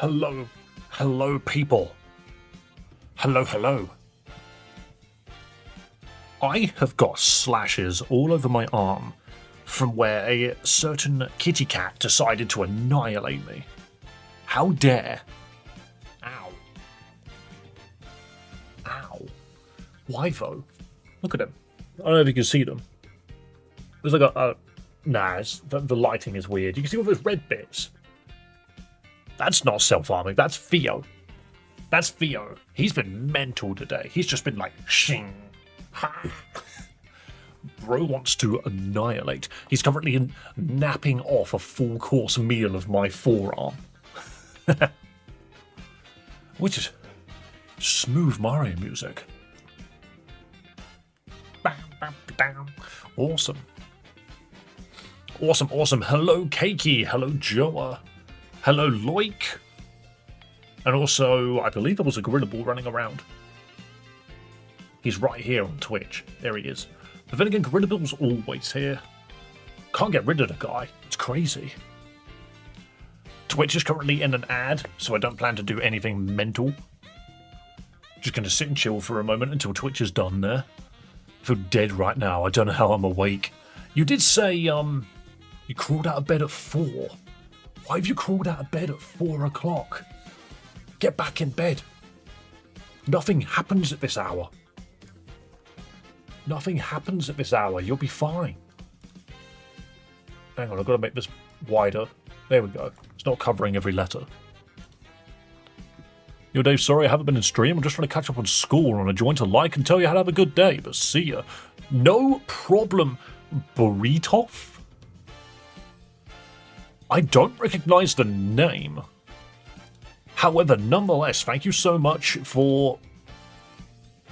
Hello. Hello, people. Hello, hello. I have got slashes all over my arm from where a certain kitty cat decided to annihilate me. How dare. Ow. Ow. Why though? Look at him. I don't know if you can see them. There's like the lighting is weird. You can see all those red bits. That's not self-harming, that's Theo. That's Theo. He's been mental today. He's just been like, shing. Ha. Bro wants to annihilate. He's currently napping off a full-course meal of my forearm. Which is smooth Mario music. Bam, bam, bam. Awesome. Awesome, awesome. Hello, Keiki. Hello, Joa. Hello, Loik. And also, I believe there was a Gorilla Ball running around. He's right here on Twitch. There he is. But then again, Gorilla Ball's always here. Can't get rid of the guy. It's crazy. Twitch is currently in an ad, so I don't plan to do anything mental. Just going to sit and chill for a moment until Twitch is done there. I feel dead right now. I don't know how I'm awake. You did say, you crawled out of bed at 4. Why have you crawled out of bed at 4 o'clock? Get back in bed. Nothing happens at this hour. Nothing happens at this hour. You'll be fine. Hang on, I've got to make this wider. There we go. It's not covering every letter. Yo, Dave, sorry I haven't been in stream. I'm just trying to catch up on school and I joined to like and tell you how to have a good day. But see ya. No problem, Burritov? I don't recognize the name. However, nonetheless, thank you so much for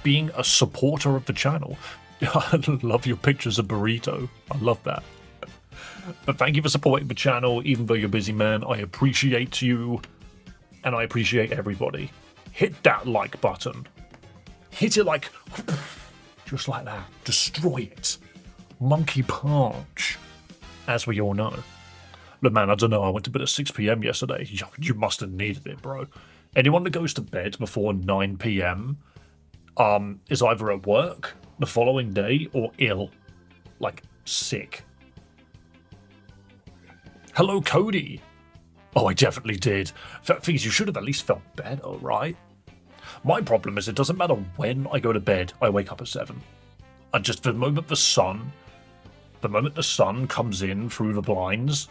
being a supporter of the channel. I love your pictures of burrito. I love that. But thank you for supporting the channel, even though you're a busy man. I appreciate you, and I appreciate everybody. Hit that like button. Hit it like, just like that. Destroy it. Monkey punch, as we all know. Look, man, I don't know. I went to bed at 6 p.m. yesterday. You must have needed it, bro. Anyone that goes to bed before 9 p.m. Is either at work the following day or ill. Like, sick. Hello, Cody. Oh, I definitely did. Things you should have at least felt better, right? My problem is it doesn't matter when I go to bed, I wake up at 7. And just the moment the sun comes in through the blinds,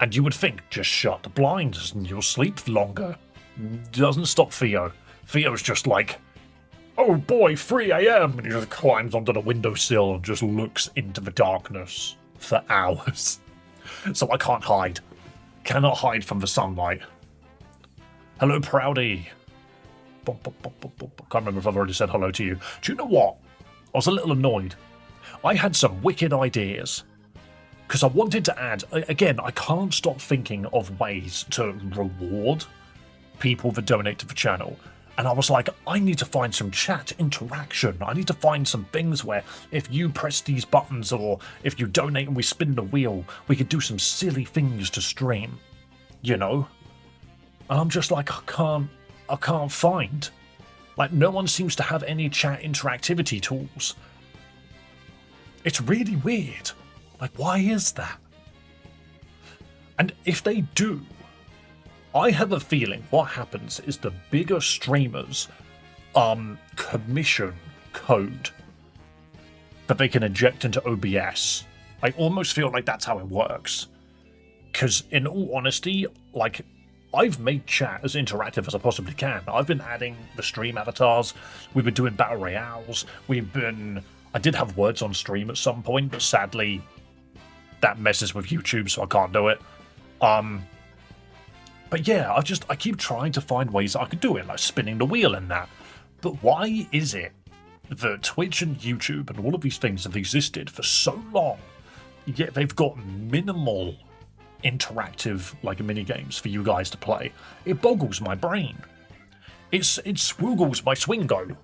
and you would think, just shut the blinds and you'll sleep longer. Doesn't stop Theo. Theo's just like, oh boy, 3 a.m. And he just climbs onto the windowsill and just looks into the darkness for hours. So I can't hide. Cannot hide from the sunlight. Hello, Proudy. Can't remember if I've already said hello to you. Do you know what? I was a little annoyed. I had some wicked ideas. Because I wanted to add, again, I can't stop thinking of ways to reward people that donate to the channel. And I was like, I need to find some chat interaction. I need to find some things where if you press these buttons or if you donate and we spin the wheel, we could do some silly things to stream. You know? And I'm just like, I can't find. Like, no one seems to have any chat interactivity tools. It's really weird. Like, why is that? And if they do, I have a feeling what happens is the bigger streamers commission code that they can inject into OBS. I almost feel like that's how it works. Because in all honesty, like, I've made chat as interactive as I possibly can. I've been adding the stream avatars. We've been doing battle royales. I did have words on stream at some point, but sadly, that messes with YouTube, so I can't do it. But yeah, I keep trying to find ways that I could do it, like spinning the wheel and that. But why is it that Twitch and YouTube and all of these things have existed for so long, yet they've got minimal interactive, like, mini games for you guys to play? It boggles my brain. It swoogles my swingo.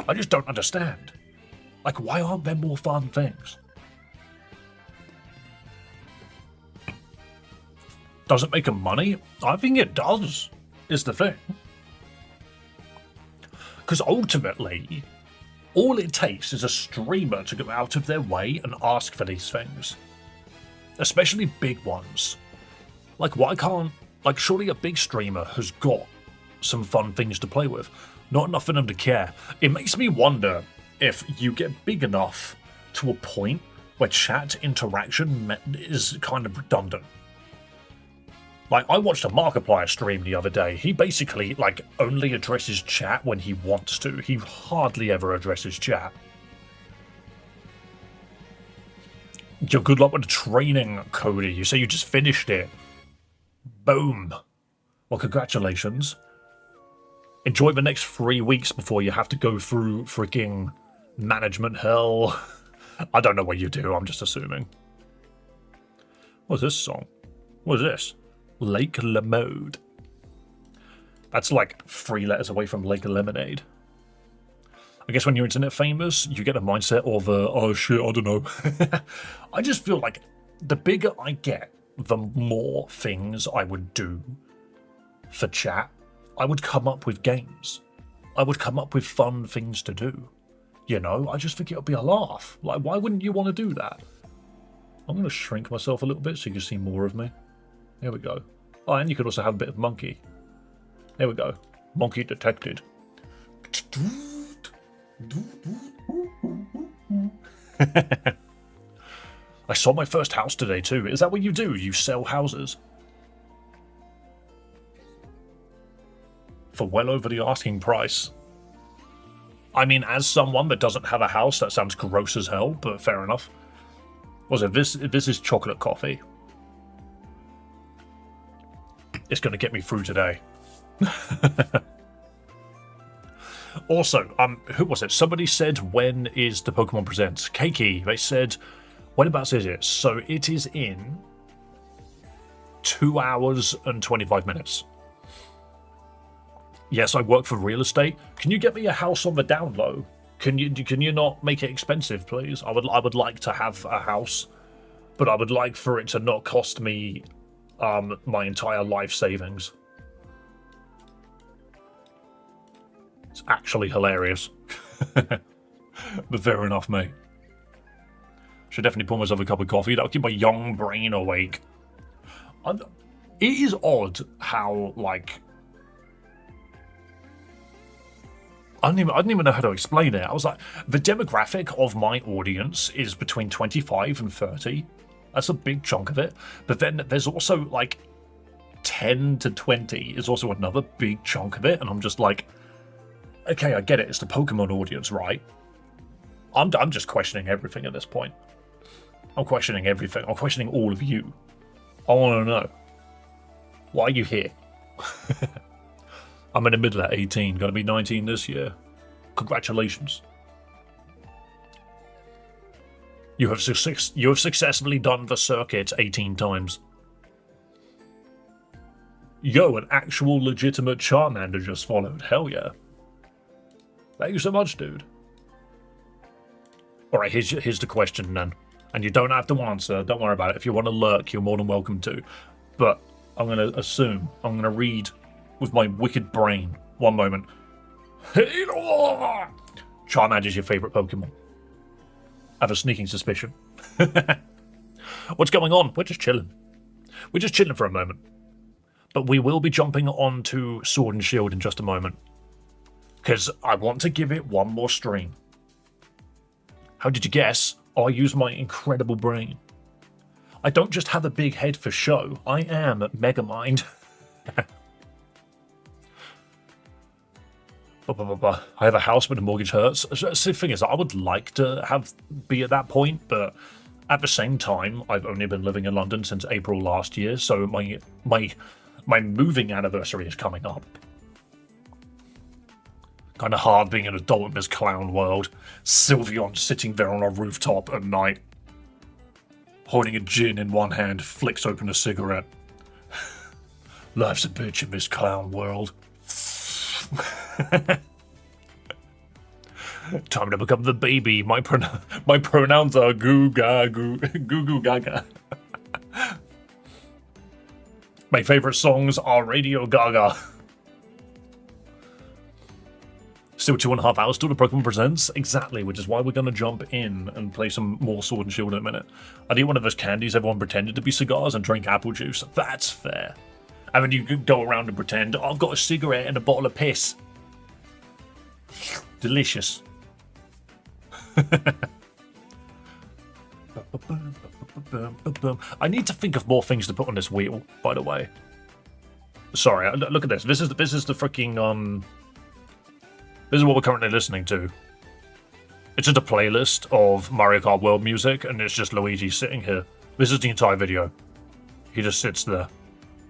I just don't understand. Like, why aren't there more fun things? Does it make them money? I think it does, is the thing. Because ultimately, all it takes is a streamer to go out of their way and ask for these things. Especially big ones. Like, why can't... Like, surely a big streamer has got some fun things to play with. Not enough for them to care. It makes me wonder if you get big enough to a point where chat interaction is kind of redundant. Like, I watched a Markiplier stream the other day. He basically, like, only addresses chat when he wants to. He hardly ever addresses chat. Yo, good luck with the training, Cody. You say you just finished it. Boom. Well, congratulations. Enjoy the next 3 weeks before you have to go through freaking management hell. I don't know what you do, I'm just assuming. What's this song? What is this? Lake Lemode. That's like 3 letters away from Lake Lemonade. I guess when you're internet famous, you get a mindset of, oh shit, I don't know. I just feel like the bigger I get, the more things I would do for chat. I would come up with games. I would come up with fun things to do. You know, I just think it would be a laugh. Like, why wouldn't you want to do that? I'm going to shrink myself a little bit so you can see more of me. There we go. Oh, and you could also have a bit of monkey. There we go. Monkey detected. I sold my first house today too. Is that what you do? You sell houses? For well over the asking price. I mean, as someone that doesn't have a house, that sounds gross as hell, but fair enough. Was it this is chocolate coffee. It's going to get me through today. Also, who was it? Somebody said, when is the Pokemon Presents? Keiki, they said, whenabouts is it? So it is in 2 hours and 25 minutes. Yes, I work for real estate. Can you get me a house on the down low? Can you not make it expensive, please? I would like to have a house, but I would like for it to not cost me my entire life savings. It's actually hilarious. But fair enough, mate. Should definitely pour myself a cup of coffee. That'll keep my young brain awake. It is odd how, like... I didn't even know how to explain it. I was like, the demographic of my audience is between 25 and 30. That's a big chunk of it. But then there's also, like, 10 to 20 is also another big chunk of it. And I'm just like... Okay, I get it. It's the Pokemon audience, right? I'm just questioning everything at this point. I'm questioning everything. I'm questioning all of you. I want to know. Why are you here? I'm in the middle at 18. Going to be 19 this year. Congratulations. You have successfully done the circuit 18 times. Yo, an actual legitimate Charmander just followed. Hell yeah. Thank you so much, dude. Alright, here's the question then. And you don't have to answer, don't worry about it. If you want to lurk, you're more than welcome to. But I'm going to assume, I'm going to read with my wicked brain. One moment. Charmander's your favourite Pokemon. I have a sneaking suspicion. What's going on? We're just chilling. We're just chilling for a moment. But we will be jumping on to Sword and Shield in just a moment. Because I want to give it one more stream. How did you guess? I use my incredible brain. I don't just have a big head for show. I am Megamind. I have a house, but the mortgage hurts. The thing is, I would like to be at that point, but at the same time, I've only been living in London since April last year, so my moving anniversary is coming up. Kind of hard being an adult in this clown world. Sylveon sitting there on a rooftop at night, holding a gin in one hand, flicks open a cigarette. Life's a bitch in this clown world. Time to become the baby. My pronouns are goo ga goo goo goo gaga. My favourite songs are Radio Gaga. Still 2.5 hours till the Pokemon Presents. Exactly, which is why we're going to jump in and play some more Sword and Shield in a minute. I'd eat one of those candies everyone pretended to be cigars and drink apple juice. That's fair. And then you could go around and pretend, I've got a cigarette and a bottle of piss. Delicious. I need to think of more things to put on this wheel, by the way. Sorry, look at this. This is the freaking, this is what we're currently listening to. It's just a playlist of Mario Kart World music, and it's just Luigi sitting here. This is the entire video. He just sits there,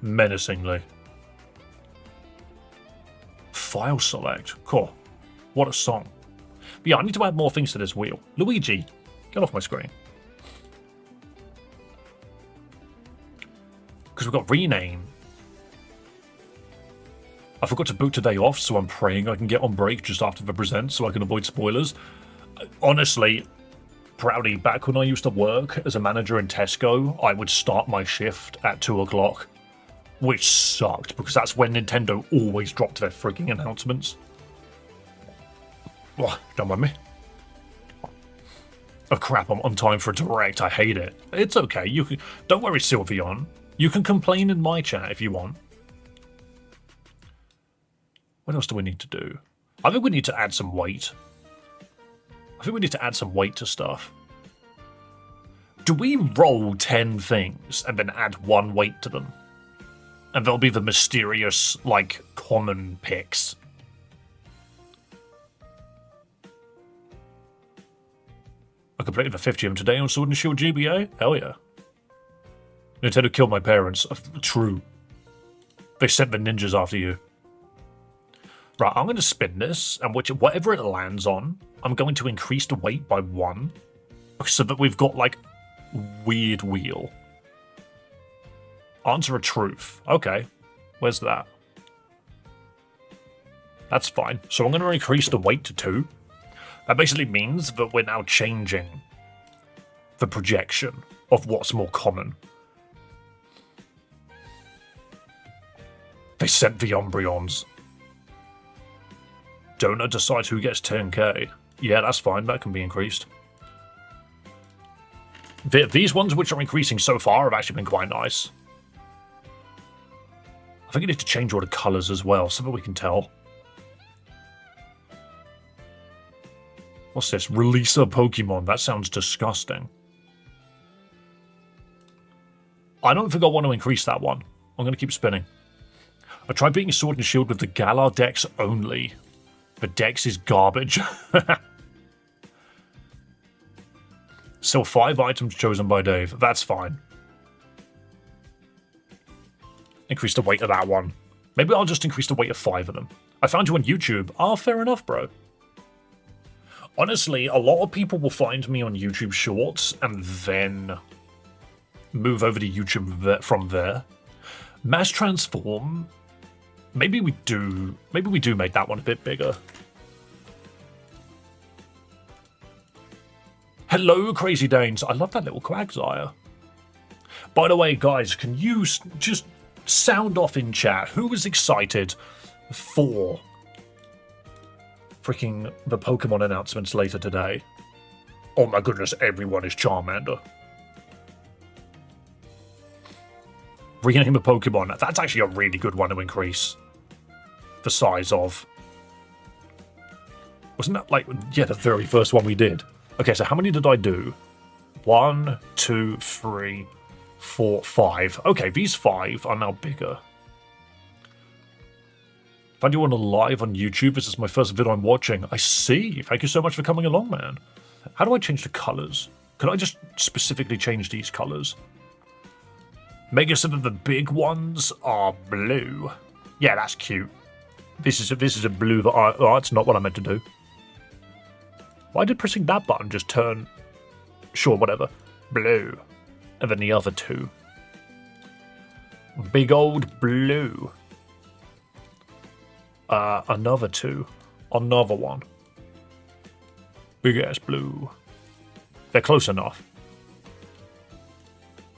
menacingly. File select. Cool. What a song. But yeah, I need to add more things to this wheel. Luigi, get off my screen. Because we've got rename. I forgot to boot today off, so I'm praying I can get on break just after the present so I can avoid spoilers. Honestly, Proudy, back when I used to work as a manager in Tesco, I would start my shift at 2 o'clock, which sucked because that's when Nintendo always dropped their freaking announcements. Oh, don't mind me. Oh crap, I'm on time for a direct. I hate it. It's okay. You can, don't worry, Sylveon. You can complain in my chat if you want. What else do we need to do? I think we need to add some weight. I think we need to add some weight to stuff. Do we roll 10 things and then add 1 weight to them? And they'll be the mysterious, like, common picks. I completed the 5th gym today on Sword and Shield GBA? Hell yeah. Nintendo killed my parents. True. They sent the ninjas after you. Right, I'm going to spin this, and whatever it lands on, I'm going to increase the weight by 1, so that we've got, like, weird wheel. Answer a truth. Okay, where's that? That's fine. So I'm going to increase the weight to 2. That basically means that we're now changing the projection of what's more common. They sent the Umbreons. Donor decides who gets 10k. Yeah, that's fine. That can be increased. These ones which are increasing so far have actually been quite nice. I think I need to change all the colours as well, so that we can tell. What's this? Release a Pokemon. That sounds disgusting. I don't think I want to increase that one. I'm going to keep spinning. I tried beating Sword and Shield with the Galar Dex only. The Dex is garbage. So 5 items chosen by Dave. That's fine. Increase the weight of that one. Maybe I'll just increase the weight of 5 of them. I found you on YouTube. Ah, fair enough, bro. Honestly, a lot of people will find me on YouTube Shorts and then move over to YouTube from there. Mass Transform. Maybe we do make that one a bit bigger. Hello, Crazy Danes. I love that little Quagsire. By the way, guys, can you just sound off in chat? Who was excited for freaking the Pokemon announcements later today? Oh my goodness, everyone is Charmander. Rename a Pokemon. That's actually a really good one to increase the size of. Wasn't that like, yeah, the very first one we did? Okay, so how many did I do? 1, 2, 3, 4, 5. Okay, these 5 are now bigger. Found you on a live on YouTube. This is my first video I'm watching. I see. Thank you so much for coming along, man. How do I change the colours? Can I just specifically change these colours? Make it so that the big ones are blue. Yeah, that's cute. This is a blue. Oh, that's not what I meant to do. Why did pressing that button just turn? Sure, whatever. Blue. And then the other 2. Big old blue. Another 2. Another one. Big ass blue. They're close enough.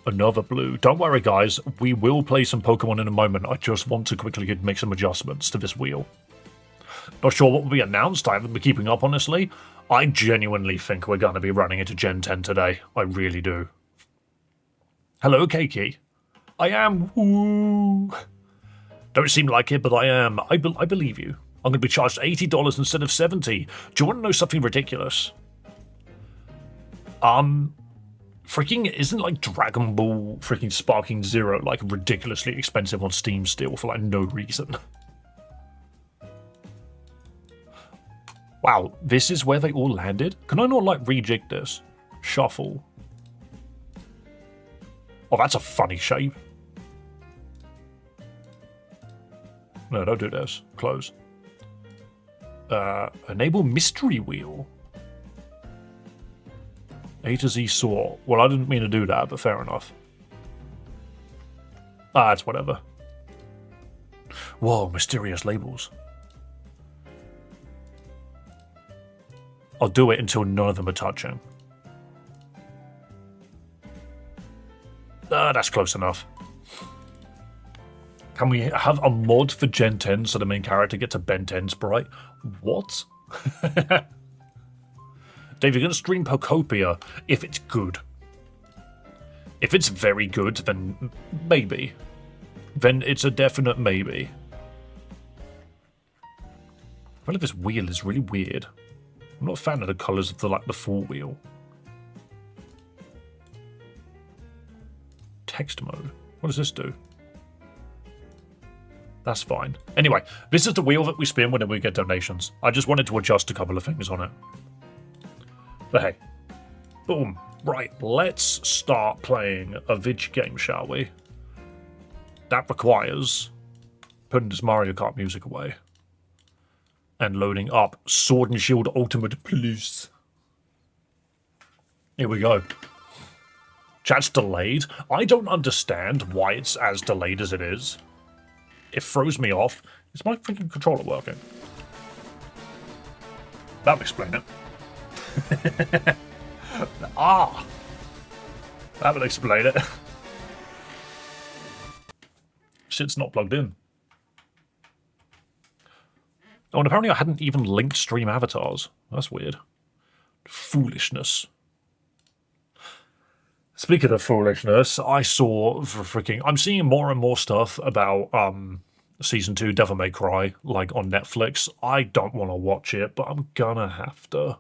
Another blue. Don't worry, guys. We will play some Pokemon in a moment. I just want to quickly make some adjustments to this wheel. Not sure what will be announced. I haven't been keeping up, honestly. I genuinely think we're going to be running into Gen 10 today. I really do. Hello, Keiki. I am. Woo. Don't seem like it, but I am. I believe you. I'm going to be charged $80 instead of $70. Do you want to know something ridiculous? Freaking isn't like Dragon Ball freaking Sparking Zero like ridiculously expensive on Steam still for like no reason? Wow, this is where they all landed? Can I not like rejig this? Shuffle. Oh, that's a funny shape. No, don't do this. Close. Enable mystery wheel. A to Z sort. Well, I didn't mean to do that, but fair enough. Ah, it's whatever. Whoa, mysterious labels. I'll do it until none of them are touching. That's close enough. Can we have a mod for Gen 10 so the main character gets a Ben 10 sprite? What? Dave, you're going to stream Pokopia if it's good. If it's very good, then maybe. Then it's a definite maybe. I feel like this wheel is really weird. I'm not a fan of the colours of the full wheel. Text mode. What does this do? That's fine. Anyway, this is the wheel that we spin whenever we get donations. I just wanted to adjust a couple of things on it. But hey. Boom. Right, let's start playing a vid game, shall we? That requires putting this Mario Kart music away. And loading up Sword and Shield Ultimate Plus. Here we go. Chat's delayed. I don't understand why it's as delayed as it is. It throws me off. Is my freaking controller working? That'll explain it. Ah! That would explain it. Shit's not plugged in. Oh, and apparently I hadn't even linked stream avatars. That's weird. Foolishness. Speaking of foolishness, I saw freaking... I'm seeing more and more stuff about Season 2 Devil May Cry, like, on Netflix. I don't want to watch it, but I'm gonna have to.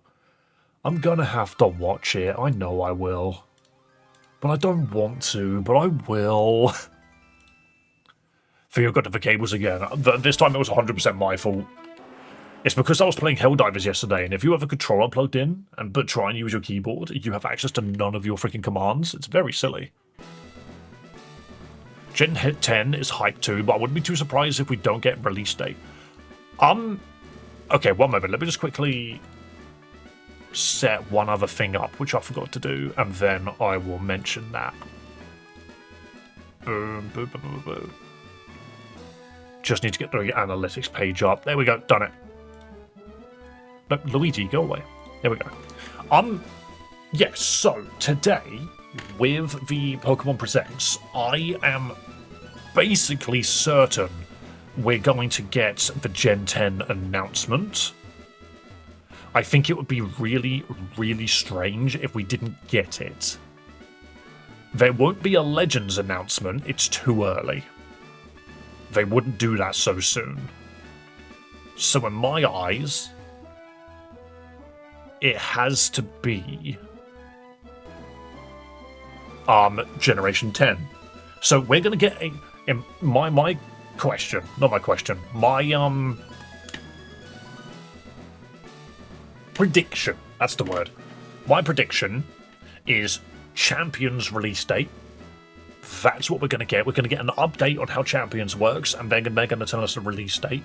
I'm gonna have to watch it. I know I will. But I don't want to, but I will. Theo got to the cables again. This time it was 100% my fault. It's because I was playing Helldivers yesterday, and if you have a controller plugged in, but try and use your keyboard, you have access to none of your freaking commands. It's very silly. Gen 10 is hyped too, but I wouldn't be too surprised if we don't get release date. Okay, one moment. Let me just quickly set one other thing up, which I forgot to do, and then I will mention that. Boom, boom, boom, boom, boom. Just need to get the analytics page up. There we go. Done it. No, Luigi, go away. There we go. Yes, so today, with the Pokemon Presents, I am basically certain we're going to get the Gen 10 announcement. I think it would be really, really strange if we didn't get it. There won't be a Legends announcement, it's too early. They wouldn't do that so soon. So in my eyes, it has to be Generation 10. So we're gonna get my question, not my question, my prediction. That's the word. My prediction is Champions release date. That's what we're gonna get. We're gonna get an update on how Champions works, and they're gonna tell us the release date.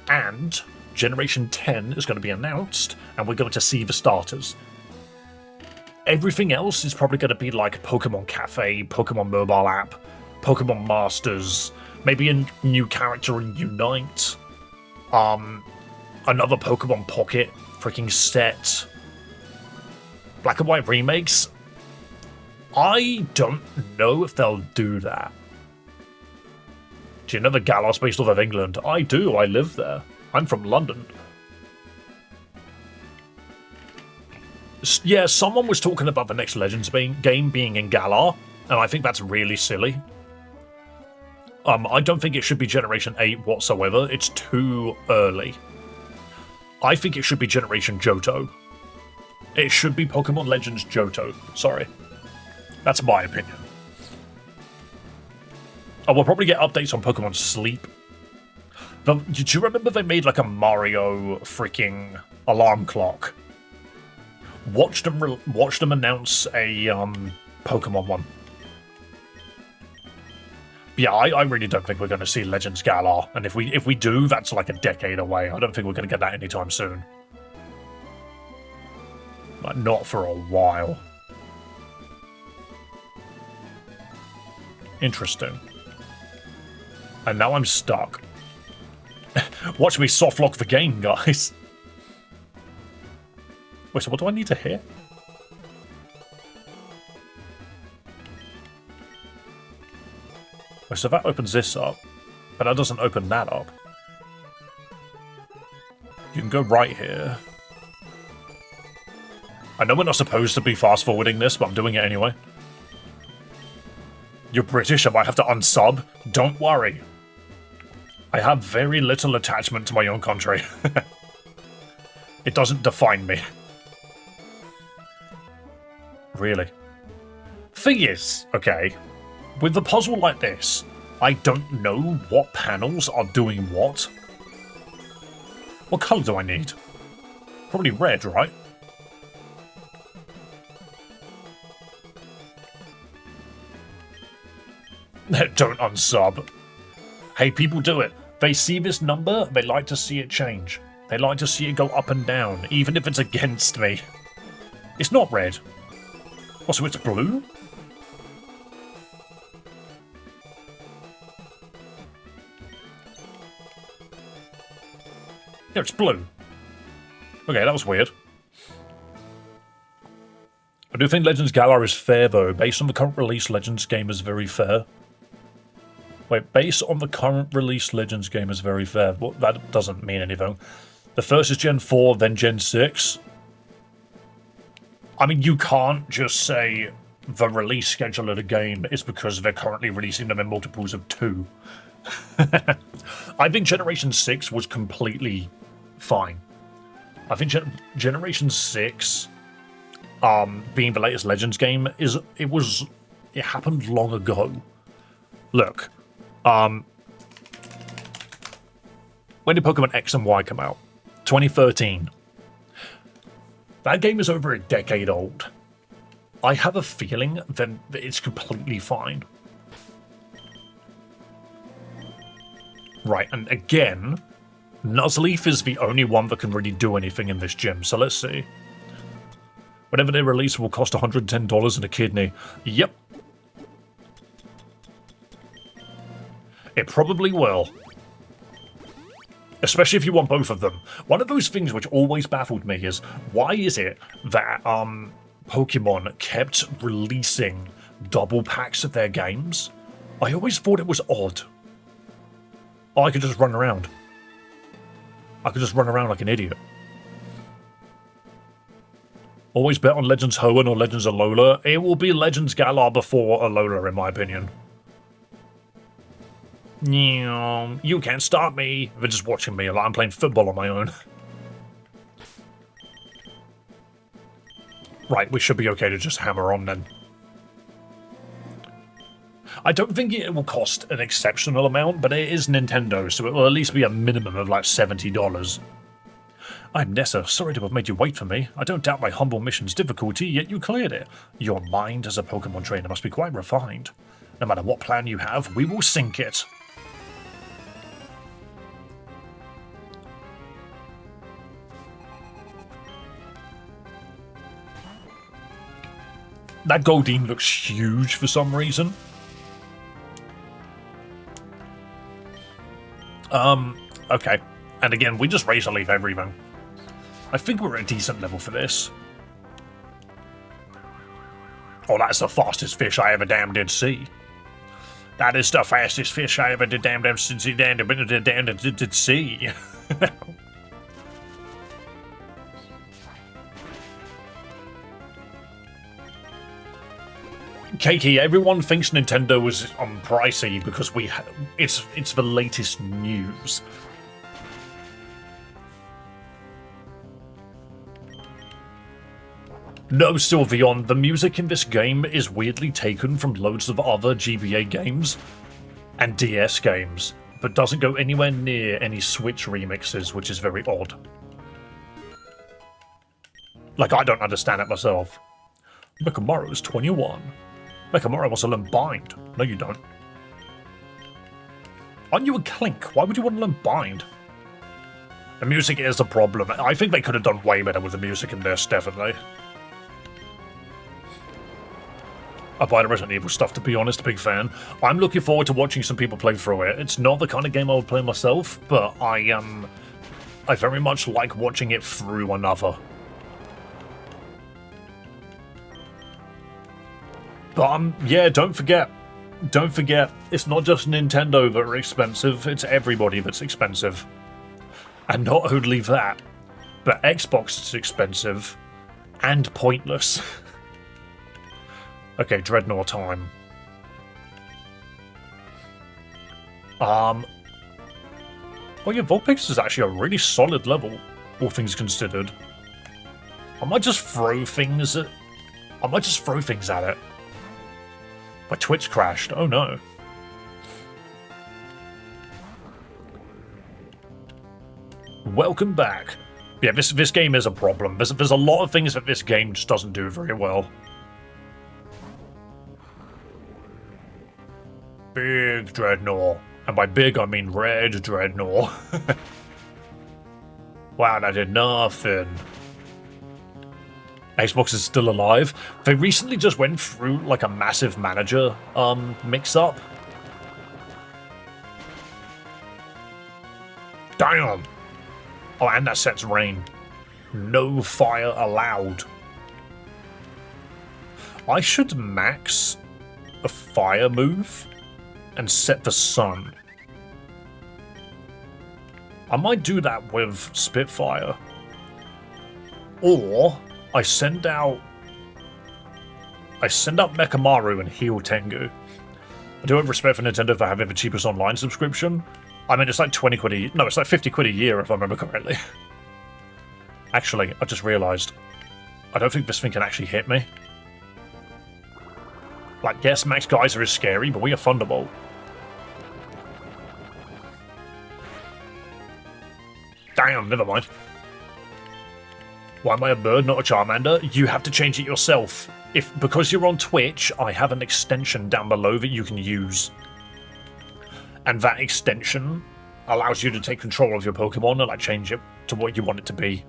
And Generation 10 is going to be announced, and we're going to see the starters. Everything else is probably going to be like Pokemon Cafe, Pokemon mobile app, Pokemon Masters, maybe a new character in Unite, another Pokemon Pocket freaking set, Black and White remakes. I don't know if they'll do that. Do you know the Galar's based off of England? I do, I live there. I'm from London. Yeah, someone was talking about the next Legends game being in Galar, and I think that's really silly. I don't think it should be Generation 8 whatsoever. It's too early. I think it should be Generation Johto. It should be Pokemon Legends Johto. Sorry. That's my opinion. Oh, we'll probably get updates on Pokemon Sleep. But did you remember they made like a Mario freaking alarm clock? Watch them announce a Pokemon one. Yeah, I really don't think we're going to see Legends Galar, and if we do, that's like a decade away. I don't think we're going to get that anytime soon. Like, not for a while. Interesting. And now I'm stuck. Watch me softlock the game, guys. Wait, so what do I need to hit? Wait, so that opens this up, but that doesn't open that up. You can go right here. I know we're not supposed to be fast-forwarding this, but I'm doing it anyway. You're British, I might have to unsub. Don't worry. I have very little attachment to my own country. It doesn't define me. Really. Thing is, okay, with a puzzle like this, I don't know what panels are doing what. What colour do I need? Probably red, right? Don't unsub. Hey, people do it. They see this number, they like to see it change. They like to see it go up and down, even if it's against me. It's not red. Oh, so it's blue? Yeah, it's blue. Okay, that was weird. I do think Legends Galar is fair, though. Based on the current release, Legends game is very fair. Wait, based on the current release, Legends game is very fair. Well, that doesn't mean anything. The first is Gen 4, then Gen 6. I mean, you can't just say the release schedule of the game is because they're currently releasing them in multiples of 2. I think Generation 6 was completely fine. I think Generation 6, being the latest Legends game, it happened long ago. Look, when did Pokemon X and Y come out? 2013. That game is over a decade old. I have a feeling that it's completely fine. Right, and again, Nuzleaf is the only one that can really do anything in this gym, so let's see. Whatever they release will cost $110 and a kidney. Yep. It probably will. Especially if you want both of them. One of those things which always baffled me is, why is it that Pokemon kept releasing double packs of their games? I always thought it was odd. Oh, I could just run around. I could just run around like an idiot. Always bet on Legends Hoenn or Legends Alola. It will be Legends Galar before Alola, in my opinion. You can't stop me. They're just watching me. I'm playing football on my own. Right, we should be okay to just hammer on then. I don't think it will cost an exceptional amount, but it is Nintendo, so it will at least be a minimum of like $70. I'm Nessa, sorry to have made you wait for me. I don't doubt my humble mission's difficulty, yet you cleared it. Your mind as a Pokemon trainer must be quite refined. No matter what plan you have, we will sink it. That Goldeen looks huge for some reason. Okay. And again, we just Razor Leaf everything. I think we're at a decent level for this. Oh, that's the fastest fish I ever damn did see. That is the fastest fish I ever did damn did see. Kiki, everyone thinks Nintendo is pricey because it's the latest news. No, Sylveon, the music in this game is weirdly taken from loads of other GBA games and DS games, but doesn't go anywhere near any Switch remixes, which is very odd. Like, I don't understand it myself. Mekamaru's 21. Mekamaru wants to learn Bind. No, you don't. Aren't you a Clink? Why would you want to learn Bind? The music is a problem. I think they could have done way better with the music in this, definitely. I buy the Resident Evil stuff, to be honest, big fan. I'm looking forward to watching some people play through it. It's not the kind of game I would play myself, but I very much like watching it through another. But yeah, don't forget, it's not just Nintendo that are expensive, it's everybody that's expensive. And not only that, but Xbox is expensive and pointless. Okay, Dreadnought time. Oh yeah, Vulpix is actually a really solid level, all things considered. I might just throw things at it. My Twitch crashed, oh no. Welcome back. Yeah, this game is a problem. There's a lot of things that this game just doesn't do very well. Big Dreadnought. And by big, I mean red Dreadnought. Wow, that did nothing. Xbox is still alive. They recently just went through, like, a massive manager, mix-up. Damn! Oh, and that sets rain. No fire allowed. I should max a fire move and set the sun. I might do that with Spitfire. Or I send out Mekamaru and heal Tengu. I do have respect for Nintendo for having the cheapest online subscription. I mean, it's like 20 quid a year. No, it's like 50 quid a year if I remember correctly. Actually, I just realised I don't think this thing can actually hit me. Like, yes, Max Geyser is scary, but we are Thunderbolt. Damn, never mind. Why am I a bird, not a Charmander? You have to change it yourself. Because you're on Twitch, I have an extension down below that you can use. And that extension allows you to take control of your Pokemon and like change it to what you want it to be.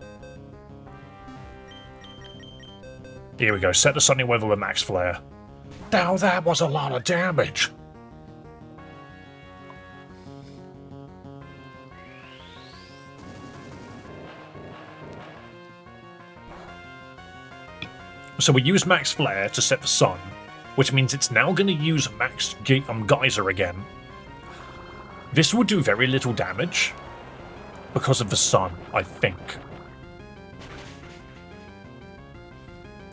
Here we go, set the sunny weather with Max Flare. Now that was a lot of damage. So we use Max Flare to set the sun, which means it's now going to use Max Geyser again. This will do very little damage because of the sun, I think.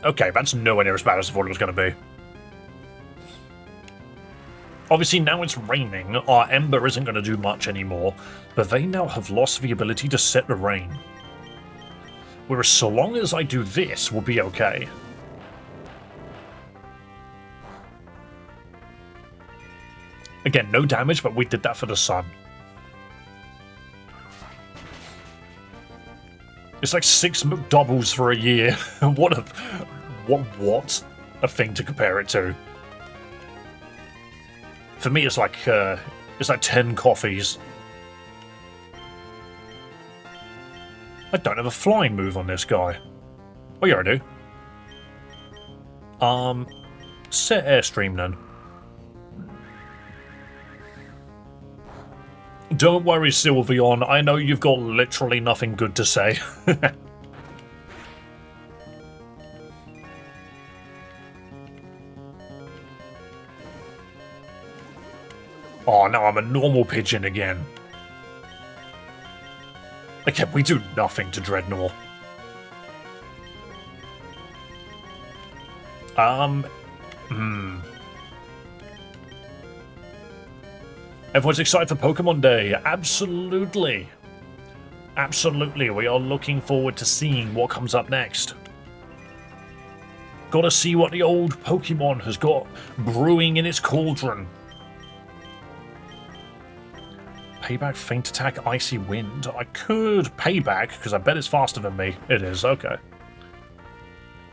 Okay, that's nowhere near as bad as I thought it was going to be. Obviously, now it's raining, our Ember isn't going to do much anymore, but they now have lost the ability to set the rain. Whereas so long as I do this, we'll be okay. Again, no damage, but we did that for the sun. It's like 6 McDoubles for a year. What a thing to compare it to. For me, it's like 10 coffees. I don't have a flying move on this guy. Oh yeah, I do. Set Airstream then. Don't worry, Sylveon, I know you've got literally nothing good to say. Oh, now I'm a normal pigeon again. Again, we do nothing to Dreadnought. Everyone's excited for Pokemon Day. Absolutely. Absolutely. We are looking forward to seeing what comes up next. Gotta see what the old Pokemon has got brewing in its cauldron. Payback, Feint Attack, Icy Wind. I could Payback, because I bet it's faster than me. It is, okay.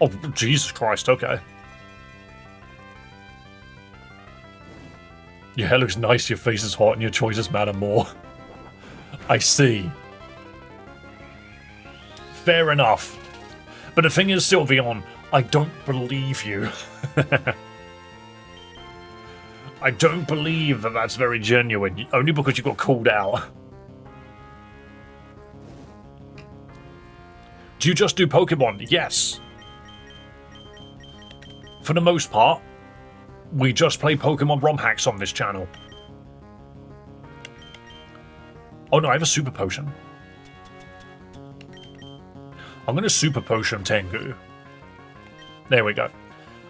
Oh, Jesus Christ, okay. Your hair looks nice, your face is hot, and your choices matter more. I see. Fair enough. But the thing is, Sylveon, I don't believe you. I don't believe that that's very genuine, only because you got called out. Do you just do Pokemon? Yes. For the most part, we just play Pokemon romhacks on this channel. Oh no, I have a Super Potion. I'm going to Super Potion Tengu. There we go.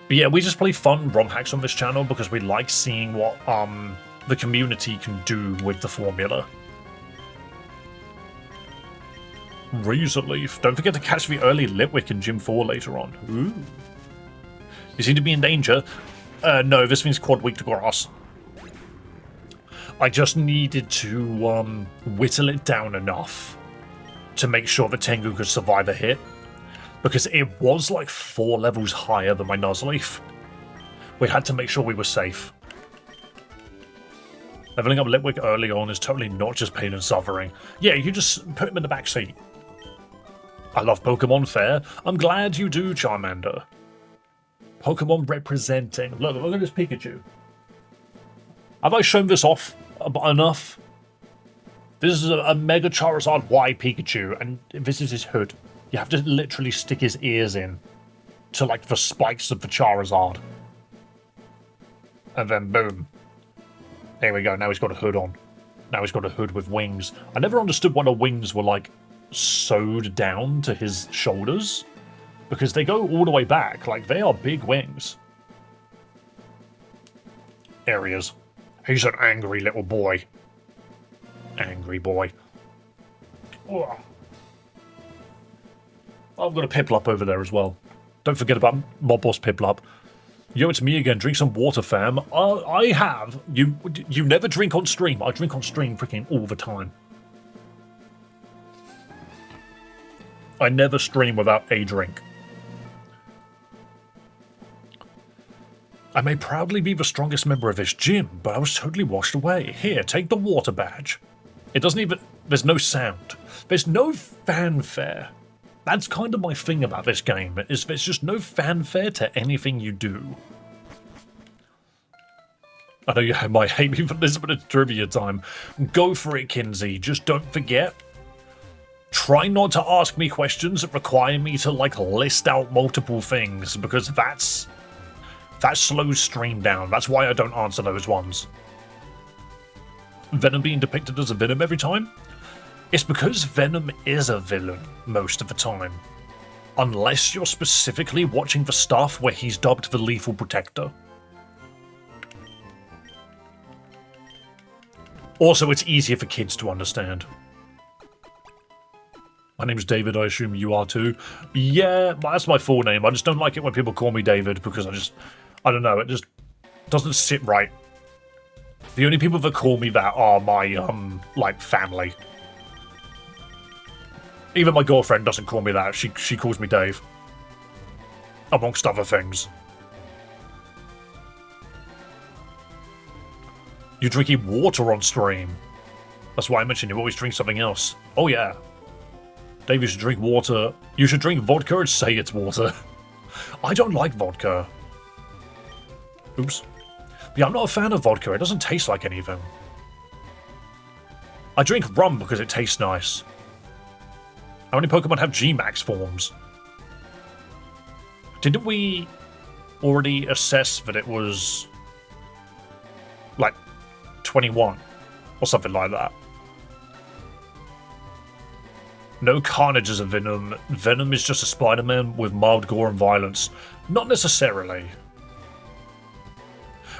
But yeah, we just play fun romhacks on this channel because we like seeing what the community can do with the formula. Razor Leaf. Don't forget to catch the early Litwick in Gym 4 later on. Ooh. You seem to be in danger. No, this means Quad Weak to Grass. I just needed to whittle it down enough to make sure that Tengu could survive a hit. Because it was like 4 levels higher than my Nuzleaf. We had to make sure we were safe. Leveling up Litwick early on is totally not just pain and suffering. Yeah, you just put him in the back seat. I love Pokemon Fair. I'm glad you do, Charmander. Pokemon representing. Look at this Pikachu. Have I shown this off enough? This is a Mega Charizard Y Pikachu, and this is his hood. You have to literally stick his ears in to like the spikes of the Charizard. And then boom. There we go, now he's got a hood on. Now he's got a hood with wings. I never understood why the wings were like sewed down to his shoulders. Because they go all the way back, like they are big wings. There he is. He's an angry little boy. Angry boy. Ugh. I've got a Piplup over there as well. Don't forget about Mob Boss Piplup. Yo, it's me again. Drink some water, fam. I have. You never drink on stream. I drink on stream freaking all the time. I never stream without a drink. I may proudly be the strongest member of this gym, but I was totally washed away. Here, take the water badge. It doesn't even... There's no sound. There's no fanfare. That's kind of my thing about this game, is there's just no fanfare to anything you do. I know you might hate me for this, but it's trivia time. Go for it, Kinsey. Just don't forget. Try not to ask me questions that require me to, like, list out multiple things, because that slows stream down. That's why I don't answer those ones. Venom being depicted as a villain every time? It's because Venom is a villain most of the time. Unless you're specifically watching the stuff where he's dubbed the Lethal Protector. Also, it's easier for kids to understand. My name's David, I assume you are too. Yeah, that's my full name. I just don't like it when people call me David because I don't know, it just doesn't sit right. The only people that call me that are my, like, family. Even my girlfriend doesn't call me that. She calls me Dave. Amongst other things. You're drinking water on stream. That's why I mentioned you always drink something else. Oh yeah. Dave, you should drink water. You should drink vodka and say it's water. I don't like vodka. Oops. Yeah, I'm not a fan of vodka. It doesn't taste like anything. I drink rum because it tastes nice. How many Pokemon have G-Max forms? Didn't we already assess that it was like 21 or something like that. No carnage is a Venom. Venom is just a Spider-Man with mild gore and violence. Not necessarily.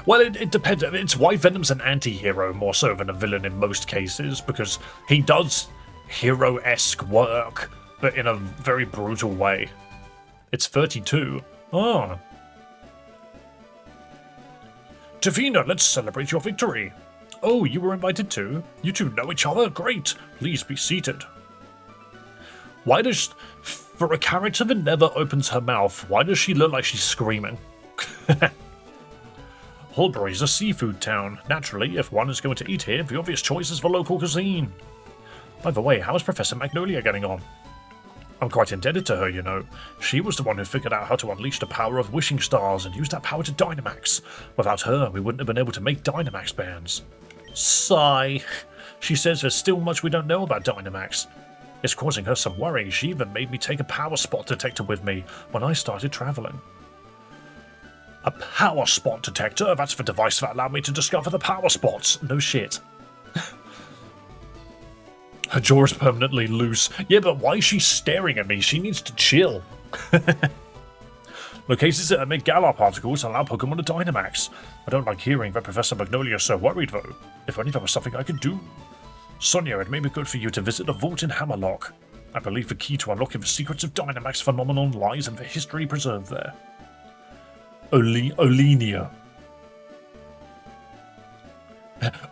Well, it depends. It's why Venom's an anti-hero more so than a villain in most cases, because he does hero-esque work, but in a very brutal way. It's 32. Oh. Davina, let's celebrate your victory. Oh, you were invited too? You two know each other? Great. Please be seated. Why does... For a character that never opens her mouth, why does she look like she's screaming? Holbury's a seafood town. Naturally, if one is going to eat here, the obvious choice is the local cuisine. By the way, how is Professor Magnolia getting on? I'm quite indebted to her, you know. She was the one who figured out how to unleash the power of wishing stars and use that power to Dynamax. Without her, we wouldn't have been able to make Dynamax bands. Sigh. She says there's still much we don't know about Dynamax. It's causing her some worry. She even made me take a power spot detector with me when I started traveling. A power spot detector? That's the device that allowed me to discover the power spots. No shit. Her jaw is permanently loose. Yeah, but why is she staring at me? She needs to chill. Locations that emit Galar particles allow Pokemon to Dynamax. I don't like hearing that Professor Magnolia is so worried, though. If only there was something I could do. Sonia, it may be good for you to visit the vault in Hammerlock. I believe the key to unlocking the secrets of Dynamax phenomenon lies in the history preserved there. Olenia.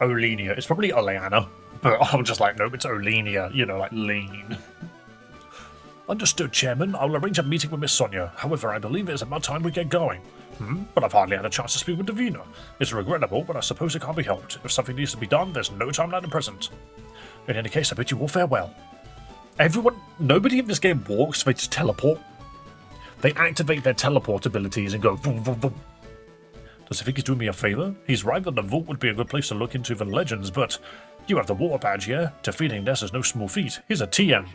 Olenia. It's probably Oleana, but I'm just like, nope, it's Olenia. You know, like lean. Understood, Chairman. I'll arrange a meeting with Miss Sonia. However, I believe it is about time we get going. But I've hardly had a chance to speak with Davina. It's regrettable, but I suppose it can't be helped. If something needs to be done, there's no time like the present. In any case, I bid you all farewell. Nobody in this game walks, they just teleport. They activate their teleport abilities and go boom, boom, boom. Does he think he's doing me a favor? He's right that the vault would be a good place to look into the legends, but you have the water badge here. Defeating Ness is no small feat. He's a TM.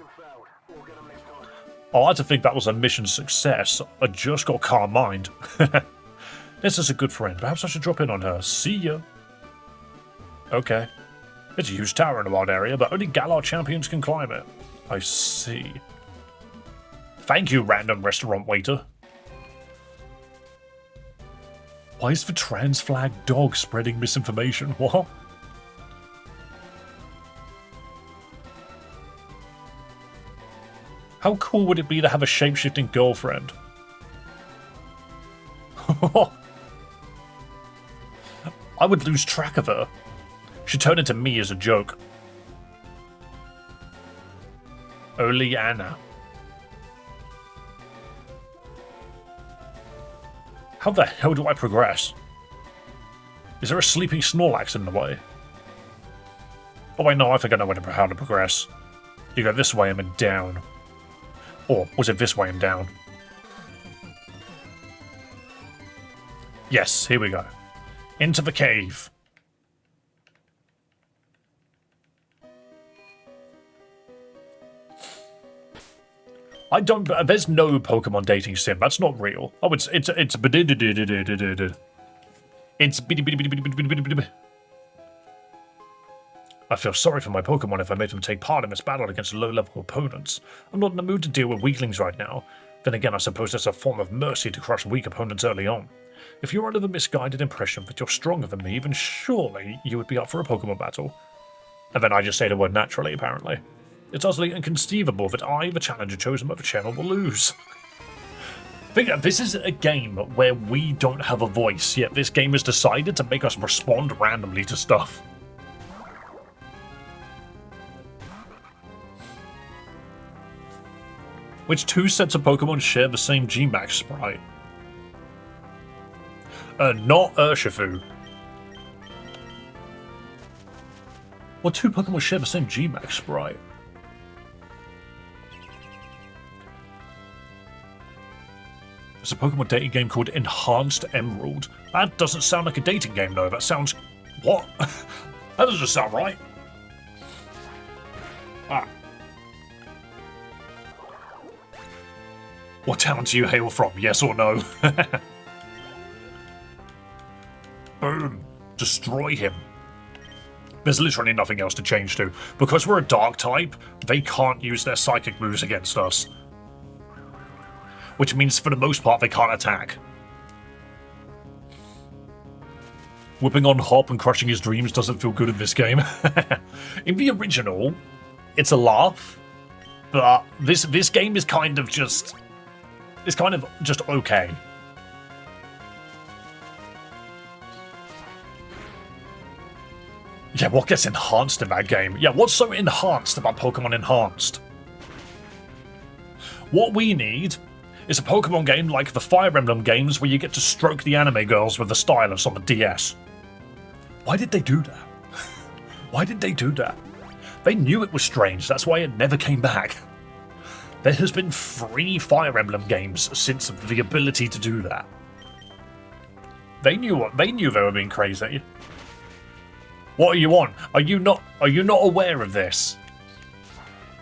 I had to think that was a mission success. I just got calm mind. Ness is a good friend. Perhaps I should drop in on her. See ya. Okay. It's a huge tower in a wild area, but only Galar champions can climb it. I see. Thank you, random restaurant waiter. Why is the trans flag dog spreading misinformation? What? How cool would it be to have a shape-shifting girlfriend? I would lose track of her. She'd turn into me as a joke. Oleana. How the hell do I progress? Is there a sleeping Snorlax in the way? Oh wait, no, I think I know how to progress. You go this way and then down. Or was it this way and down? Yes, here we go. Into the cave. There's no Pokemon dating sim. That's not real. Oh, it's I feel sorry for my Pokemon if I made them take part in this battle against low-level opponents. I'm not in the mood to deal with weaklings right now. Then again, I suppose that's a form of mercy to crush weak opponents early on. If you're under the misguided impression that you're stronger than me, then surely you would be up for a Pokemon battle. And then I just say the word naturally, apparently. It's utterly inconceivable that I, the challenger chosen by the channel, will lose. This is a game where we don't have a voice, yet this game has decided to make us respond randomly to stuff. Which two sets of Pokemon share the same Gmax sprite? Not Urshifu. Well, two Pokemon share the same Gmax sprite. There's a Pokemon dating game called Enhanced Emerald. That doesn't sound like a dating game, though. That sounds... What? That doesn't sound right. Ah. What town do you hail from? Yes or no? Boom. Destroy him. There's literally nothing else to change to. Because we're a dark type, they can't use their psychic moves against us. Which means, for the most part, they can't attack. Whipping on Hop and crushing his dreams doesn't feel good in this game. In the original, it's a laugh. But this game is kind of just... It's kind of just okay. Yeah, what gets enhanced in that game? Yeah, what's so enhanced about Pokemon Enhanced? What we need is a Pokemon game like the Fire Emblem games where you get to stroke the anime girls with the stylus on the DS. Why did they do that? Why did they do that? They knew it was strange, that's why it never came back. There has been 3 Fire Emblem games since the ability to do that. They knew they were being crazy. What are you on? Are you not aware of this?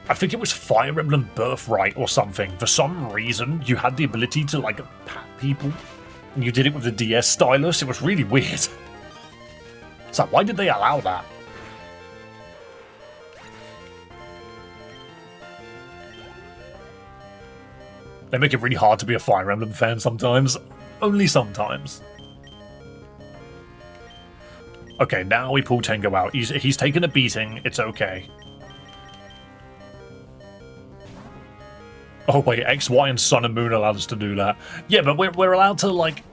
I think it was Fire Emblem Birthright or something. For some reason, you had the ability to, like, pat people. And you did it with the DS stylus. It was really weird. So why did they allow that? They make it really hard to be a Fire Emblem fan sometimes. Only sometimes. Okay, now we pull Tengu out. He's taken a beating. It's okay. Oh wait, X, Y, and Sun and Moon allowed us to do that. Yeah, but we're allowed to like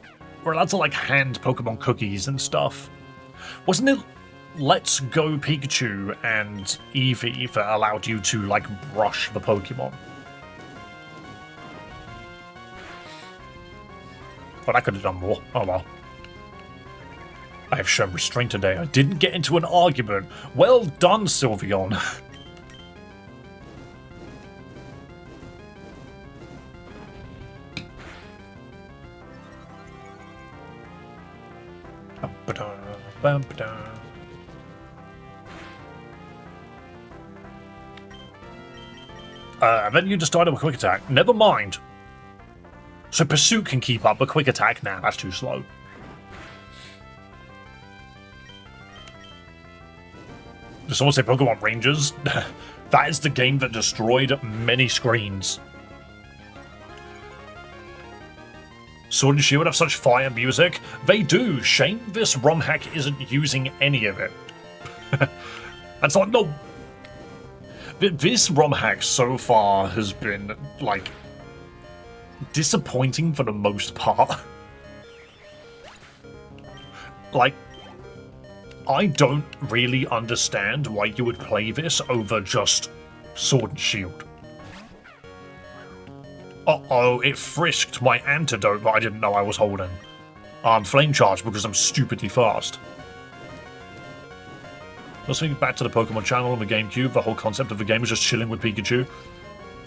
hand Pokemon cookies and stuff. Wasn't it Let's Go Pikachu and Eevee that allowed you to like brush the Pokemon? But I could have done more. Oh well. I have shown restraint today. I didn't get into an argument. Well done, Sylveon. Then you just started with quick attack. Never mind. So Pursuit can keep up, but quick attack? Nah, that's too slow. Did someone say Pokemon Rangers? That is the game that destroyed many screens. Sword and Shield have such fire music. They do. Shame this romhack isn't using any of it. That's like, no. This romhack so far has been, like, disappointing for the most part. Like, I don't really understand why you would play this over just Sword and Shield. Uh-oh, it frisked my antidote that I didn't know I was holding. Flame Charge because I'm stupidly fast. Let's think back to the Pokemon channel on the GameCube. The whole concept of the game is just chilling with Pikachu.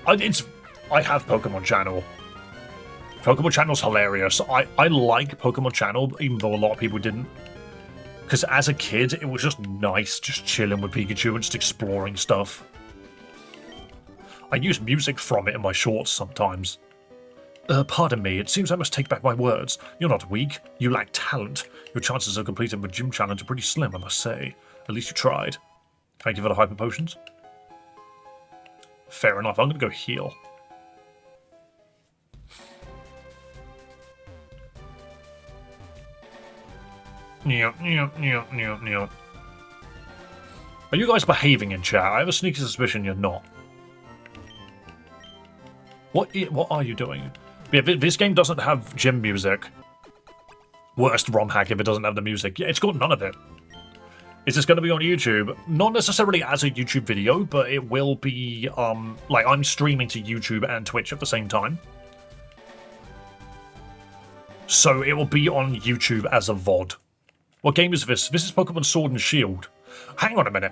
I have Pokemon channel. Pokemon channel's hilarious. I like Pokemon channel, even though a lot of people didn't. Because as a kid, it was just nice just chilling with Pikachu and just exploring stuff. I use music from it in my shorts sometimes. Pardon me, it seems I must take back my words. You're not weak, you lack talent. Your chances of completing the gym challenge are pretty slim, I must say. At least you tried. Thank you for the hyper potions. Fair enough, I'm gonna go heal. Are you guys behaving in chat? I have a sneaky suspicion you're not. What are you doing? Yeah, this game doesn't have gym music. Worst romhack if it doesn't have the music. Yeah, it's got none of it. Is this going to be on YouTube? Not necessarily as a YouTube video, but it will be, like, I'm streaming to YouTube and Twitch at the same time. So it will be on YouTube as a VOD. What game is this? This is Pokemon Sword and Shield. Hang on a minute.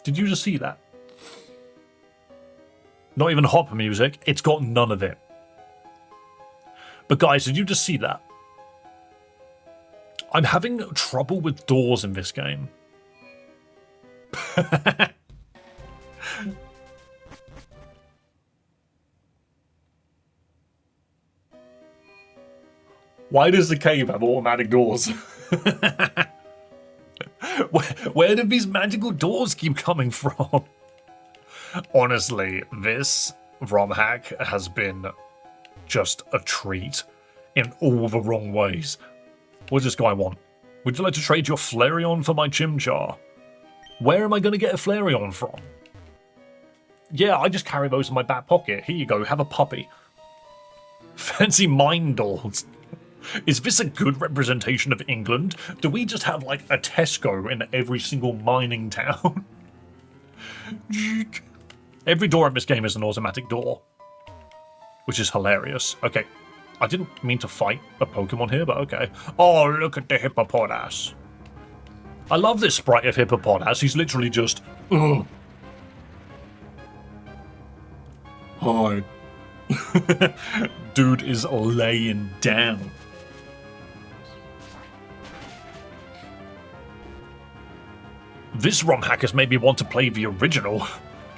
Did you just see that? Not even hop music. It's got none of it. But guys, did you just see that? I'm having trouble with doors in this game. Why does the cave have automatic doors? Where did these magical doors keep coming from? Honestly, this romhack has been just a treat in all the wrong ways. What does this guy want? Would you like to trade your Flareon for my Chimchar? Where am I going to get a Flareon from? Yeah, I just carry those in my back pocket. Here you go, have a puppy. Fancy mine dolls. Is this a good representation of England? Do we just have like a Tesco in every single mining town? Every door in this game is an automatic door. Which is hilarious. Okay, I didn't mean to fight a Pokemon here, but okay. Oh, look at the hippopotas. I love this sprite of hippopotas. He's literally just... Ugh. Hi. Dude is laying down. This romhack has made me want to play the original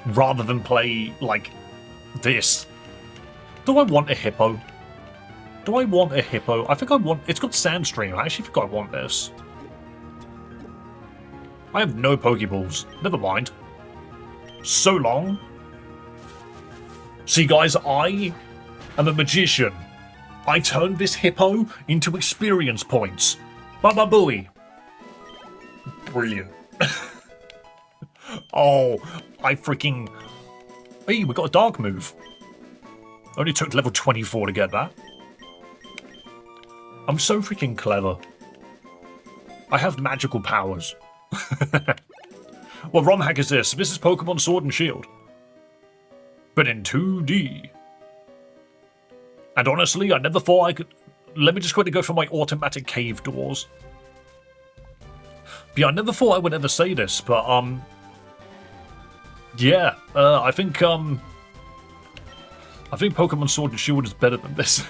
rather than play, like, this. Do I want a hippo? Do I want a hippo? I think I want... It's got Sandstream. I actually think I want this. I have no Pokeballs. Never mind. So long. See, guys, I am a magician. I turned this hippo into experience points. Baba Booey. Brilliant. Oh, I freaking... Hey, we got a dark move. Only took level 24 to get that. I'm so freaking clever. I have magical powers. What romhack is this? This is Pokemon Sword and Shield. But in 2D. And honestly, I never thought I could... Let me just quickly go for my automatic cave doors. But yeah, I never thought I would ever say this, but, yeah, I think Pokemon Sword and Shield is better than this.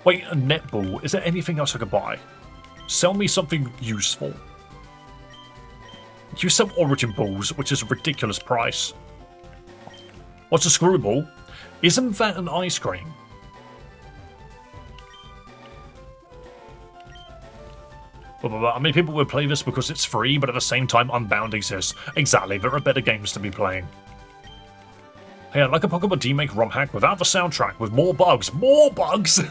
Wait, a netball. Is there anything else I could buy? Sell me something useful. You sell Origin Balls, which is a ridiculous price. What's a screwball? Isn't that an ice cream? I mean, people would play this because it's free, but at the same time, Unbound exists. Exactly, there are better games to be playing. Hey, I'd like a Pokemon remake romhack without the soundtrack, with more bugs. More bugs!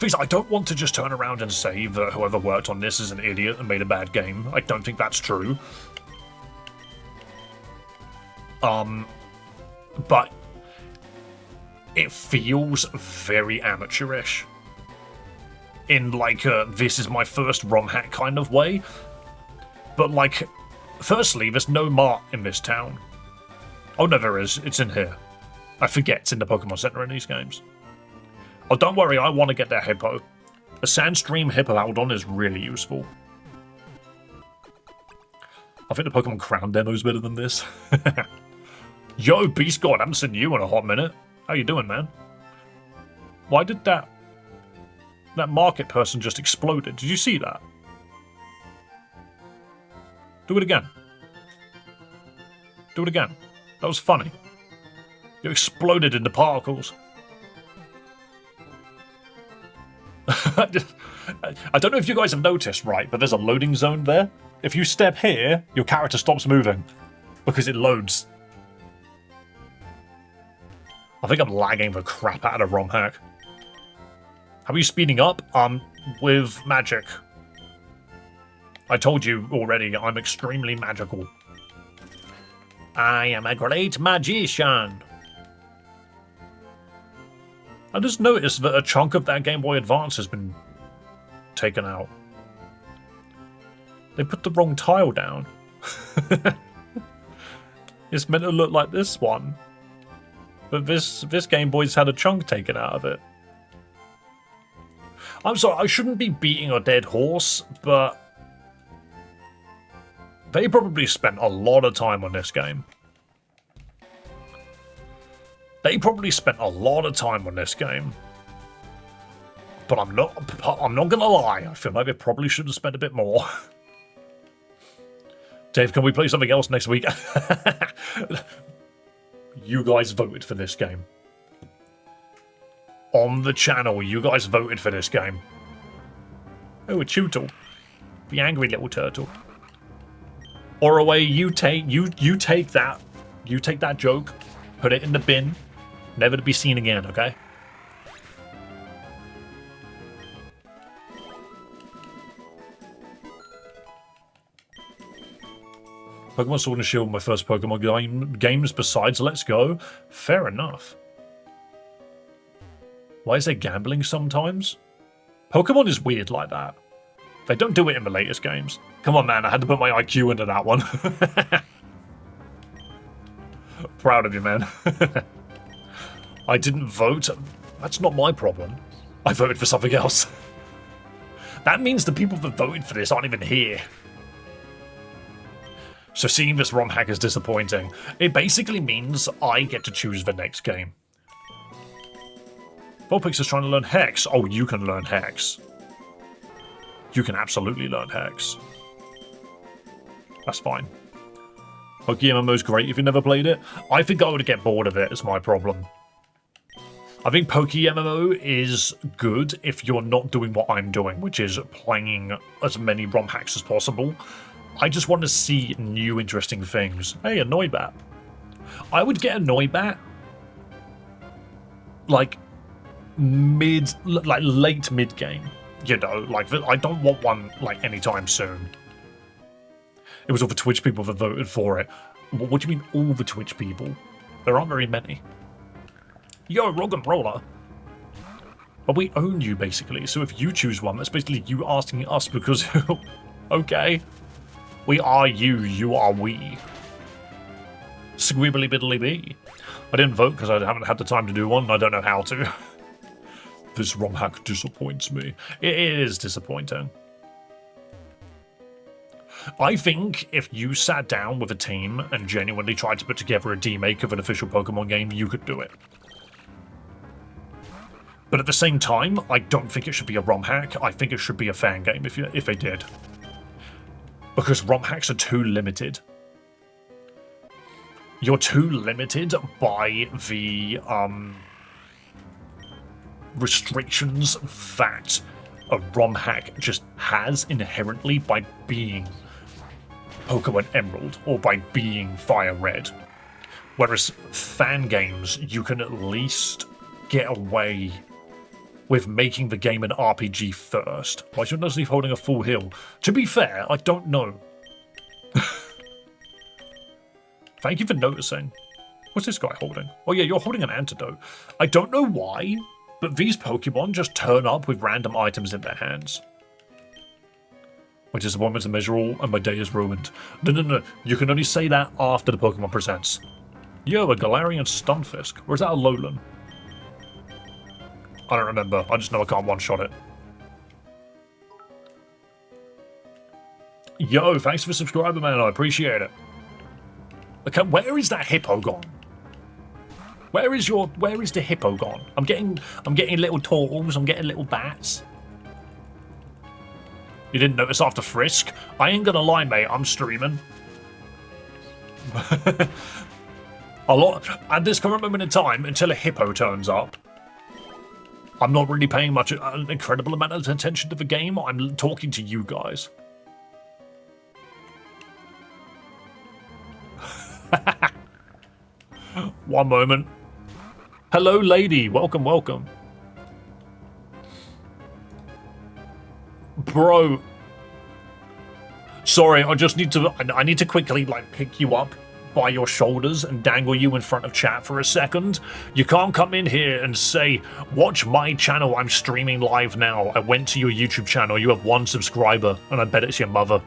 Please, I don't want to just turn around and say that whoever worked on this is an idiot and made a bad game. I don't think that's true. But it feels very amateurish. In, like, this is my first romhack kind of way. But, like, firstly, there's no mart in this town. Oh, no, there is. It's in here. I forget it's in the Pokemon Center in these games. Oh, don't worry, I want to get that hippo. A Sandstream Hippowdon is really useful. I think the Pokemon Crown demo is better than this. Yo, Beast God, I haven't seen you in a hot minute. How you doing, man? Why did that market person just exploded? Did you see that? Do it again. Do it again. That was funny. You exploded into particles. I don't know if you guys have noticed, right, but there's a loading zone there. If you step here, your character stops moving because it loads. I think I'm lagging the crap out of romhack. How are you speeding up? With magic. I told you already, I'm extremely magical. I am a great magician. I just noticed that a chunk of that Game Boy Advance has been taken out. They put the wrong tile down. It's meant to look like this one. But this Game Boy's had a chunk taken out of it. I'm sorry, I shouldn't be beating a dead horse, but they probably spent a lot of time on this game. They probably spent a lot of time on this game. But I'm not gonna lie, I feel like they probably should have spent a bit more. Dave, can we play something else next week? You guys voted for this game. On the channel, you guys voted for this game. Oh, a Tootle. Be angry, little turtle. Or away, you take that. You take that joke, put it in the bin, never to be seen again, okay? Pokemon Sword and Shield, my first Pokemon games besides Let's Go. Fair enough. Why is there gambling sometimes? Pokemon is weird like that. They don't do it in the latest games. Come on, man, I had to put my IQ into that one. Proud of you, man. I didn't vote. That's not my problem. I voted for something else. That means the people that voted for this aren't even here. So seeing this romhack is disappointing. It basically means I get to choose the next game. Vulpix is trying to learn Hex. Oh, you can learn Hex. You can absolutely learn Hex. That's fine. PokeMMO's great if you never played it. I think I would get bored of it, is my problem. I think PokeMMO is good if you're not doing what I'm doing, which is playing as many romhacks as possible. I just want to see new interesting things. Hey, a Noibat. I would get a Noibat like late mid game. You know, like I don't want one like anytime soon. It was all the Twitch people that voted for it. What do you mean all the Twitch people? There aren't very many. Yo, Rog and Roller. But we own you basically, so if you choose one, that's basically you asking us because okay. We are you, you are we. Squibbly biddly bee. I didn't vote because I haven't had the time to do one, and I don't know how to. This romhack disappoints me. It is disappointing. I think if you sat down with a team and genuinely tried to put together a demake of an official Pokemon game, you could do it. But at the same time, I don't think it should be a romhack. I think it should be a fan game if they did. Because romhacks are too limited. You're too limited by the restrictions that a romhack just has inherently by being Pokemon Emerald or by being Fire Red. Whereas fan games, you can at least get away with making the game an RPG first. Why should Nuzleaf holding a full heal? To be fair, I don't know. Thank you for noticing. What's this guy holding? Oh yeah, you're holding an antidote. I don't know why, but these Pokemon just turn up with random items in their hands. My disappointment's immeasurable and my day is ruined. No. You can only say that after the Pokemon presents. Yo, a Galarian Stunfisk. Or is that a Alolan? I don't remember. I just know I can't one-shot it. Yo, thanks for subscribing, man. I appreciate it. Okay, where is that hippo gone? Where is the hippo gone? I'm getting little turtles. I'm getting little bats. You didn't notice after Frisk? I ain't gonna lie, mate. I'm streaming. A lot at this current moment in time, until a hippo turns up, I'm not really paying much an incredible amount of attention to the game. I'm talking to you guys. One moment. Hello, lady. Welcome, welcome. Bro. Sorry, I need to quickly, like, pick you up by your shoulders and dangle you in front of chat for a second. You can't come in here and say, watch my channel, I'm streaming live now. I went to your YouTube channel, you have 1 subscriber, and I bet it's your mother.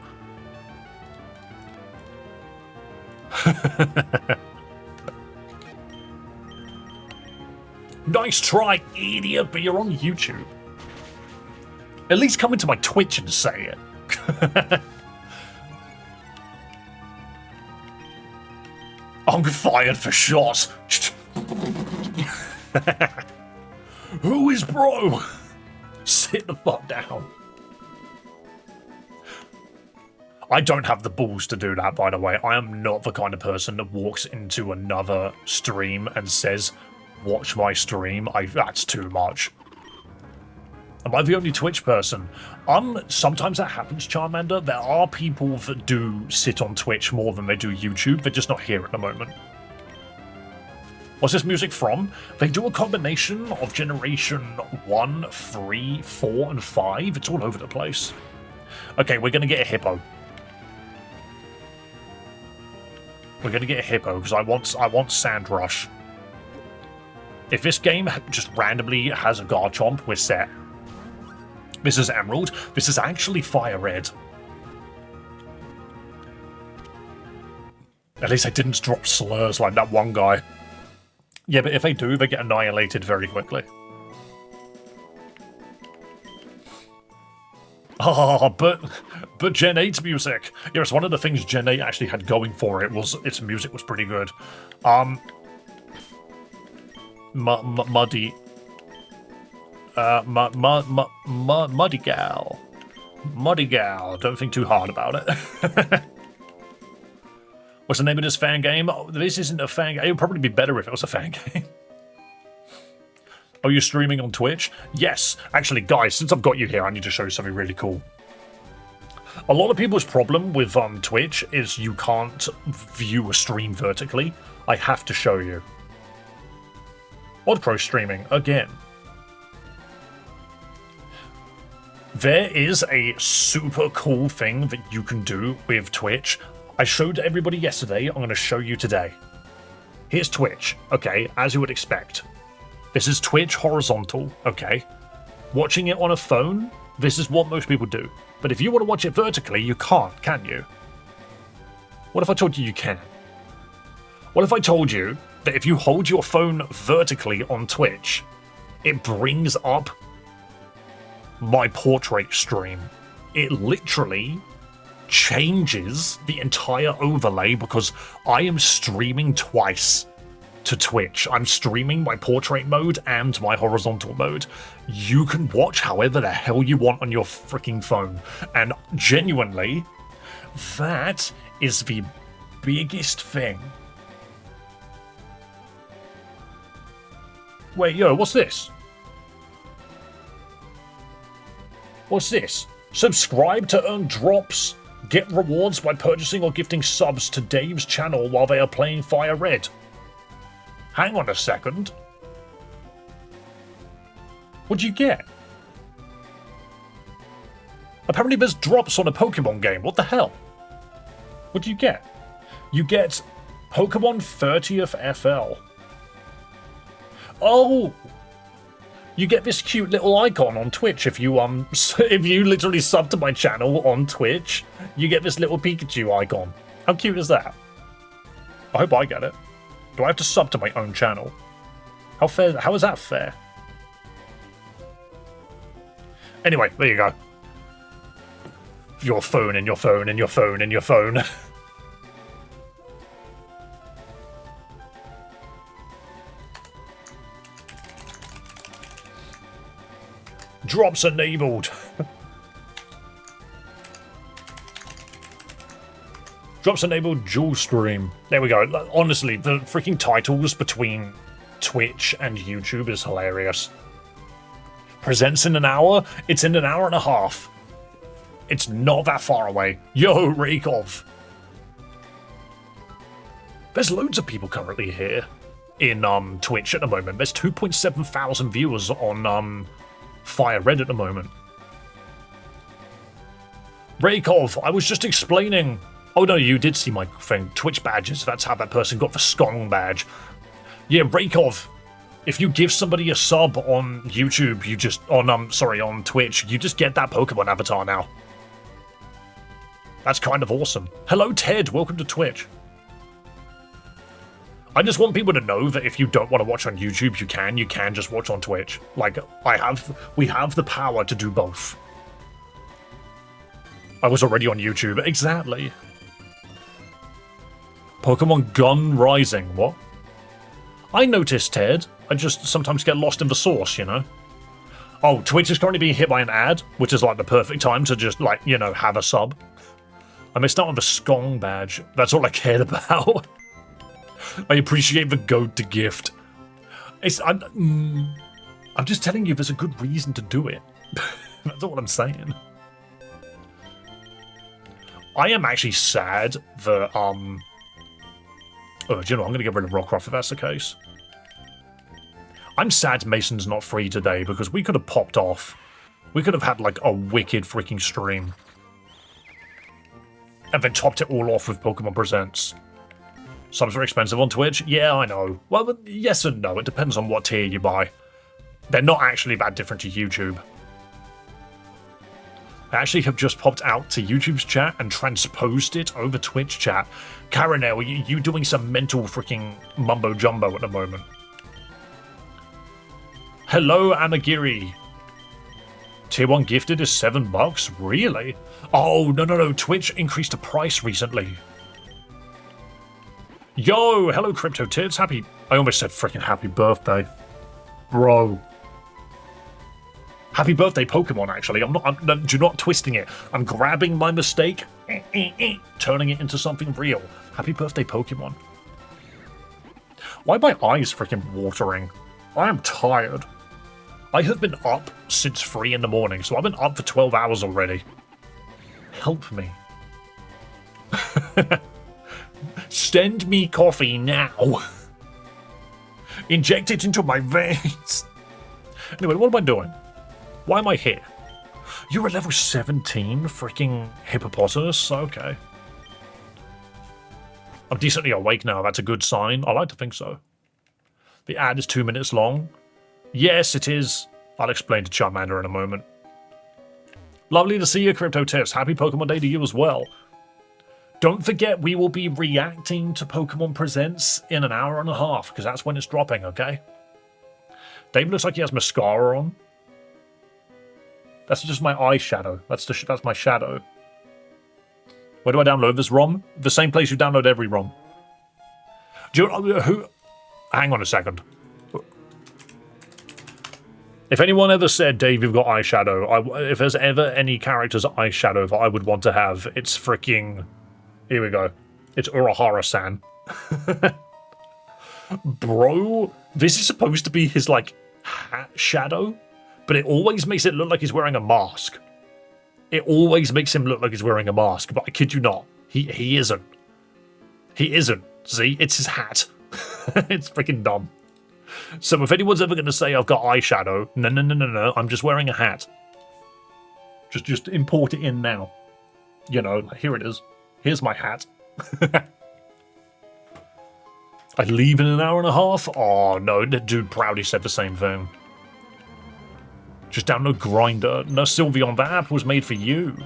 Nice try, idiot, but you're on YouTube. At least come into my Twitch and say it. I'm fired for shots. Who is bro? Sit the fuck down. I don't have the balls to do that, by the way. I am not the kind of person that walks into another stream and says, watch my stream. That's too much. Am I the only Twitch person? Sometimes that happens, Charmander. There are people that do sit on Twitch more than they do YouTube. They're just not here at the moment. What's this music from? They do a combination of Generation 1, 3, 4, and 5. It's all over the place. Okay, we're going to get a hippo. We're going to get a hippo because I want Sand Rush. If this game just randomly has a Garchomp, we're set. This is Emerald. This is actually Fire Red. At least I didn't drop slurs like that one guy. Yeah, but if they do, they get annihilated very quickly. Oh, but Gen 8's music. Yeah, it's one of the things Gen 8 actually had going for it was its music was pretty good. Muddy. Muddy Gal. Muddy Gal. Don't think too hard about it. What's the name of this fan game? Oh, this isn't a fan game. It would probably be better if it was a fan game. Are you streaming on Twitch? Yes. Actually, guys, since I've got you here, I need to show you something really cool. A lot of people's problem with Twitch is you can't view a stream vertically. I have to show you. OddPro streaming, again. There is a super cool thing that you can do with Twitch. I showed everybody yesterday, I'm going to show you today. Here's Twitch, okay, as you would expect. This is Twitch horizontal, okay. Watching it on a phone, this is what most people do. But if you want to watch it vertically, you can't, can you? What if I told you you can? What if I told you that if you hold your phone vertically on Twitch, it brings up my portrait stream? It literally changes the entire overlay because I am streaming twice to Twitch. I'm streaming my portrait mode and my horizontal mode. You can watch however the hell you want on your freaking phone. And genuinely, that is the biggest thing. Wait, yo, what's this? What's this? Subscribe to earn drops. Get rewards by purchasing or gifting subs to Dave's channel while they are playing Fire Red. Hang on a second. What'd you get? Apparently there's drops on a Pokemon game. What the hell? What'd you get? You get Pokemon 30th FL. Oh! You get this cute little icon on Twitch if you if you literally sub to my channel on Twitch, you get this little Pikachu icon. How cute is that? I hope I get it. Do I have to sub to my own channel? How fair? How is that fair? Anyway, there you go. Your phone and your phone and your phone and your phone. Drops enabled. Drops enabled dual stream. There we go. Honestly, the freaking titles between Twitch and YouTube is hilarious. Presents in an hour? It's in an hour and a half. It's not that far away. Yo, Rakov. There's loads of people currently here in Twitch at the moment. There's 2.7 thousand viewers on Fire Red at the moment. Rakov, I was just explaining. Oh no, you did see my thing. Twitch badges. That's how that person got the Skong badge. Yeah, Rakov. If you give somebody a sub on YouTube, you just on Twitch, you just get that Pokemon avatar now. That's kind of awesome. Hello, Ted. Welcome to Twitch. I just want people to know that if you don't want to watch on YouTube, you can just watch on Twitch. Like, we have the power to do both. I was already on YouTube. Exactly. Pokemon Gun Rising. What? I noticed, Ted. I just sometimes get lost in the source, you know? Oh, Twitch is currently being hit by an ad, which is like the perfect time to just, like, you know, have a sub. I missed out on the Skong badge. That's all I cared about. I appreciate the goat to gift. I'm just telling you, there's a good reason to do it. That's all I'm saying. I am actually sad that, oh, do you know, I'm going to get rid of Rockruff if that's the case. I'm sad Mason's not free today because we could have popped off. We could have had, like, a wicked freaking stream. And then topped it all off with Pokemon Presents. Subs are expensive on Twitch? Yeah, I know. Well, yes and no. It depends on what tier you buy. They're not actually that different to YouTube. I actually have just popped out to YouTube's chat and transposed it over Twitch chat. Karanel, are you doing some mental freaking mumbo-jumbo at the moment? Hello, Amagiri. Tier 1 gifted is $7? Really? Oh, no. Twitch increased the price recently. Yo, hello, Crypto Tits. I almost said freaking happy birthday. Bro. Happy birthday, Pokemon, actually. Do not twisting it. I'm grabbing my mistake, turning it into something real. Happy birthday, Pokemon. Why are my eyes freaking watering? I am tired. I have been up since 3 in the morning, so I've been up for 12 hours already. Help me. Send me coffee now. Inject it into my veins. Anyway, what am I doing? Why am I here? You're a level 17 freaking hippopotamus? Okay. I'm decently awake now. That's a good sign. I like to think so. The ad is 2 minutes long. Yes, it is. I'll explain to Charmander in a moment. Lovely to see you, Crypto Test. Happy Pokemon Day to you as well. Don't forget, we will be reacting to Pokemon Presents in an hour and a half, because that's when it's dropping, okay? Dave looks like he has mascara on. That's just my eyeshadow. That's my shadow. Where do I download this ROM? The same place you download every ROM. Do you know who? Hang on a second. If anyone ever said, Dave, you've got eyeshadow, if there's ever any character's eyeshadow that I would want to have, it's freaking... Here we go. It's Urahara-san. Bro, this is supposed to be his, like, hat shadow, but it always makes it look like he's wearing a mask. It always makes him look like he's wearing a mask, but I kid you not. He isn't. He isn't. See? It's his hat. It's freaking dumb. So if anyone's ever going to say I've got eyeshadow, no, I'm just wearing a hat. Just import it in now. You know, here it is. Here's my hat. I leave in an hour and a half? Oh, no, the dude proudly said the same thing. Just download Grindr. No, Sylveon, that app was made for you.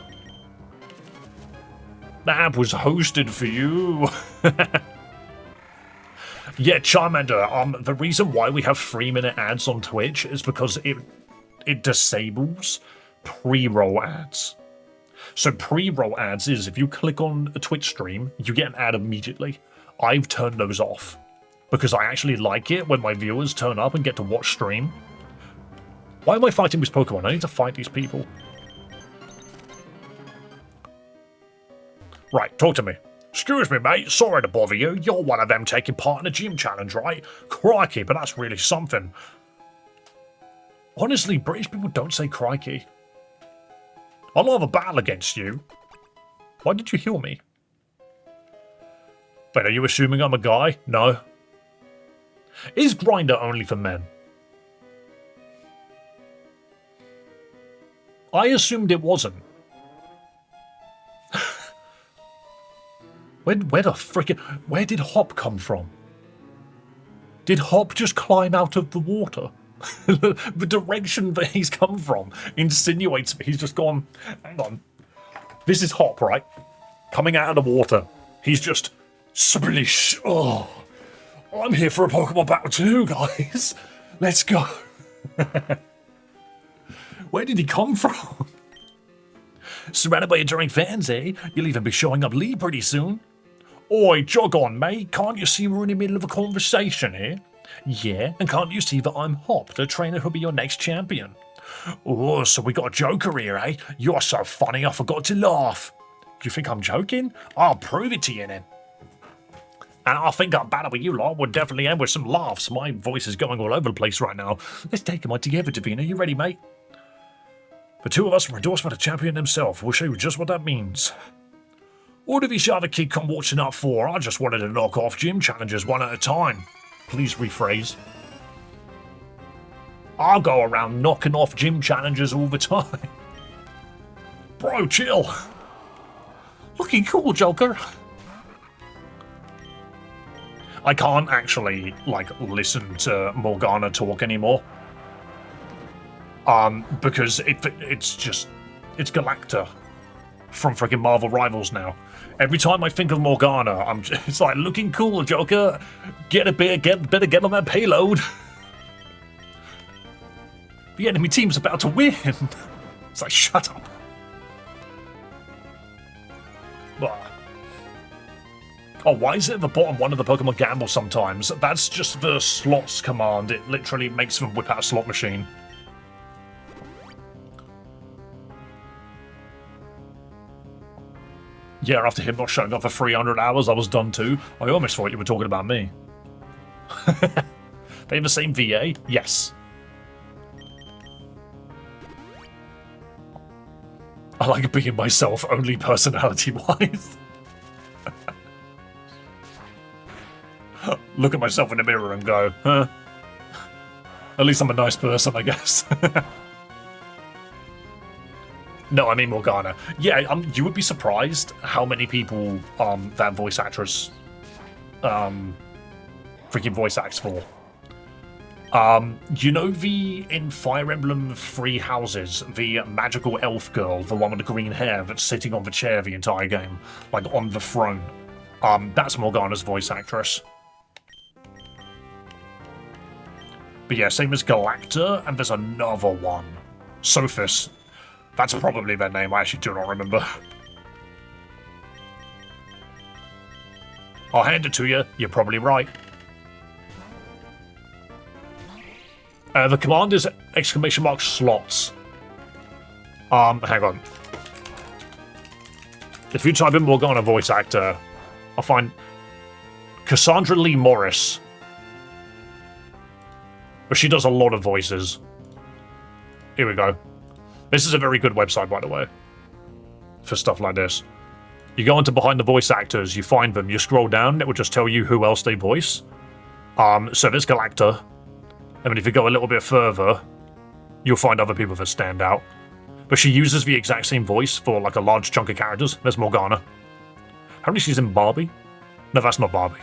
That app was hosted for you. Yeah, Charmander, the reason why we have 3-minute ads on Twitch is because it disables pre-roll ads. So pre-roll ads is if you click on a Twitch stream, you get an ad immediately. I've turned those off because I actually like it when my viewers turn up and get to watch stream. Why am I fighting this Pokemon? I need to fight these people. Right, talk to me. Excuse me, mate. Sorry to bother you. You're one of them taking part in a gym challenge, right? Crikey, but that's really something. Honestly, British people don't say crikey. I'll have a battle against you. Why did you heal me? But are you assuming I'm a guy? No. Is Grindr only for men? I assumed it wasn't. Where did Hop come from? Did Hop just climb out of the water? The direction that he's come from insinuates that he's just gone, hang on. This is Hop, right? Coming out of the water. He's just, splish. Oh, I'm here for a Pokemon battle too, guys. Let's go. Where did he come from? Surrounded by adoring fans, eh? You'll even be showing up Lee pretty soon. Oi, jog on, mate. Can't you see we're in the middle of a conversation here? Yeah, and can't you see that I'm Hop, the trainer who'll be your next champion? Oh, so we got a joker here, eh? You're so funny I forgot to laugh. Do you think I'm joking? I'll prove it to you then. And I think that battle with you lot would definitely end with some laughs. My voice is going all over the place right now. Let's take them all together, Davina. You ready, mate? The two of us were endorsed by the champion himself. We'll show you just what that means. What did this other kid come watching up for? I just wanted to knock off gym challenges one at a time. Please rephrase. I'll go around knocking off gym challenges all the time. Bro, chill. Looking cool, Joker. I can't actually, like, listen to Morgana talk anymore. Because it's Galacta from freaking Marvel Rivals now. Every time I think of Morgana, it's like, looking cool, Joker. Better get on that payload. The enemy team's about to win. It's like, shut up. Oh, why is it at the bottom one of the Pokemon gamble sometimes? That's just the slots command. It literally makes them whip out a slot machine. Yeah, after him not showing up for 300 hours, I was done too. I almost thought you were talking about me. They have the same VA? Yes. I like being myself, only personality-wise. Look at myself in the mirror and go, huh? At least I'm a nice person, I guess. No, I mean Morgana. Yeah, you would be surprised how many people that voice actress freaking voice acts for. You know in Fire Emblem Three Houses, the magical elf girl, the one with the green hair that's sitting on the chair the entire game, like on the throne. That's Morgana's voice actress. But yeah, same as Galacta, and there's another one. Sophis. That's probably their name, I actually do not remember. I'll hand it to you, you're probably right. The command is !slots. Hang on. If you type in Morgana voice actor, I'll find Cassandra Lee Morris. But she does a lot of voices. Here we go. This is a very good website, by the way, for stuff like this. You go into behind the voice actors, you find them, you scroll down, it will just tell you who else they voice. So there's Galacta. And then if you go a little bit further, you'll find other people that stand out. But she uses the exact same voice for like a large chunk of characters. There's Morgana. Apparently she's in Barbie. No, that's not Barbie.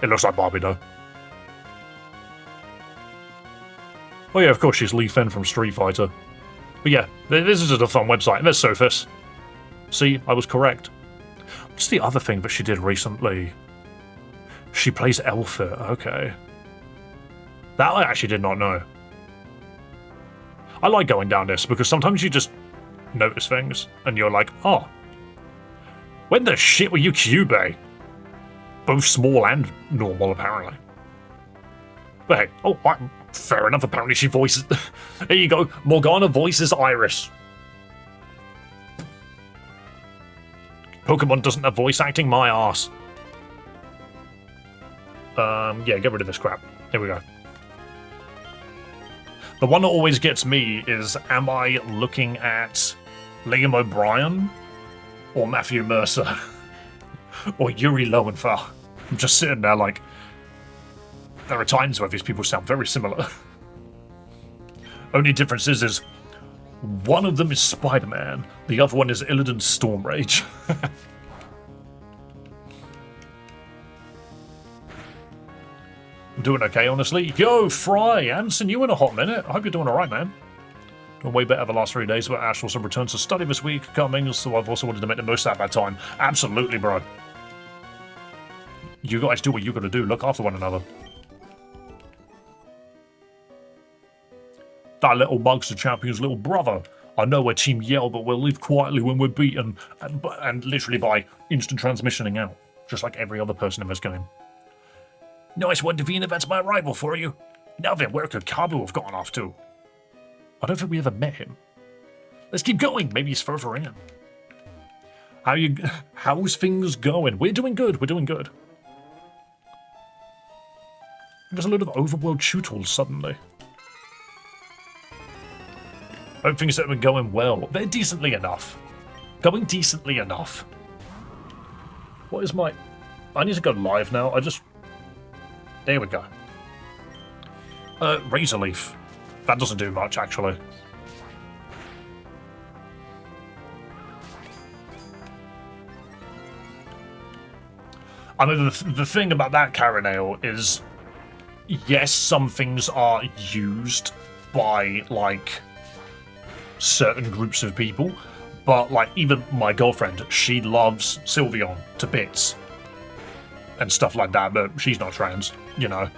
It looks like Barbie though. Oh yeah, of course she's Lee Fen from Street Fighter. But yeah, this is a fun website. There's Sophis. See, I was correct. What's the other thing that she did recently? She plays Elfit, okay. That I actually did not know. I like going down this because sometimes you just notice things and you're like, oh, when the shit were you Kyubey? Both small and normal, apparently. But hey, oh, fair enough, apparently she voices... There you go, Morgana voices Iris. Pokemon doesn't have voice acting, my arse. Yeah, get rid of this crap. Here we go. The one that always gets me is, am I looking at Liam O'Brien or Matthew Mercer or Yuri Lowenthal? I'm just sitting there like, there are times where these people sound very similar. Only difference is one of them is Spider-Man, the other one is Illidan Stormrage. I'm doing okay, honestly. Yo, Fry, I haven't seen you in a hot minute. I hope you're doing alright, man. Doing way better the last 3 days, but Ash also returns to study this week coming, so I've also wanted to make the most out of that time. Absolutely, bro. You guys do what you gotta do. Look after one another. That little mug's the champion's little brother. I know we're Team Yell, but we'll leave quietly when we're beaten, and literally by instant transmissioning out, just like every other person in this game. Nice one, Davina, that's my rival for you. Now then, where could Kabu have gone off to? I don't think we ever met him. Let's keep going, maybe he's further in. How's things going? We're doing good, we're doing good. There's a load of overworld tutorials suddenly. Hope things have been going well. They're decently enough. Going decently enough. What is my... I need to go live now. There we go. Razor Leaf. That doesn't do much, actually. I mean, the thing about that Carinale is, yes, some things are used by, like, certain groups of people, but, like, even my girlfriend, she loves Sylveon to bits and stuff like that, but she's not trans, you know.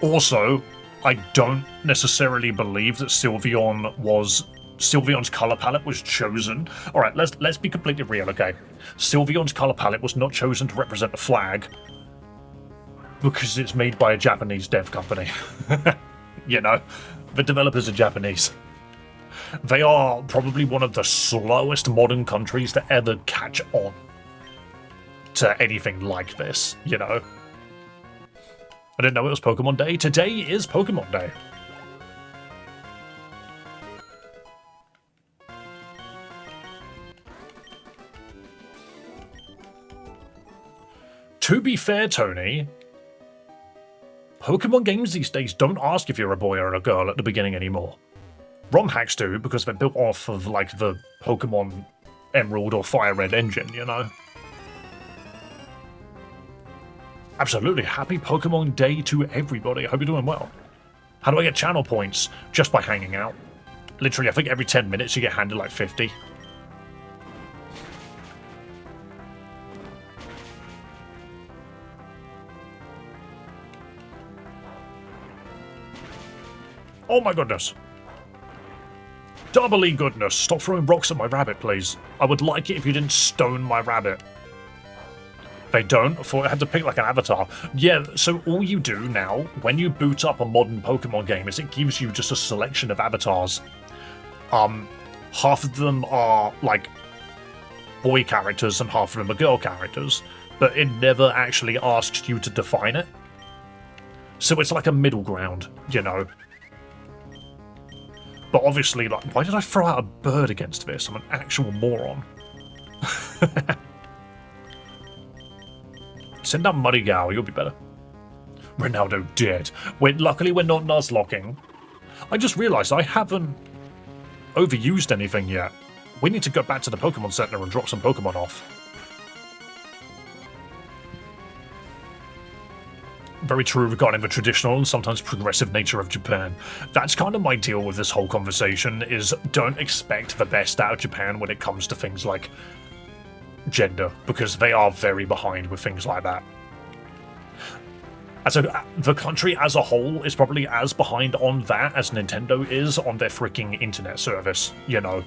Also, I don't necessarily believe that Sylveon's color palette was chosen. All right, let's be completely real, okay? Sylveon's color palette was not chosen to represent the flag because it's made by a Japanese dev company. You know, the developers are Japanese. They are probably one of the slowest modern countries to ever catch on to anything like this, you know? I didn't know it was Pokemon Day. Today is Pokemon Day. To be fair, Tony, Pokemon games these days don't ask if you're a boy or a girl at the beginning anymore. Romhacks do, because they're built off of, like, the Pokemon Emerald or Fire Red engine, you know? Absolutely. Happy Pokemon Day to everybody. I hope you're doing well. How do I get channel points? Just by hanging out. Literally, I think every 10 minutes you get handed, like, 50. Oh my goodness. Doubly goodness. Stop throwing rocks at my rabbit, please. I would like it if you didn't stone my rabbit. They don't? I thought I had to pick like an avatar. Yeah, so all you do now, when you boot up a modern Pokemon game, is it gives you just a selection of avatars. Half of them are, like, boy characters and half of them are girl characters, but it never actually asks you to define it. So it's like a middle ground, you know? But obviously, like, why did I throw out a bird against this? I'm an actual moron. Send out Muddygow, you'll be better. Ronaldo dead. Luckily, we're not Nuzlocking. I just realised I haven't overused anything yet. We need to go back to the Pokemon Center and drop some Pokemon off. Very true regarding the traditional and sometimes progressive nature of Japan. That's kind of my deal with this whole conversation, is don't expect the best out of Japan when it comes to things like gender, because they are very behind with things like that. The country as a whole is probably as behind on that as Nintendo is on their freaking internet service, you know.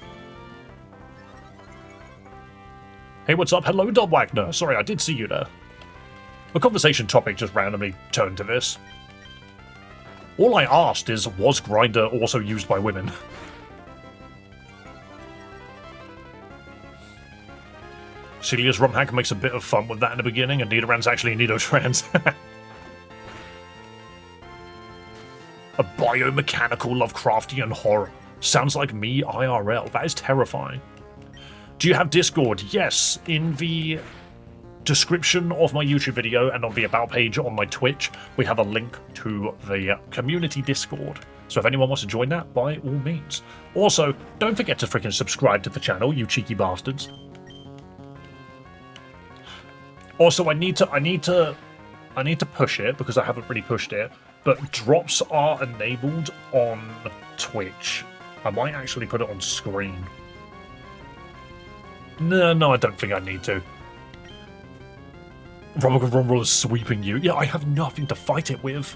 Hey, what's up? Hello, Dob Wagner. Sorry, I did see you there. The conversation topic just randomly turned to this. All I asked is, was Grindr also used by women? Celia's Romhack makes a bit of fun with that in the beginning, and Nidoran's actually Nidotrans. A biomechanical Lovecraftian horror. Sounds like me IRL. That is terrifying. Do you have Discord? Yes, in the description of my YouTube video and on the About page on my Twitch, we have a link to the community Discord. So if anyone wants to join that, by all means. Also, don't forget to freaking subscribe to the channel, you cheeky bastards. Also, I need to push it because I haven't really pushed it, but drops are enabled on Twitch. I might actually put it on screen. No, I don't think I need to. Rumble is sweeping you. Yeah, I have nothing to fight it with.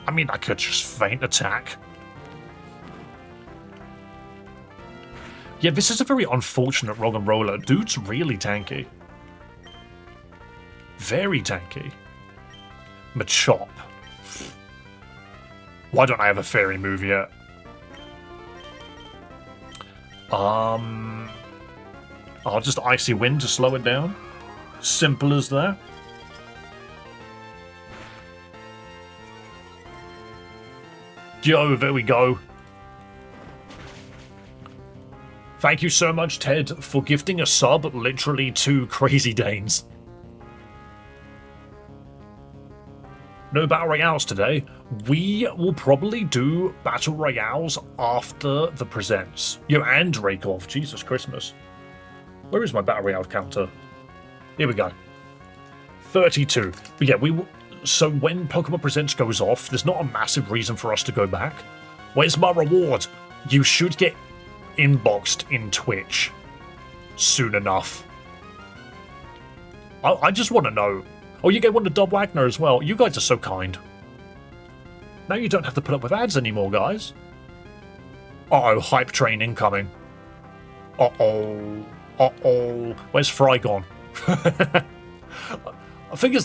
I mean, I could just feint attack. Yeah, this is a very unfortunate Roller. Dude's really tanky. Very tanky. Machop. Why don't I have a fairy move yet? I'll just icy wind to slow it down. Simple as that. Yo, there we go. Thank you so much, Ted, for gifting a sub literally to Crazy Danes. No Battle Royales today. We will probably do Battle Royales after the presents. Yo, and Rakeoff. Jesus Christmas. Where is my Battle Royale counter? Here we go. 32. But yeah, so when Pokemon Presents goes off, there's not a massive reason for us to go back. Where's my reward? You should get inboxed in Twitch soon enough. I just want to know. Oh, you get one to Dub Wagner as well. You guys are so kind. Now you don't have to put up with ads anymore, guys. Uh-oh, hype train incoming. Uh-oh. Uh-oh. Where's Fry gone? I think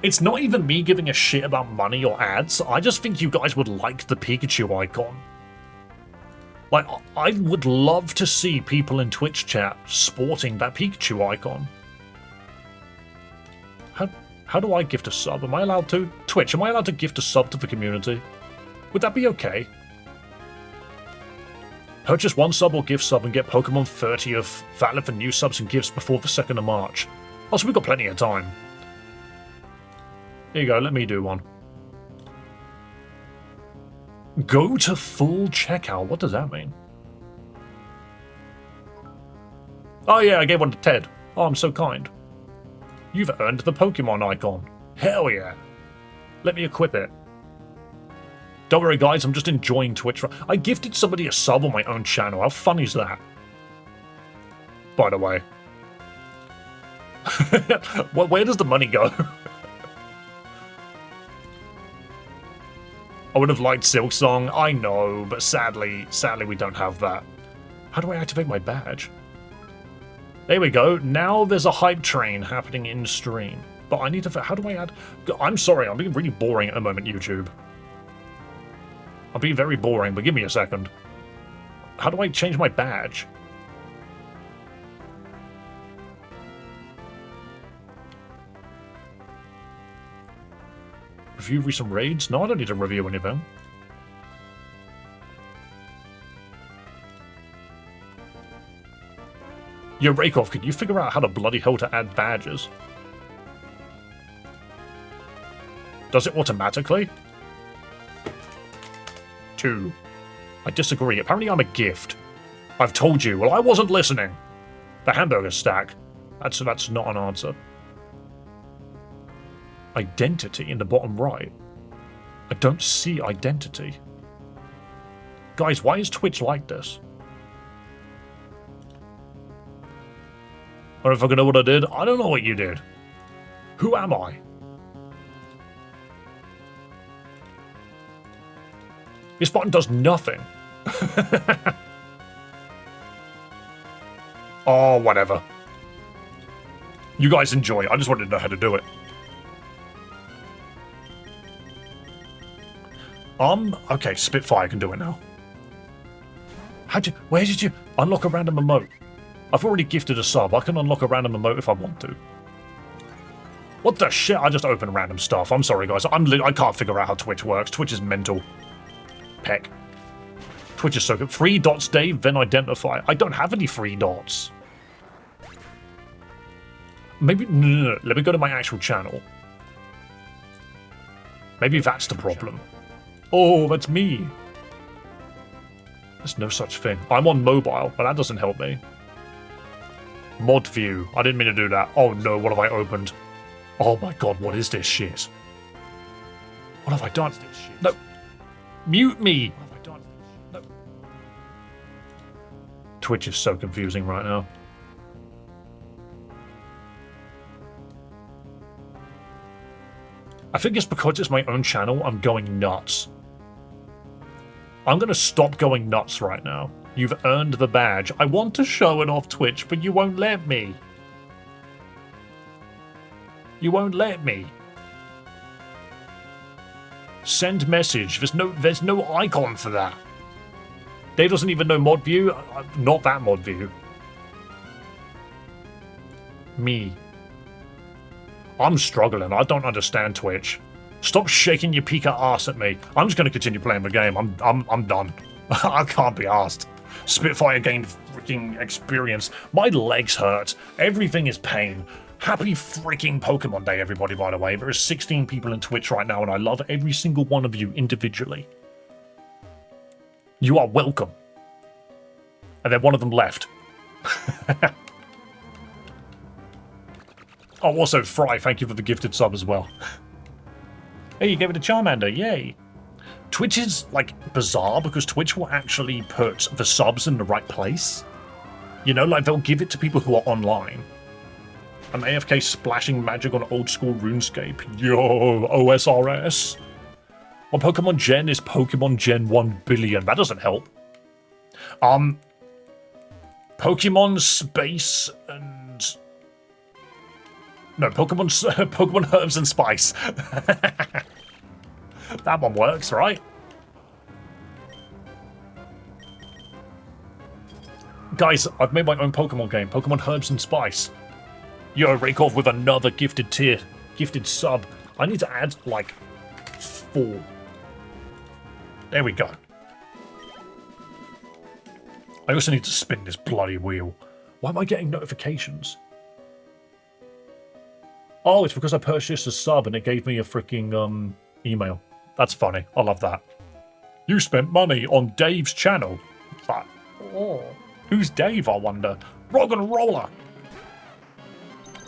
it's not even me giving a shit about money or ads. I just think you guys would like the Pikachu icon. Like, I would love to see people in Twitch chat sporting that Pikachu icon. How do I gift a sub? Am I allowed to? Twitch, am I allowed to gift a sub to the community? Would that be okay? Purchase one sub or gift sub and get Pokemon 30th valid for new subs and gifts before the 2nd of March. Oh, so we've got plenty of time. Here you go, let me do one. Go to full checkout. What does that mean? Oh yeah, I gave one to Ted. Oh, I'm so kind. You've earned the Pokemon icon. Hell yeah. Let me equip it. Don't worry guys, I'm just enjoying Twitch. I gifted somebody a sub on my own channel. How funny is that? By the way. Where does the money go? I would have liked Silk Song, I know, but sadly we don't have that. How do I activate my badge? There we go, now there's a hype train happening in stream. But I need to, how do I add? I'm sorry, I'm being really boring at the moment, YouTube. I'm being very boring, but give me a second. How do I change my badge? Review recent raids? No, I don't need to review anything. Yo, Rakeoff, could you figure out how to bloody hell to add badges? Does it automatically? 2. I disagree. Apparently I'm a gift. I've told you. Well, I wasn't listening. The hamburger stack. That's not an answer. Identity in the bottom right. I don't see identity. Guys, why is Twitch like this? I don't fucking know what I did. I don't know what you did. Who am I? This button does nothing. Oh, whatever. You guys enjoy. I just wanted to know how to do it. Okay, Spitfire can do it now. Where did you unlock a random emote? I've already gifted a sub. I can unlock a random emote if I want to. What the shit? I just opened random stuff. I'm sorry, guys. I can't figure out how Twitch works. Twitch is mental. Peck. Twitch is so good. 3 dots, Dave, then identify. I don't have any 3 dots. Maybe... No. Let me go to my actual channel. Maybe that's the problem. Oh, that's me. There's no such thing. I'm on mobile, but that doesn't help me. Mod view. I didn't mean to do that. Oh no, what have I opened? Oh my god, what is this shit? What have I done? No. Mute me. What have I done? No. Twitch is so confusing right now. I think it's because it's my own channel, I'm going nuts. I'm going to stop going nuts right now. You've earned the badge. I want to show it off Twitch, but you won't let me. You won't let me. Send message. There's no icon for that. Dave doesn't even know mod view. Not that mod view. Me. I'm struggling. I don't understand Twitch. Stop shaking your Pika ass at me. I'm just going to continue playing the game. I'm done. I can't be asked. Spitfire gained freaking experience. My legs hurt. Everything is pain. Happy freaking Pokemon Day, everybody, by the way. There are 16 people in Twitch right now, and I love every single one of you individually. You are welcome. And then one of them left. Oh, also, Fry, thank you for the gifted sub as well. Hey, you gave it a Charmander, yay. Twitch is, like, bizarre because Twitch will actually put the subs in the right place. You know, like, they'll give it to people who are online. I'm AFK splashing magic on old school RuneScape. Yo, OSRS. On Pokemon Gen is Pokemon Gen 1 billion. That doesn't help. Pokemon Space and... No, Pokemon Herbs and Spice. That one works, right? Guys, I've made my own Pokemon game. Pokemon Herbs and Spice. Yo, Rakeoff with another gifted sub. I need to add, like, 4. There we go. I also need to spin this bloody wheel. Why am I getting notifications? Oh, it's because I purchased a sub and it gave me a freaking email. That's funny. I love that. You spent money on Dave's channel. But, oh, who's Dave, I wonder? Rock and Roller.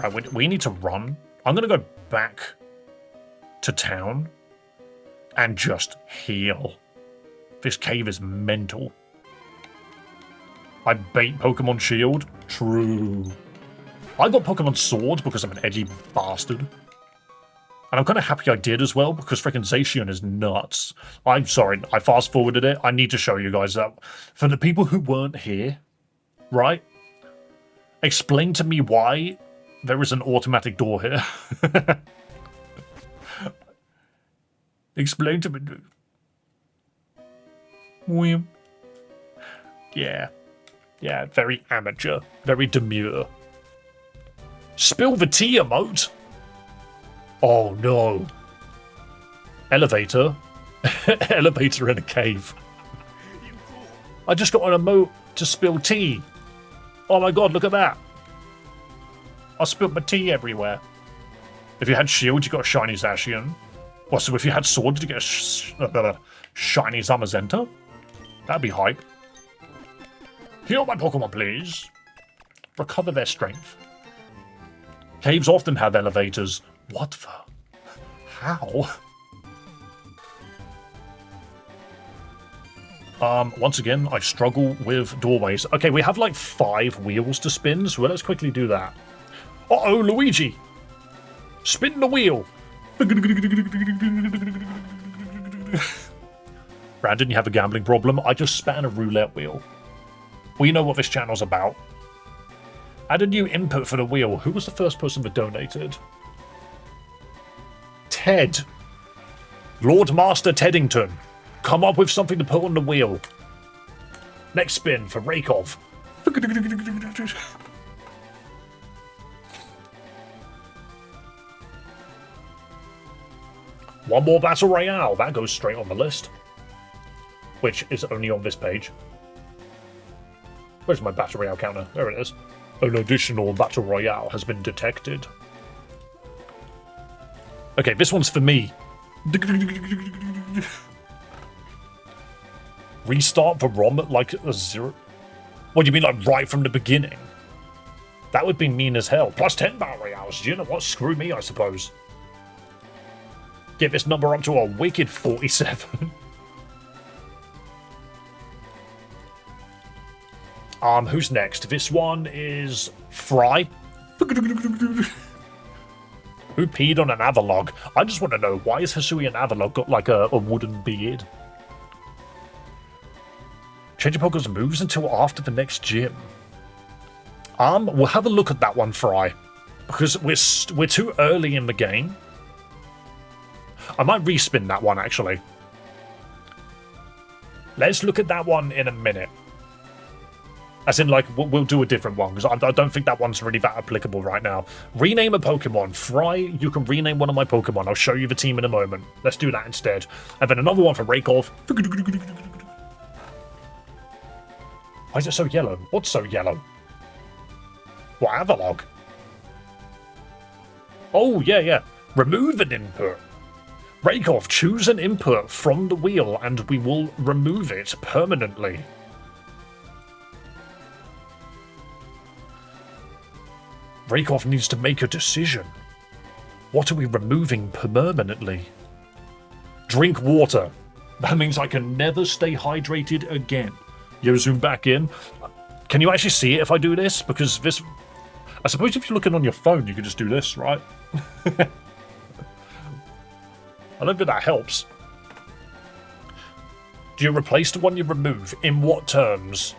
Right, we need to run. I'm going to go back to town and just heal. This cave is mental. I bait Pokemon Shield. True. I got Pokemon Sword because I'm an edgy bastard. And I'm kind of happy I did as well because freaking Zacian is nuts. I'm sorry, I fast forwarded it. I need to show you guys that. For the people who weren't here, right? Explain to me why there is an automatic door here. Explain to me. William. Yeah. Yeah, very amateur. Very demure. Spill the tea emote? Oh no. Elevator. Elevator in a cave. I just got an emote to spill tea. Oh my god, look at that. I spilled my tea everywhere. If you had shield, you got a shiny Zacian. Well, so if you had sword, did you get a shiny Zamazenta? That'd be hype. Heal my Pokemon, please. Recover their strength. Caves often have elevators. What the? How? Once again, I struggle with doorways. Okay, we have like 5 wheels to spin, so let's quickly do that. Uh-oh, Luigi! Spin the wheel! Brandon, you have a gambling problem? I just span a roulette wheel. We know what this channel's about. Add a new input for the wheel. Who was the first person that donated? Ted. Lord Master Teddington. Come up with something to put on the wheel. Next spin for Rakeoff. One more Battle Royale. That goes straight on the list. Which is only on this page. Where's my Battle Royale counter? There it is. An additional Battle Royale has been detected. Okay, this one's for me. Restart the ROM at like a 0. What do you mean, like right from the beginning? That would be mean as hell. Plus 10 Battle Royales. Do you know what? Screw me, I suppose. Get this number up to a wicked 47. Who's next? This one is Fry. Who peed on an Avalog? I just want to know, why has Hisui and Avalog got like a wooden beard? Change your Pokemon's moves until after the next gym. We'll have a look at that one, Fry. Because we're too early in the game. I might respin that one, actually. Let's look at that one in a minute. As in, like, we'll do a different one, because I don't think that one's really that applicable right now. Rename a Pokemon. Fry, you can rename one of my Pokemon. I'll show you the team in a moment. Let's do that instead. And then another one for Rakeoff. Why is it so yellow? What's so yellow? What, Avalog? Oh, yeah. Remove an input. Rakeoff, choose an input from the wheel, and we will remove it permanently. Rakeoff needs to make a decision. What are we removing permanently? Drink water. That means I can never stay hydrated again. Yo, zoom back in. Can you actually see it if I do this? Because this... I suppose if you're looking on your phone, you could just do this, right? I don't think that helps. Do you replace the one you remove? In what terms?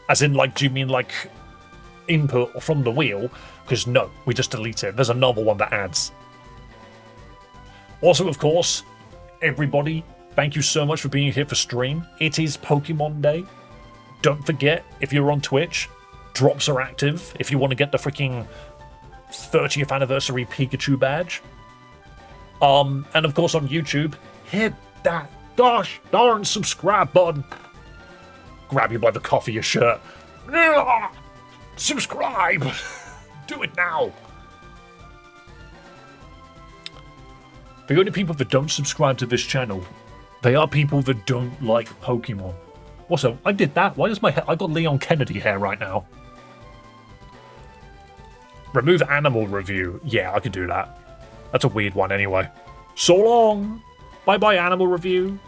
As in, like, do you mean, like... input from the wheel? Because no, we just delete it. There's another one that adds. Also, of course, everybody, thank you so much for being here for stream. It is Pokemon Day. Don't forget, if you're on Twitch, drops are active if you want to get the freaking 30th anniversary Pikachu badge. And of course on YouTube, hit that gosh darn subscribe button. Grab you by the cuff of your shirt. Subscribe! Do it now! The only people that don't subscribe to this channel, they are people that don't like Pokemon. Also, I did that. Why does my hair... I got Leon Kennedy hair right now. Remove animal review. Yeah, I could do that. That's a weird one anyway. So long! Bye-bye, animal review.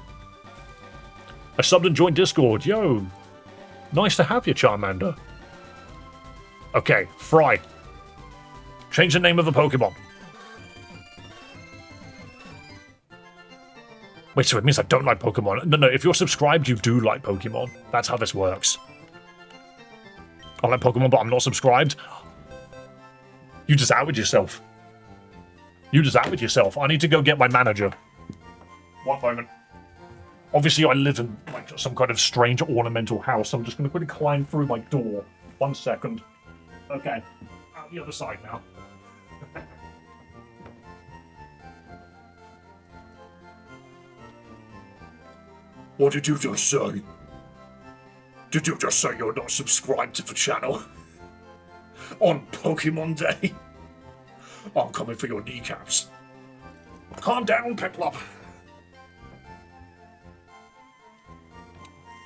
I subbed and joined Discord. Yo! Nice to have you, Charmander. Okay, Fry. Change the name of a Pokemon. Wait, so it means I don't like Pokemon? No, if you're subscribed, you do like Pokemon. That's how this works. I like Pokemon, but I'm not subscribed. You just outed yourself. You just outed yourself. I need to go get my manager. One moment. Obviously, I live in like some kind of strange ornamental house. So I'm just going to quickly climb through my door. 1 second. Okay, out the other side now. What did you just say? Did you just say you're not subscribed to the channel? On Pokemon Day? I'm coming for your kneecaps. Calm down, Piplup.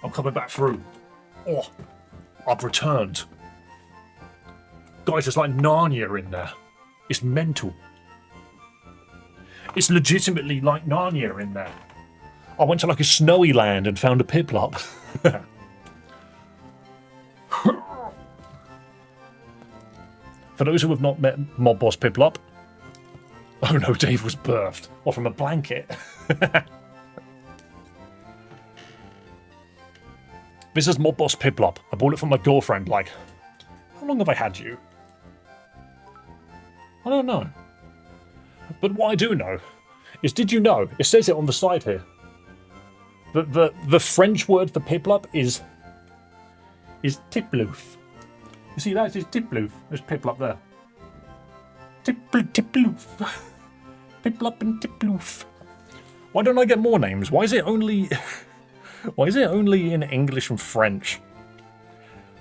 I'm coming back through. Oh, I've returned. Guys, it's like Narnia in there. It's mental. It's legitimately like Narnia in there. I went to like a snowy land and found a Piplup. For those who have not met Mob Boss Piplup, oh no, Dave was birthed. Or from a blanket. This is Mob Boss Piplup. I bought it from my girlfriend, like, how long have I had you? I don't know. But what I do know is, did you know, it says it on the side here, that the French word for Piplup is Tiplouf. You see that? It's Tiplouf. There's Piplup there. Tiplouf. Piplup and Tiplouf. Why don't I get more names? Why is it only in English and French?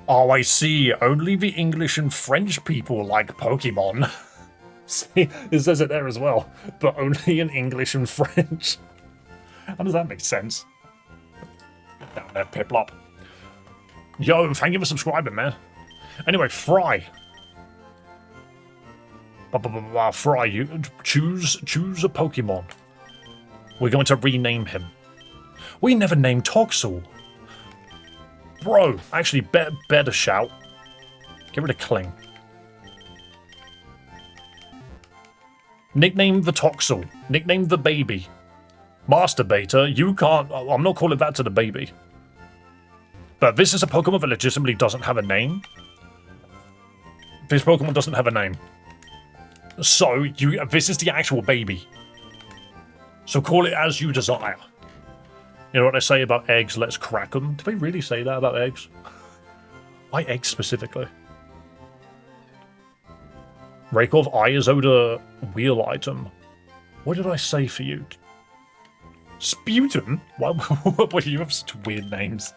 Oh, I see. Only the English and French people like Pokemon. See, it says it there as well, but only in English and French. How does that make sense? Get down there, Piplup. Yo, thank you for subscribing, man. Anyway, Fry. Fry, you choose a Pokemon. We're going to rename him. We never named Toxel. Bro, actually, better shout. Get rid of Kling. Nickname the Toxel. Nickname the baby. Masturbator, you can't... I'm not calling that to the baby. But this is a Pokemon that legitimately doesn't have a name. This Pokemon doesn't have a name. So, this is the actual baby. So call it as you desire. You know what they say about eggs? Let's crack them. Do they really say that about eggs? Why eggs specifically? Raykov, I is owed a wheel item. What did I say for you? Sputum? Why do you have such weird names?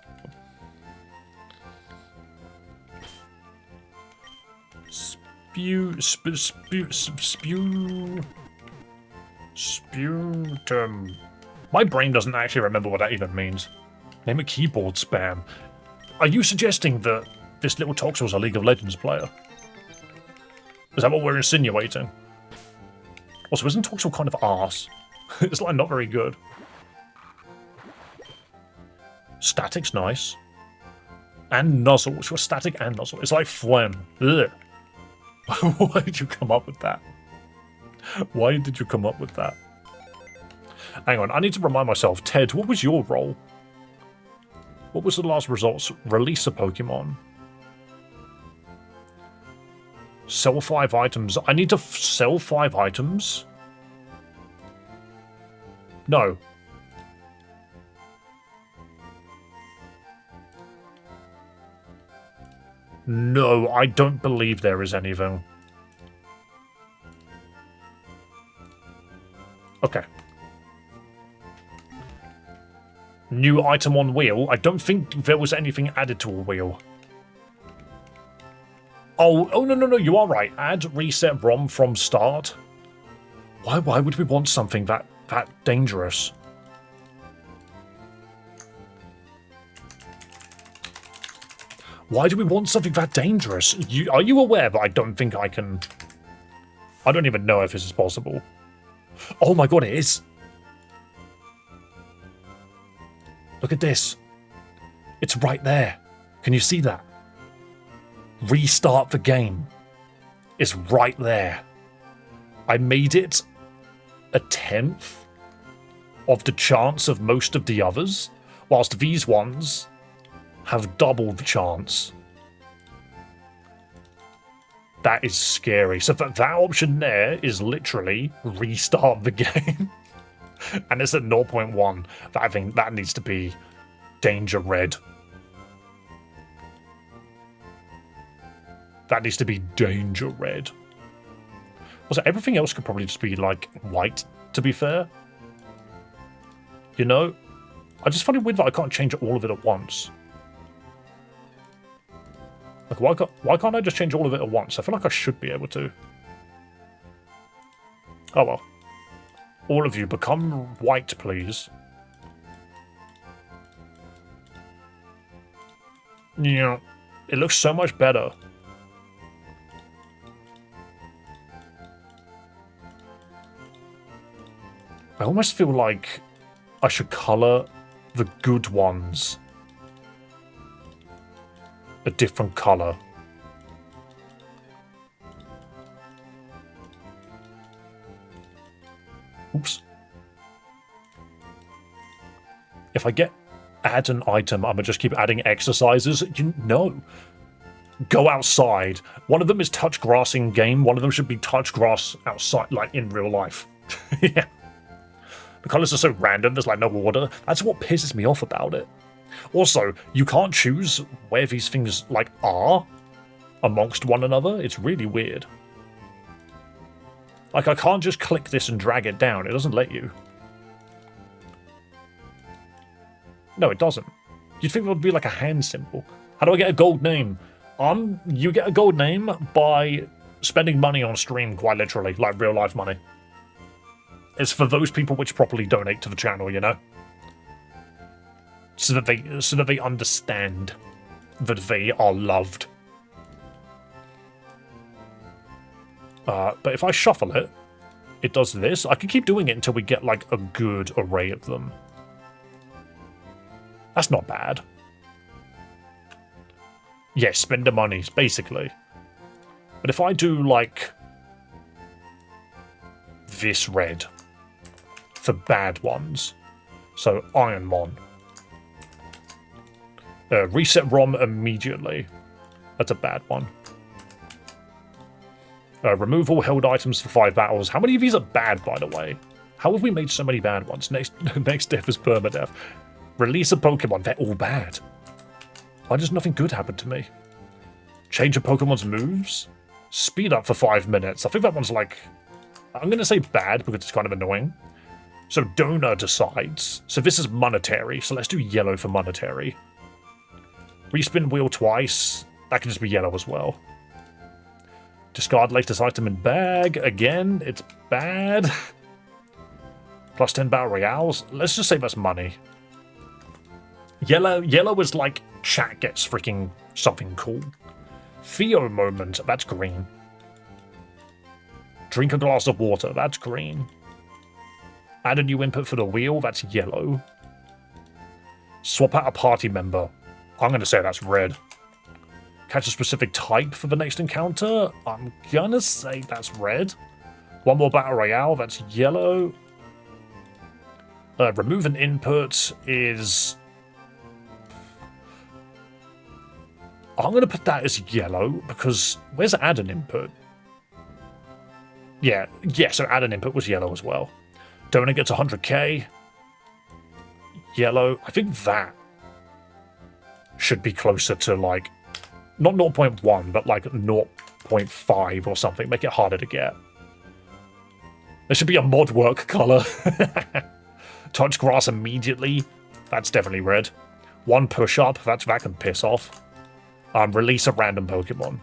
Sputum. My brain doesn't actually remember what that even means. Name a keyboard spam. Are you suggesting that this little Toxel's a League of Legends player? Is that what we're insinuating? Also, isn't Toxel kind of arse? It's like not very good. Static's nice. And Nuzzle. Sure, static and Nuzzle. It's like phlegm. Ugh. Why did you come up with that? Why did you come up with that? Hang on, I need to remind myself. Ted, what was your role? What was the last results? Release a Pokemon. Sell 5 items. I need to sell 5 items? No. No, I don't believe there is anything. Okay. New item on wheel. I don't think there was anything added to a wheel. Oh, no, you are right. Add reset ROM from start. Why would we want something that dangerous? Why do we want something that dangerous? Are you aware that I don't think I can... I don't even know if this is possible. Oh my god, it is. Look at this. It's right there. Can you see that? Restart the game. It's right there. I made it a 10th of the chance of most of the others, whilst these ones have double the chance. That is scary. So that option there is literally restart the game. And it's at 0.1. I think that needs to be danger red. That needs to be danger red. Also, everything else could probably just be like white, to be fair. You know? I just find it weird that I can't change all of it at once. Like, why can't I just change all of it at once? I feel like I should be able to. Oh well. All of you, become white, please. Yeah, it looks so much better. I almost feel like I should colour the good ones a different colour. Oops. If I add an item, I'm gonna just keep adding exercises. No. Go outside. One of them is touch grass in game. One of them should be touch grass outside, like in real life. Yeah. The colours are so random, there's like no order. That's what pisses me off about it. Also, you can't choose where these things like are amongst one another. It's really weird. Like, I can't just click this and drag it down. It doesn't let you. No, it doesn't. You'd think it would be like a hand symbol. How do I get a gold name? You get a gold name by spending money on stream, quite literally, like real life money. It's for those people which properly donate to the channel, you know? So that they understand that they are loved. But if I shuffle it, it does this. I can keep doing it until we get like a good array of them. That's not bad. Yes, spend the money, basically. But if I do like this red for bad ones, so Ironmon. Reset ROM immediately. That's a bad one. Remove all held items for 5 battles. How many of these are bad, by the way? How have we made so many bad ones? Next death is permadeath. Release a Pokemon. They're all bad. Why does nothing good happen to me? Change a Pokemon's moves? Speed up for 5 minutes. I think that one's like... I'm going to say bad because it's kind of annoying. So Donor decides. So this is monetary. So let's do yellow for monetary. Respin wheel twice. That can just be yellow as well. Discard latest item in bag. Again, it's bad. Plus 10 battle royales. Let's just say that's money. Yellow is like chat gets freaking something cool. Theo moment. That's green. Drink a glass of water. That's green. Add a new input for the wheel. That's yellow. Swap out a party member. I'm going to say that's red. Catch a specific type for the next encounter. I'm going to say that's red. One more battle royale. That's yellow. Remove an input is... I'm going to put that as yellow because where's add an input? Yeah, so add an input was yellow as well. Donor gets 100k. Yellow. I think that should be closer to like, not 0.1, but like 0.5 or something. Make it harder to get. There should be a mod work color. Touch grass immediately. That's definitely red. One push up. That can piss off. Release a random Pokemon.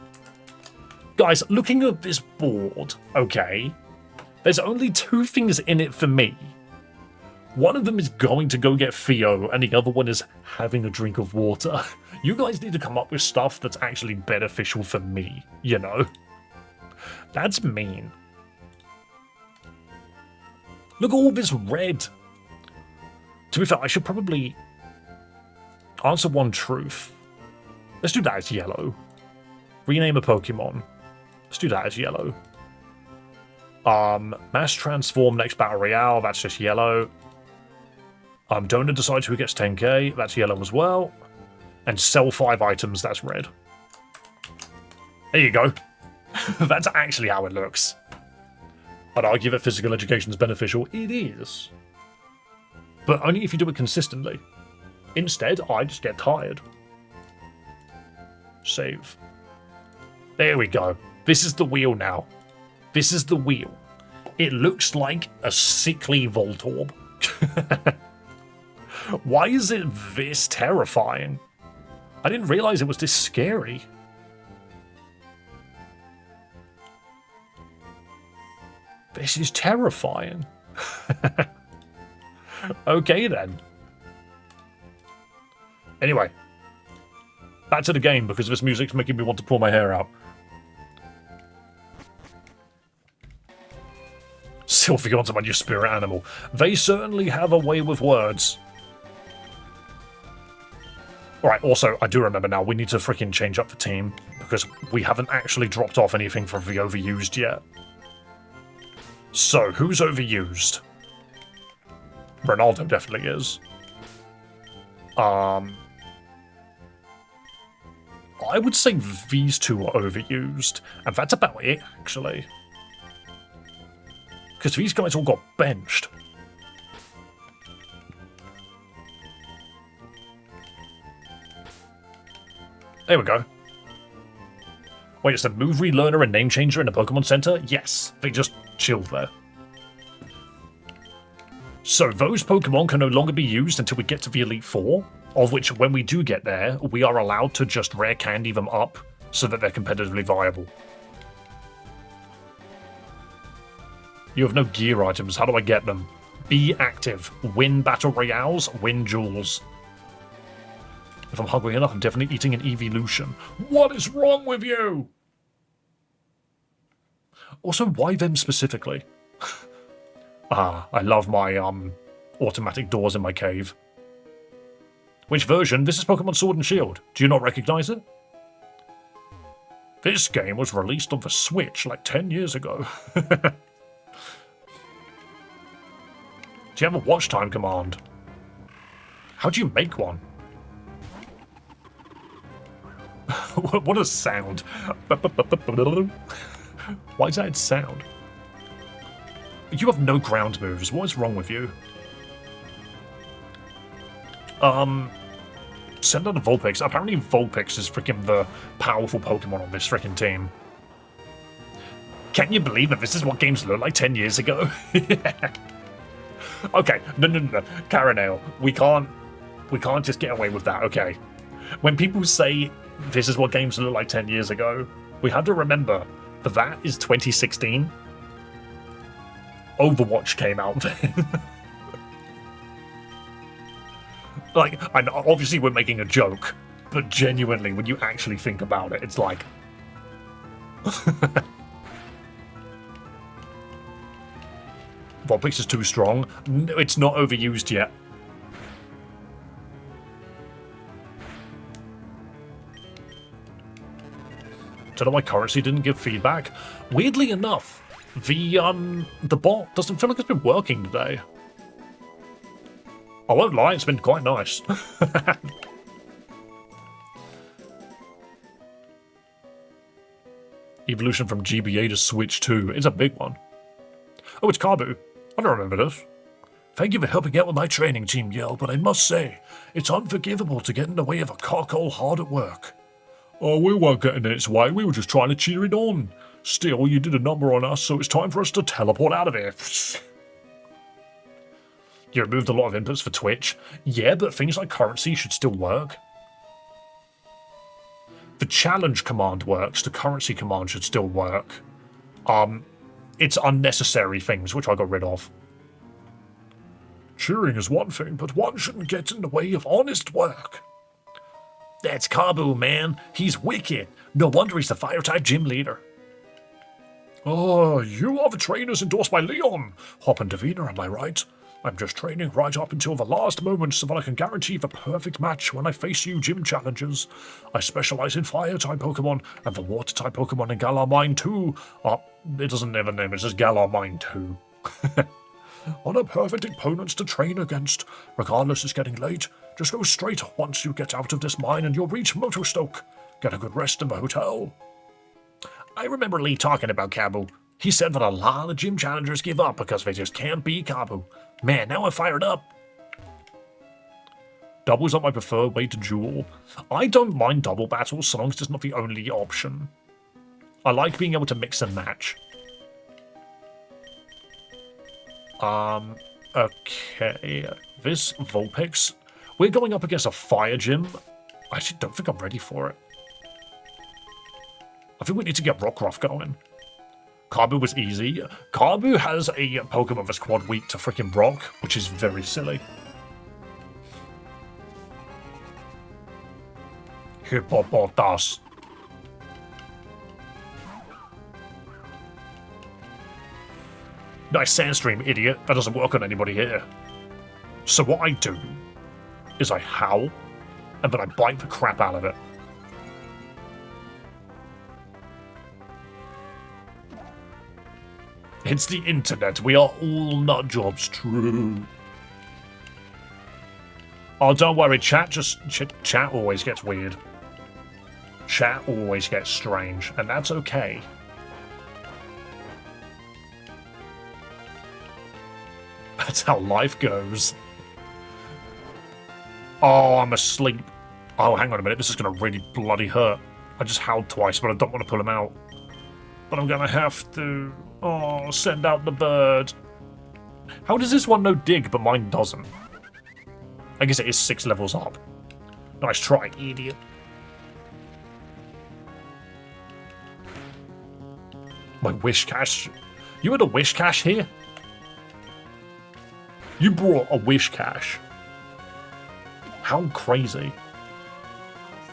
Guys, looking at this board, okay, there's only two things in it for me. One of them is going to go get Theo, and the other one is having a drink of water. You guys need to come up with stuff that's actually beneficial for me, you know? That's mean. Look at all this red. To be fair, I should probably answer one truth. Let's do that as yellow. Rename a Pokemon. Let's do that as yellow. Mass transform next battle royale. That's just yellow. Donor decides who gets 10k. That's yellow as well. And sell 5 items. That's red. There you go. That's actually how it looks. I'd argue that physical education is beneficial. It is. But only if you do it consistently. Instead, I just get tired. Save. There we go. This is the wheel now. This is the wheel. It looks like a sickly Voltorb. Why is it this terrifying? I didn't realize it was this scary. This is terrifying. Okay then. Anyway. Back to the game because this music's making me want to pull my hair out. Sylveon's my new spirit animal. They certainly have a way with words. Alright, also, I do remember now, we need to freaking change up the team because we haven't actually dropped off anything from the overused yet. So, who's overused? Ronaldo definitely is. I would say these two are overused, and that's about it, actually. Because these guys all got benched. There we go. Wait, it's a move relearner and name changer in the Pokemon Center? Yes, they just chilled there. So those Pokemon can no longer be used until we get to the Elite Four, of which when we do get there, we are allowed to just rare candy them up so that they're competitively viable. You have no gear items, how do I get them? Be active, win battle royales, win jewels. If I'm hungry enough, I'm definitely eating an evolution. What is wrong with you? Also, why them specifically? I love my automatic doors in my cave. Which version? This is Pokemon Sword and Shield. Do you not recognize it? This game was released on the Switch like 10 years ago. Do you have a watch time command? How do you make one? What a sound. Why is that its sound? You have no ground moves. What is wrong with you? Send out a Vulpix. Apparently Vulpix is freaking the powerful Pokemon on this freaking team. Can you believe that this is what games looked like 10 years ago? Okay, no. Caranale, we can't just get away with that, okay? When people say this is what games look like 10 years ago, we have to remember that is 2016. Overwatch came out then. Like, I know, obviously we're making a joke, but genuinely, when you actually think about it, it's like... Vulpix is too strong. No, it's not overused yet. Don't know why currency didn't give feedback. Weirdly enough, the bot doesn't feel like it's been working today. I won't lie, it's been quite nice. Evolution from GBA to Switch 2 is a big one. Oh, it's Kabu. I don't remember this. Thank you for helping out with my training, Team Yell, but I must say, it's unforgivable to get in the way of a cockhole hard at work. Oh, we weren't getting in its way, we were just trying to cheer it on. Still, you did a number on us, so it's time for us to teleport out of here. You removed a lot of inputs for Twitch. Yeah, but things like currency should still work. The challenge command works, the currency command should still work. It's unnecessary things, which I got rid of. Cheering is one thing, but one shouldn't get in the way of honest work. That's Kabu, man. He's wicked. No wonder he's the fire-type gym leader. Oh, you are the trainers endorsed by Leon. Hop and Davina, am I right? I'm just training right up until the last moment so that I can guarantee the perfect match when I face you gym challengers. I specialize in fire-type Pokemon and the water-type Pokemon in Galar Mine 2. It doesn't have a name, it's just Galar Mine 2. What a perfect opponents to train against. Regardless, it's getting late. Just go straight once you get out of this mine and you'll reach Motostoke. Get a good rest in the hotel. I remember Lee talking about Kabu. He said that a lot of gym challengers give up because they just can't beat Kabu. Man, now I'm fired up. Double's not my preferred way to duel. I don't mind double battles so long as it's not the only option. I like being able to mix and match. Okay. This Vulpix. We're going up against a fire gym. I actually don't think I'm ready for it. I think we need to get Rockruff going. Kabu was easy. Kabu has a Pokemon that's quad weak to freaking Brock, which is very silly. Hippopotas. Nice Sandstream, idiot. That doesn't work on anybody here. So what I do is I howl, and then I bite the crap out of it. It's the internet. We are all nut jobs. True. Oh, don't worry. Chat always gets weird. Chat always gets strange, and that's okay. That's how life goes. Oh, I'm asleep. Oh, hang on a minute. This is going to really bloody hurt. I just howled twice, but I don't want to pull him out. But I'm going to have to... Oh, send out the bird. How does this one know dig, but mine doesn't? I guess it is 6 levels up. Nice try, idiot. My wish cache. You had a wish cache here? You brought a wish cache. How crazy.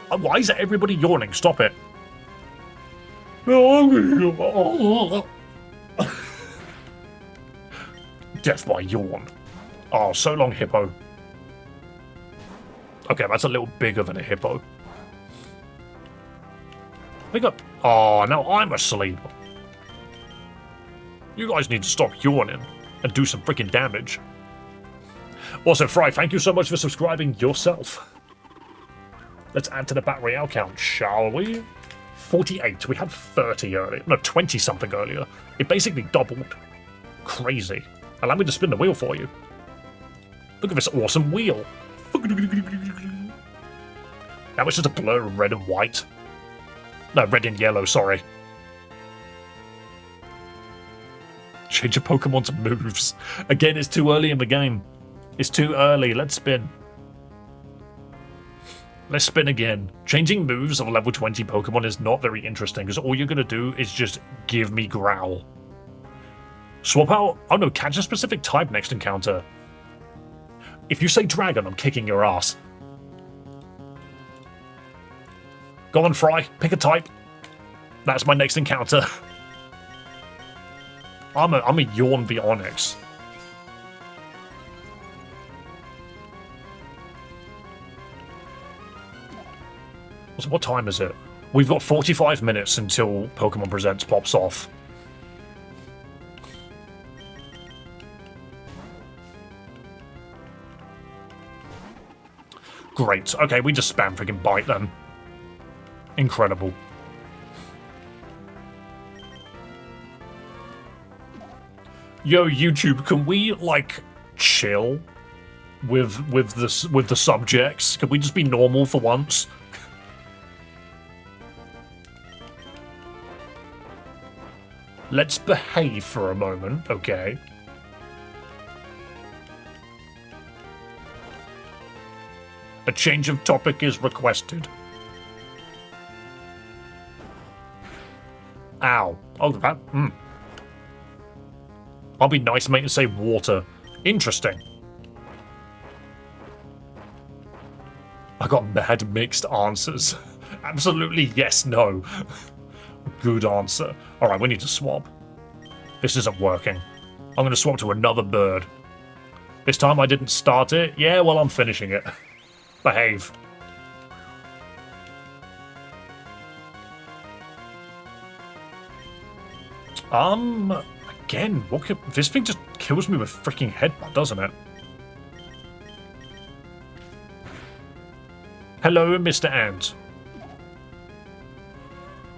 Why is everybody yawning? Stop it. Death by yawn. Oh, so long, hippo. Okay, that's a little bigger than a hippo. Pick up. Oh, now I'm asleep. You guys need to stop yawning and do some freaking damage. Also, Fry, thank you so much for subscribing yourself. Let's add to the Battle Royale count, shall we? 48. We had 30 earlier. No, 20-something earlier. It basically doubled. Crazy. Allow me to spin the wheel for you. Look at this awesome wheel. Now it's just a blur of red and white. No, red and yellow, sorry. Change your Pokemon's moves. Again, it's too early in the game. It's too early. Let's spin. Let's spin again. Changing moves of a level 20 Pokemon is not very interesting because all you're going to do is just give me Growl. Swap out... Oh no, catch a specific type next encounter. If you say Dragon, I'm kicking your ass. Go on, Fry. Pick a type. That's my next encounter. I'm a Yawn the Onyx. So what time is it? We've got 45 minutes until Pokemon Presents pops off. Great. Okay, we just spam freaking Bite then. Incredible. Yo, YouTube, can we like chill with the subjects? Can we just be normal for once? Let's behave for a moment, okay? A change of topic is requested. Ow. Oh, that... I'll be nice, mate, and say water. Interesting. I got mad mixed answers. Absolutely yes, no. Good answer. Alright, we need to swap. This isn't working. I'm going to swap to another bird. This time I didn't start it. Yeah, well, I'm finishing it. Behave. Again, what could, this thing just kills me with freaking headbutt, doesn't it? Hello, Mr. Ant.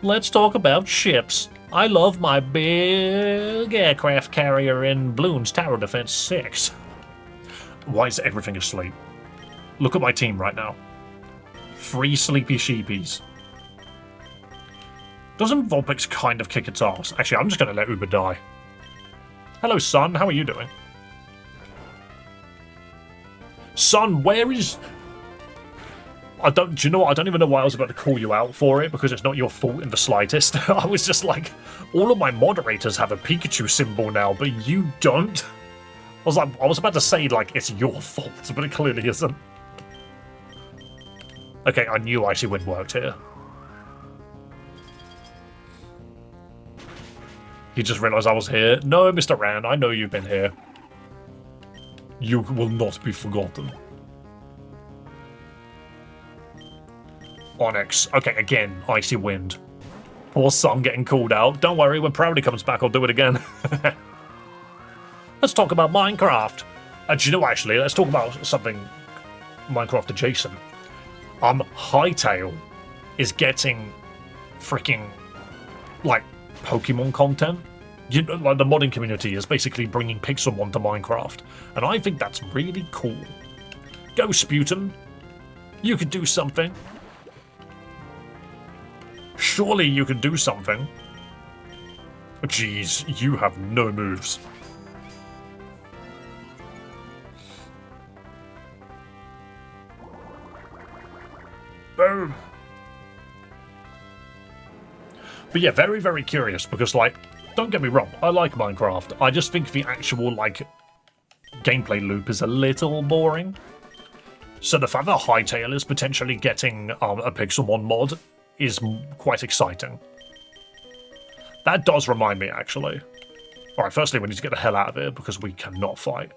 Let's talk about ships. I love my big aircraft carrier in Bloons Tower Defense 6. Why is everything asleep? Look at my team right now. 3 sleepy sheepies. Doesn't Vulpix kind of kick its ass? Actually, I'm just going to let Uber die. Hello, son. How are you doing? Son, where is... do you know what? I don't even know why I was about to call you out for it, because it's not your fault in the slightest. I was just like, all of my moderators have a Pikachu symbol now, but you don't? I was about to say, like, it's your fault, but it clearly isn't. Okay, I knew Icy Wind worked here. He just realised I was here. No, Mr. Rand, I know you've been here. You will not be forgotten. Onyx. Okay, again, Icy Wind. Poor son getting called out. Don't worry, when Proudy comes back, I'll do it again. Let's talk about Minecraft. Do you know, actually, let's talk about something Minecraft adjacent. Hytale is getting freaking, like, Pokemon content. Like, the modding community is basically bringing Pixelmon to Minecraft. And I think that's really cool. Go, Sputum. You could do something. Surely you can do something. Jeez, you have no moves. Boom. But yeah, very, very curious, because, like, don't get me wrong, I like Minecraft. I just think the actual, like, gameplay loop is a little boring. So the fact that Hytale is potentially getting a Pixelmon mod is quite exciting. That does remind me, actually. Alright, firstly, we need to get the hell out of here, because we cannot fight.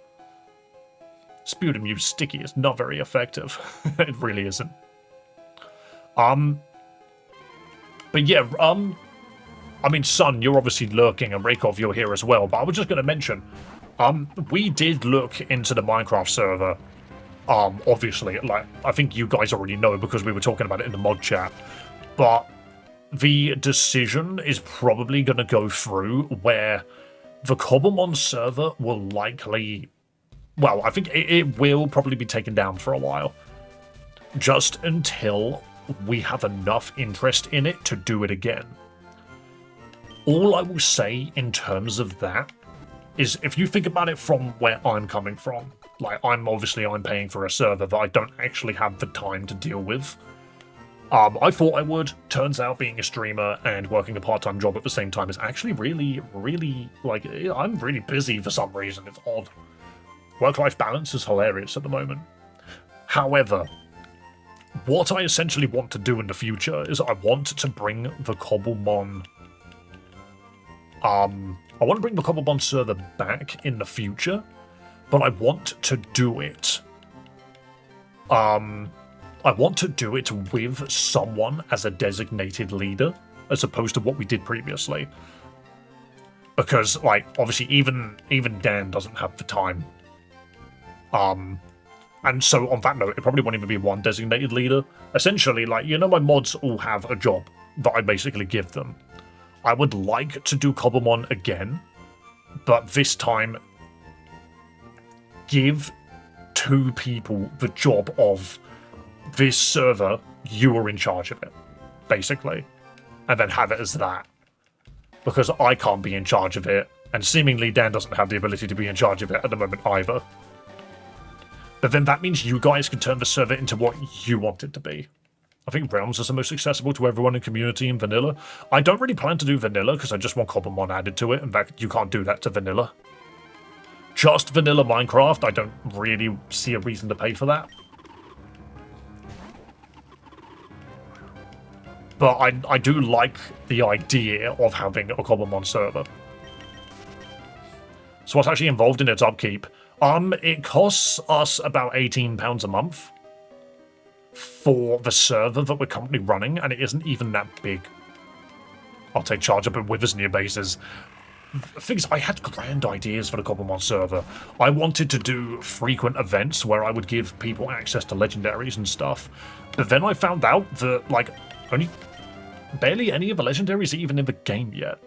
Sputum, you sticky, is not very effective. It really isn't. But yeah, I mean, Sun, you're obviously lurking, and Raykov, you're here as well, but I was just going to mention, we did look into the Minecraft server, obviously, like, I think you guys already know because we were talking about it in the mod chat, but the decision is probably going to go through where the Cobblemon server will likely well, I think it will probably be taken down for a while. Just until we have enough interest in it to do it again. All I will say in terms of that is if you think about it from where I'm coming from, like I'm paying for a server that I don't actually have the time to deal with. I thought I would. Turns out being a streamer and working a part-time job at the same time is actually really, really, like, I'm really busy for some reason. It's odd. Work-life balance is hilarious at the moment. However, what I essentially want to do in the future is I want to bring the Cobblemon... I want to bring the Cobblemon server back in the future, but I want to do it... I want to do it with someone as a designated leader, as opposed to what we did previously. Because, like, obviously even Dan doesn't have the time. And so on that note, it probably won't even be one designated leader. Essentially, like, you know, my mods all have a job that I basically give them. I would like to do Cobblemon again, but this time give 2 people the job of this server, you are in charge of it, basically. And then have it as that. Because I can't be in charge of it, and seemingly Dan doesn't have the ability to be in charge of it at the moment either. But then that means you guys can turn the server into what you want it to be. I think Realms is the most accessible to everyone in community in vanilla. I don't really plan to do vanilla because I just want Cobblemon added to it. In fact, you can't do that to vanilla. Just vanilla Minecraft, I don't really see a reason to pay for that. But I do like the idea of having a Cobblemon server. So what's actually involved in its upkeep? It costs us about £18 a month for the server that we're currently running, and it isn't even that big. I'll take charge up at Withers near bases. The thing is, I had grand ideas for the Cobblemon server. I wanted to do frequent events where I would give people access to legendaries and stuff. But then I found out that, like, barely any of the legendaries are even in the game yet.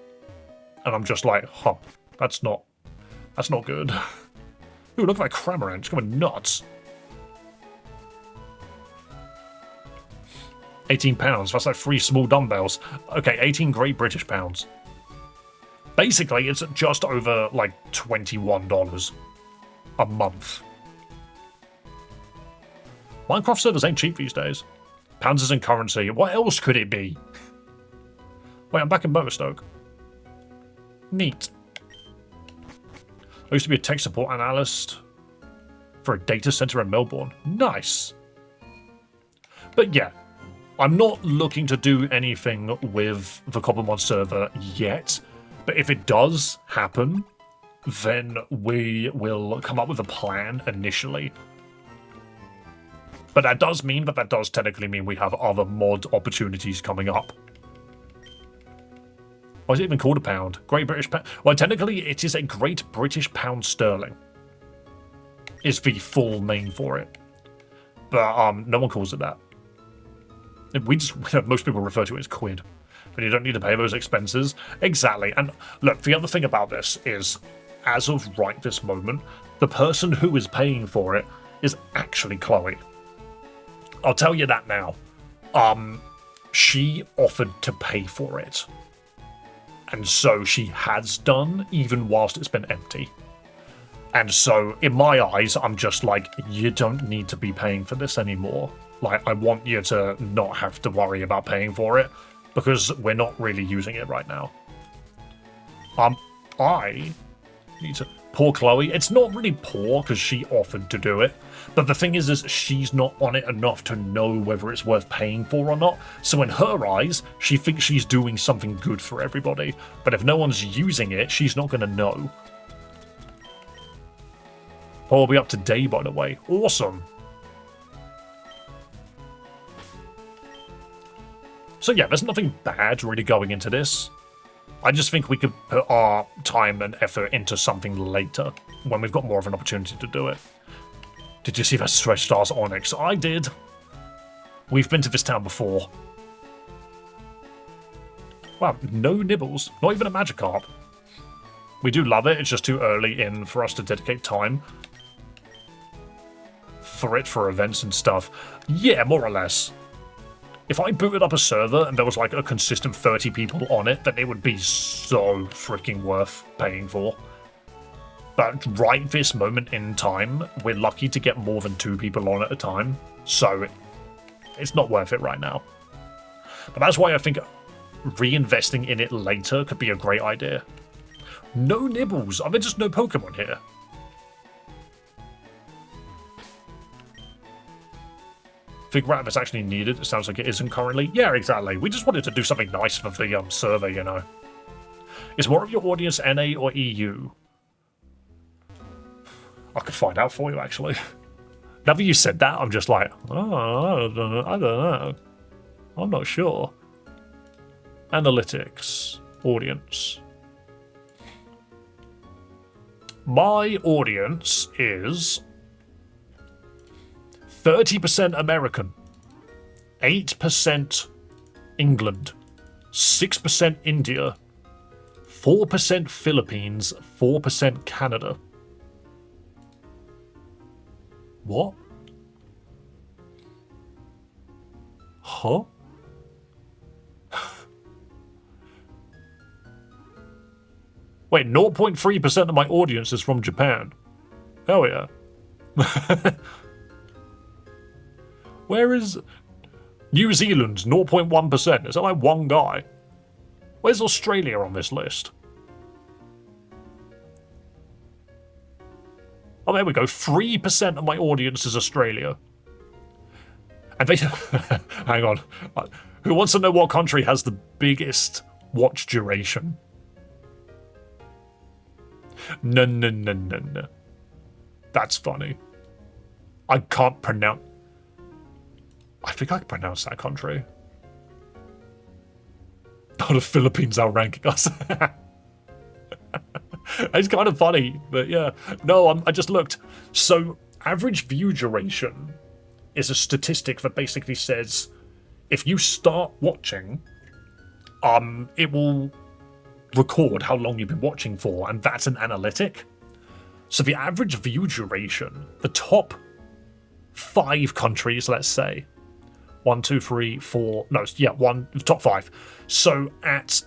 And I'm just like, huh, that's not good. Ooh, look at that Cramorant, it's going nuts. £18, that's like 3 small dumbbells. Okay, 18 Great British pounds. Basically, it's just over, like, $21 a month. Minecraft servers ain't cheap these days. Pounds isn't currency. What else could it be? Wait, I'm back in Motorstoke. Neat. I used to be a tech support analyst for a data center in Melbourne. Nice. But yeah, I'm not looking to do anything with the Cobblemon server yet. But if it does happen, then we will come up with a plan initially. But that does technically mean we have other mod opportunities coming up. Why is it even called a pound? Great British Pound? Well, technically, it is a Great British Pound Sterling. Is the full name for it. But no one calls it that. Most people refer to it as quid. But you don't need to pay those expenses. Exactly. And look, the other thing about this is, as of right this moment, the person who is paying for it is actually Chloe. I'll tell you that now. She offered to pay for it. And so she has done, even whilst it's been empty. And so, in my eyes, I'm just like, you don't need to be paying for this anymore. Like, I want you to not have to worry about paying for it, because we're not really using it right now. I need to... Poor Chloe. It's not really poor, because she offered to do it. But the thing is she's not on it enough to know whether it's worth paying for or not. So in her eyes, she thinks she's doing something good for everybody. But if no one's using it, she's not going to know. Oh, we'll be up to day, by the way. Awesome. So yeah, there's nothing bad really going into this. I just think we could put our time and effort into something later, when we've got more of an opportunity to do it. Did you see that Stretch Stars Onyx? I did. We've been to this town before. Wow, no nibbles. Not even a Magikarp. We do love it, it's just too early in for us to dedicate time. for it for events and stuff. Yeah, more or less. If I booted up a server and there was like a consistent 30 people on it, then it would be so freaking worth paying for. But right this moment in time, we're lucky to get more than 2 people on at a time, so it's not worth it right now. But that's why I think reinvesting in it later could be a great idea. No nibbles. Are there just no Pokemon here? Figure out if it's actually needed. It sounds like it isn't currently. Yeah, exactly. We just wanted to do something nice for the server, you know. Is more of your audience NA or EU? I could find out for you, actually. Now that you said that, I'm just like, oh, I don't know. I'm not sure. Analytics. Audience. My audience is 30% American, 8% England, 6% India, 4% Philippines, 4% Canada. What? Huh? Wait, 0.3% of my audience is from Japan. Hell yeah. Where is New Zealand's 0.1%? Is that like one guy? Where's Australia on this list? Oh, there we go. 3% of my audience is Australia. And they... Hang on. Who wants to know what country has the biggest watch duration? No. That's funny. I can't pronounce... I think I can pronounce that country. Oh, the Philippines outranking us. It's kind of funny, but yeah. No, I just looked. So, average view duration is a statistic that basically says if you start watching, it will record how long you've been watching for, and that's an analytic. So the average view duration, the top 5 countries, let's say, 1, 2, 3, 4, no, yeah, top 5. So at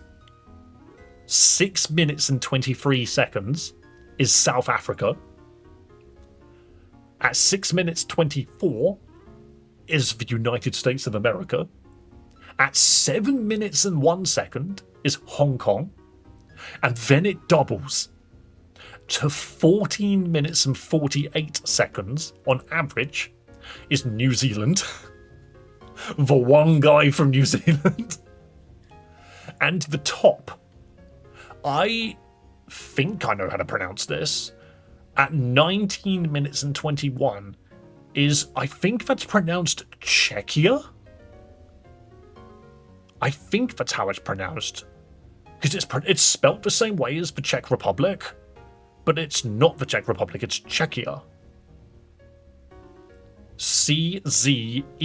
6 minutes and 23 seconds is South Africa. At 6 minutes 24 is the United States of America. At 7 minutes and 1 second is Hong Kong. And then it doubles to 14 minutes and 48 seconds on average is New Zealand. The one guy from New Zealand. And the top, I think I know how to pronounce this, at 19 minutes and 21 is, I think that's pronounced Czechia? I think that's how it's pronounced. Because it's spelt the same way as the Czech Republic, but it's not the Czech Republic, it's Czechia. C-Z-E-C-H-I-A.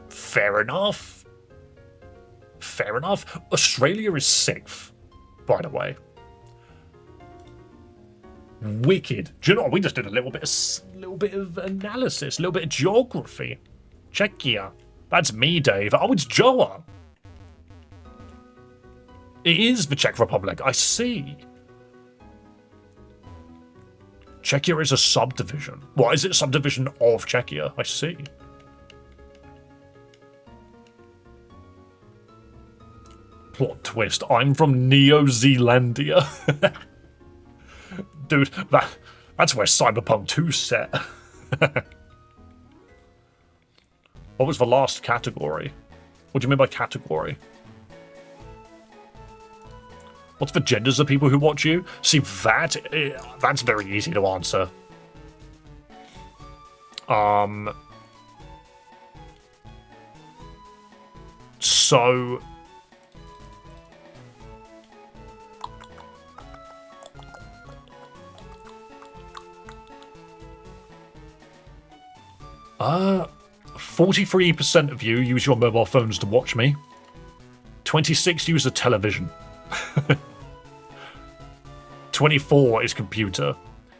Fair enough. Fair enough. Australia is 6th, by the way. Wicked. Do you know what? We just did a little bit of analysis, a little bit of geography. Czechia. That's me, Dave. Oh, it's Joa. It is the Czech Republic. I see. Czechia is a subdivision. What is it? A subdivision of Czechia? I see. Plot twist. I'm from Neo-Zealandia. Dude, that's where Cyberpunk 2's set. What was the last category? What do you mean by category? What's the genders of people who watch you? See, that's very easy to answer. So... Uh... 43% of you use your mobile phones to watch me. 26 use a television. 24 is computer.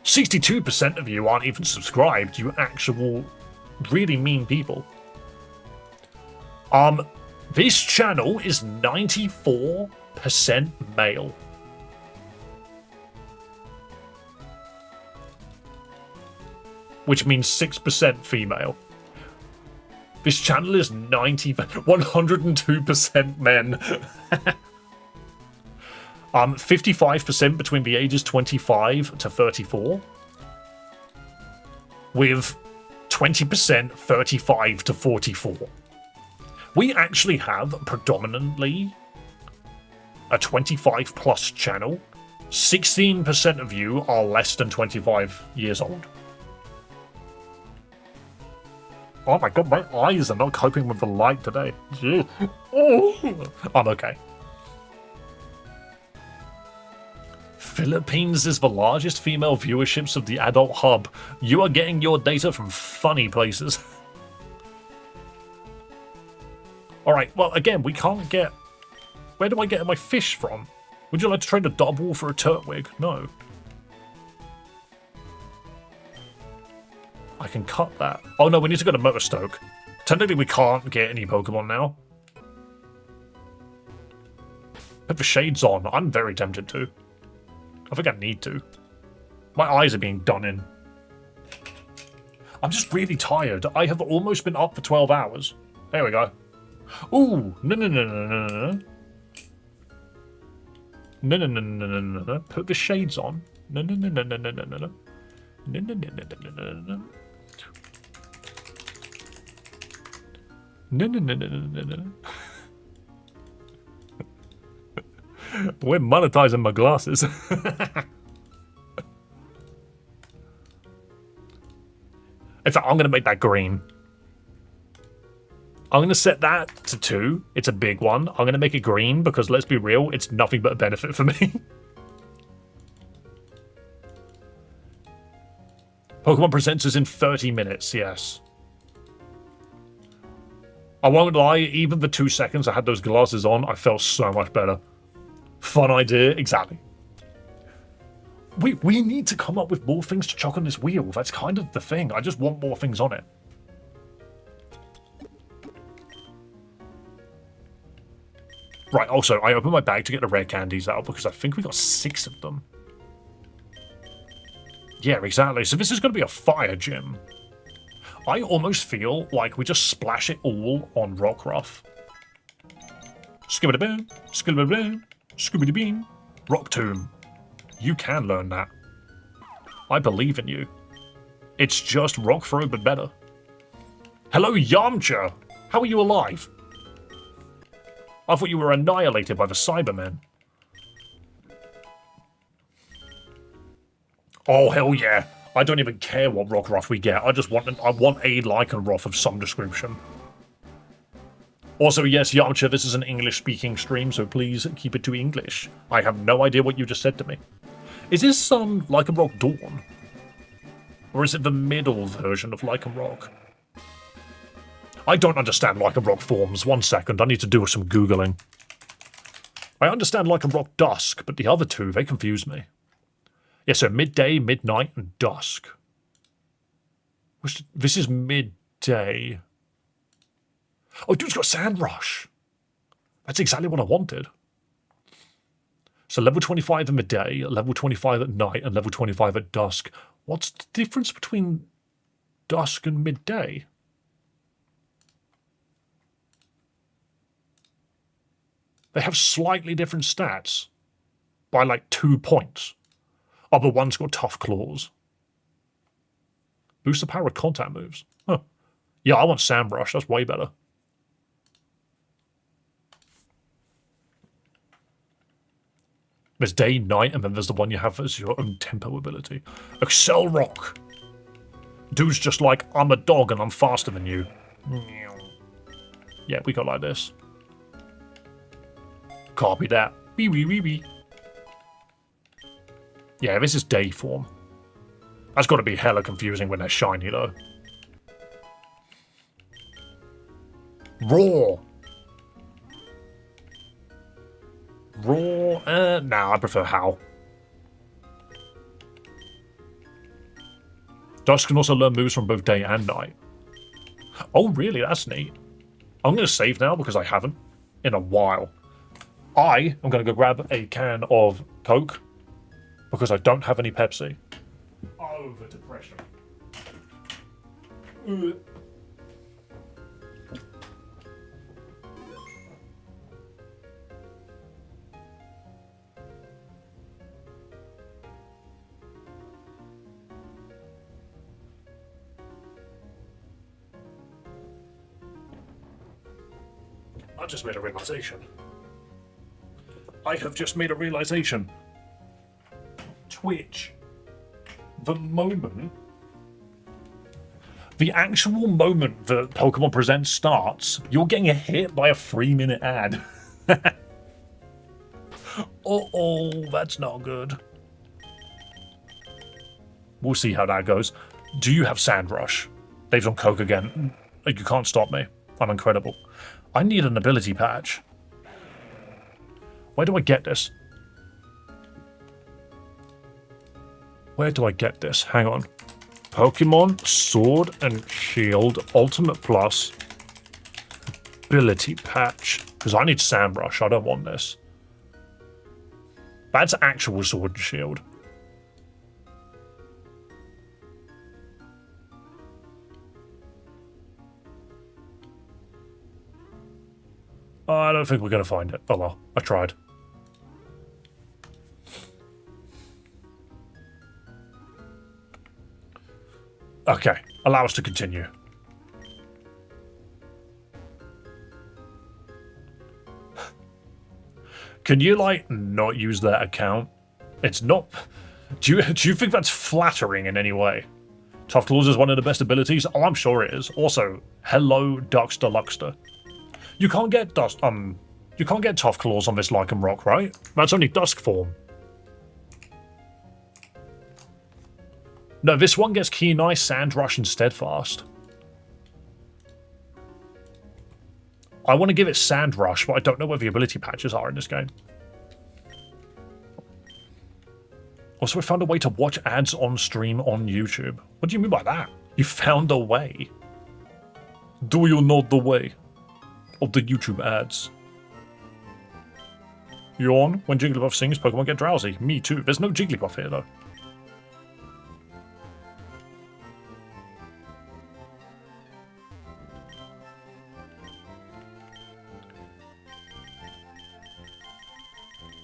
62% of you aren't even subscribed, you actual really mean people. This channel is 94% male. Which means 6% female. This channel is 102% men. 55% between the ages 25 to 34. With 20% 35 to 44. We actually have predominantly a 25 plus channel. 16% of you are less than 25 years old. Oh my god, my eyes are not coping with the light today. Oh, I'm okay. Philippines is the largest female viewerships of the adult hub. You are getting your data from funny places. Alright, well, again, we can't get... Where do I get my fish from? Would you like to trade a double for a turtwig? No. I can cut that. Oh no, we need to go to Motorstoke. Technically, we can't get any Pokemon now. Put the shades on. I'm very tempted to. I think I need to. My eyes are being done in. I'm just really tired. I have almost been up for 12 hours. There we go. Ooh, no. No. Put the shades on. No. No. We're monetizing my glasses. In fact, I'm going to make that green. I'm going to set that to 2. It's a big one. I'm going to make it green because, let's be real, it's nothing but a benefit for me. Pokemon Presents is in 30 minutes, yes. I won't lie, even the 2 seconds I had those glasses on, I felt so much better. Fun idea, exactly. We need to come up with more things to chuck on this wheel. That's kind of the thing. I just want more things on it. Right, also, I opened my bag to get the rare candies out because I think we got 6 of them. Yeah, exactly. So this is going to be a fire gym. I almost feel like we just splash it all on Rockruff. Skibbity-boom, skibbity-boom, skibbity-beam. Rock Tomb. You can learn that. I believe in you. It's just Rock Throw, but better. Hello, Yamcha! How are you alive? I thought you were annihilated by the Cybermen. Oh, hell yeah. I don't even care what Rockruff we get. I want a Lycanroth of some description. Also, yes, Yamcha, this is an English-speaking stream, so please keep it to English. I have no idea what you just said to me. Is this Lycanroc Dawn? Or is it the middle version of Lycanroc? I don't understand Lycanroc forms. 1 second, I need to do some Googling. I understand Lycanroc Dusk, but the other two, they confuse me. Yeah, so midday, midnight, and dusk. This is midday. Oh, dude's got Sand Rush. That's exactly what I wanted. So level 25 at midday, level 25 at night, and level 25 at dusk. What's the difference between dusk and midday? They have slightly different stats by like 2 points. Oh, but one's got tough claws. Boost the power of contact moves. Huh. Yeah, I want Sand Rush. That's way better. There's day, night, and then there's the one you have as your own tempo ability. Excel Rock. Dude's just like, I'm a dog and I'm faster than you. Yeah, we go like this. Copy that. Wee wee wee wee. Yeah, this is day form. That's got to be hella confusing when they're shiny, though. Raw. Raw? Nah, I prefer Howl. Dusk can also learn moves from both day and night. Oh, really? That's neat. I'm going to save now because I haven't in a while. I am going to go grab a can of Coke because I don't have any Pepsi. Over depression. I just made a realization. I have just made a realization. Twitch. The actual moment that Pokemon Presents starts, you're getting hit by a 3-minute ad. Uh-oh, that's not good. We'll see how that goes. Do you have Sand Rush? Dave's on Coke again. You can't stop me. I'm incredible. I need an ability patch. Where do I get this? Where do I get this? Hang on. Pokemon Sword and Shield Ultimate Plus Ability Patch. Because I need Sand Rush. I don't want this. That's actual Sword and Shield. I don't think we're going to find it. Oh well, I tried. Okay, allow us to continue. Can you, like, not use that account? It's not... Do you think that's flattering in any way? Tough Claws is one of the best abilities? Oh, I'm sure it is. Also, hello, Duxter Luxter. You can't get you can't get Tough Claws on this Lycan Rock, right? That's only Dusk form. No, this one gets Keen Eye, Sand Rush, and Steadfast. I want to give it Sand Rush, but I don't know where the ability patches are in this game. Also, I found a way to watch ads on stream on YouTube. What do you mean by that? You found a way? Do you know the way of the YouTube ads? Yawn. When Jigglypuff sings, Pokemon get drowsy. Me too. There's no Jigglypuff here, though.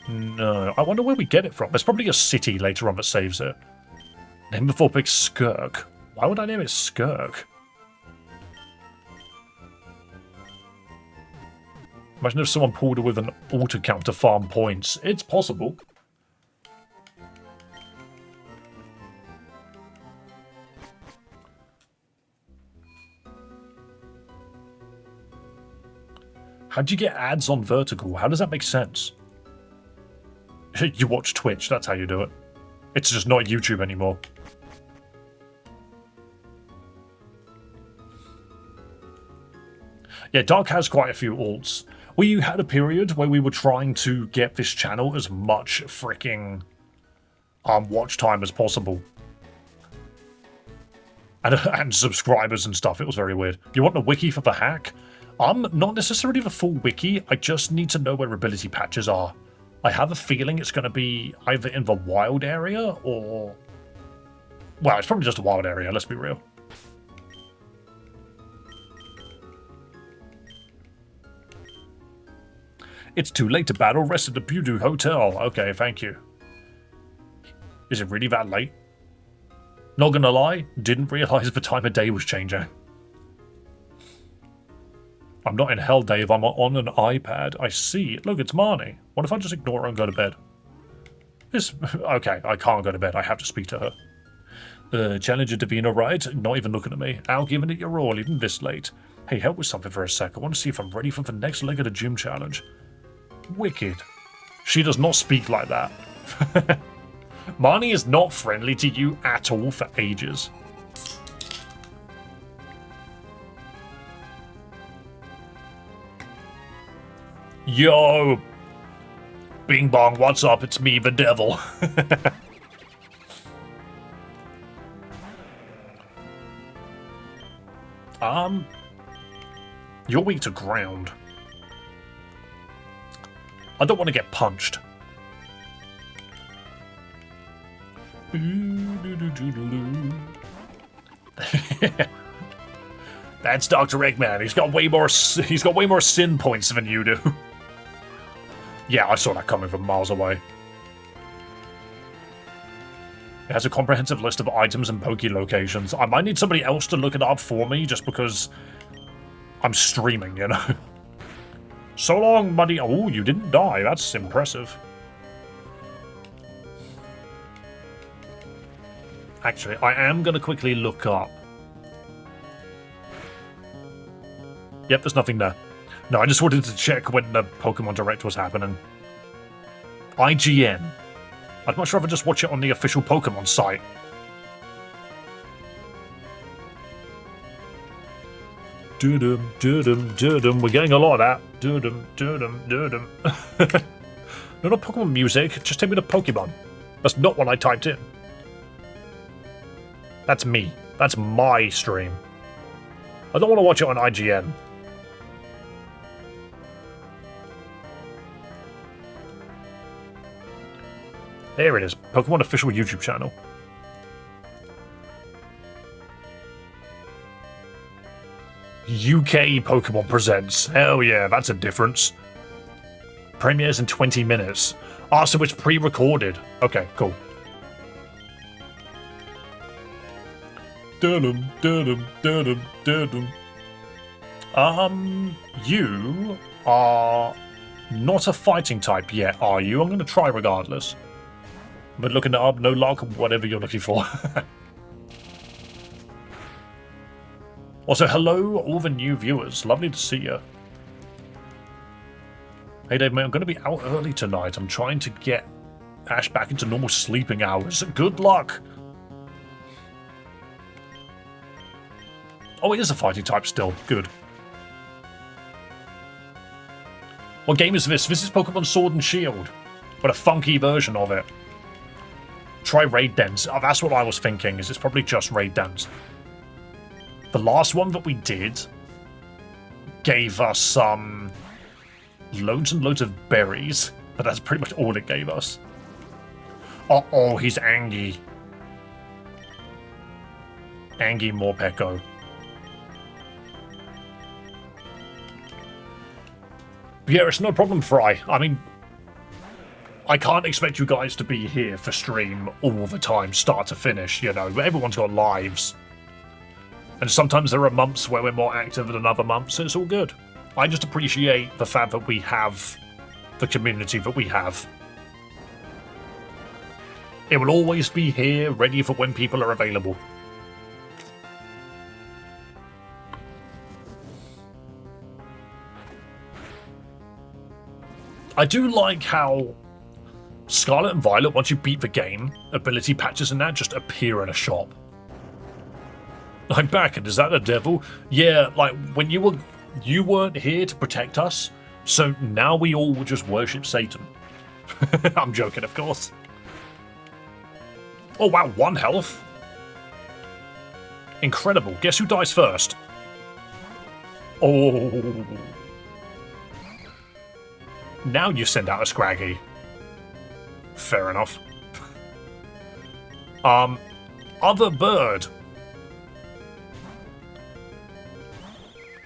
No. I wonder where we get it from. There's probably a city later on that saves it. Name the Vulpix Skirk. Why would I name it Skirk? Imagine if someone pulled it with an alt account to farm points. It's possible. How'd you get ads on vertical? How does that make sense? You watch Twitch, that's how you do it. It's just not YouTube anymore. Yeah, Dark has quite a few alts. We had a period where we were trying to get this channel as much freaking watch time as possible. And subscribers and stuff. It was very weird. You want the wiki for the hack? Not necessarily the full wiki. I just need to know where ability patches are. I have a feeling it's going to be either in the wild area or... Well, it's probably just a wild area, let's be real. It's too late to battle. Rest at the Budu Hotel. Okay, thank you. Is it really that late? Not gonna lie, didn't realise the time of day was changing. I'm not in hell, Dave. I'm on an iPad. I see. Look, it's Marnie. What if I just ignore her and go to bed? Okay, I can't go to bed. I have to speak to her. Challenger Davina, right? Not even looking at me. Al, giving it your all, even this late. Hey, help with something for a sec. I want to see if I'm ready for the next leg of the gym challenge. Wicked. She does not speak like that. Marnie is not friendly to you at all for ages. Yo! Bing bong, what's up? It's me, the devil. You're weak to ground. I don't want to get punched. That's Dr. Eggman. He's got way more sin points than you do. Yeah, I saw that coming from miles away. It has a comprehensive list of items and Poke locations. I might need somebody else to look it up for me just because I'm streaming, you know? So long, buddy. Oh, you didn't die. That's impressive. Actually, I am going to quickly look up. Yep, there's nothing there. No, I just wanted to check when the Pokemon Direct was happening. IGN. I'd much rather just watch it on the official Pokemon site. Doo-dum, doo-dum, doo-dum. We're getting a lot of that. Doo-dum, doo-dum, doo-dum. No, not Pokemon music. Just take me to Pokemon. That's not what I typed in. That's me. That's my stream. I don't want to watch it on IGN. There it is. Pokemon official YouTube channel. UK Pokemon Presents. Hell yeah, that's a difference. Premieres in 20 minutes. Ah, so it's pre-recorded. Okay, cool. Dum dum dum dum. You are not a fighting type yet, are you? I'm going to try regardless. But looking it up, no luck, whatever you're looking for. Also, hello, all the new viewers. Lovely to see you. Hey, Dave, mate, I'm going to be out early tonight. I'm trying to get Ash back into normal sleeping hours. Good luck. Oh, it is a fighting type still. Good. What game is this? This is Pokemon Sword and Shield, but a funky version of it. Try Raid Dens. Oh, that's what I was thinking, is it's probably just Raid Dens. The last one that we did gave us some loads and loads of berries, but that's pretty much all it gave us. Uh-oh, he's Angie. Angie Morpeko. Yeah, it's no problem, Fry. I mean, I can't expect you guys to be here for stream all the time, start to finish, you know. Everyone's got lives. And sometimes there are months where we're more active than other months, so it's all good. I just appreciate the fact that we have the community that we have. It will always be here, ready for when people are available. I do like how Scarlet and Violet, once you beat the game, ability patches and that just appear in a shop. I'm back, and is that the devil? Yeah, like, when you weren't here to protect us, so now we all just worship Satan. I'm joking, of course. Oh wow, 1 health. Incredible. Guess who dies first? Oh. Now you send out a Scraggy. Fair enough. Other bird.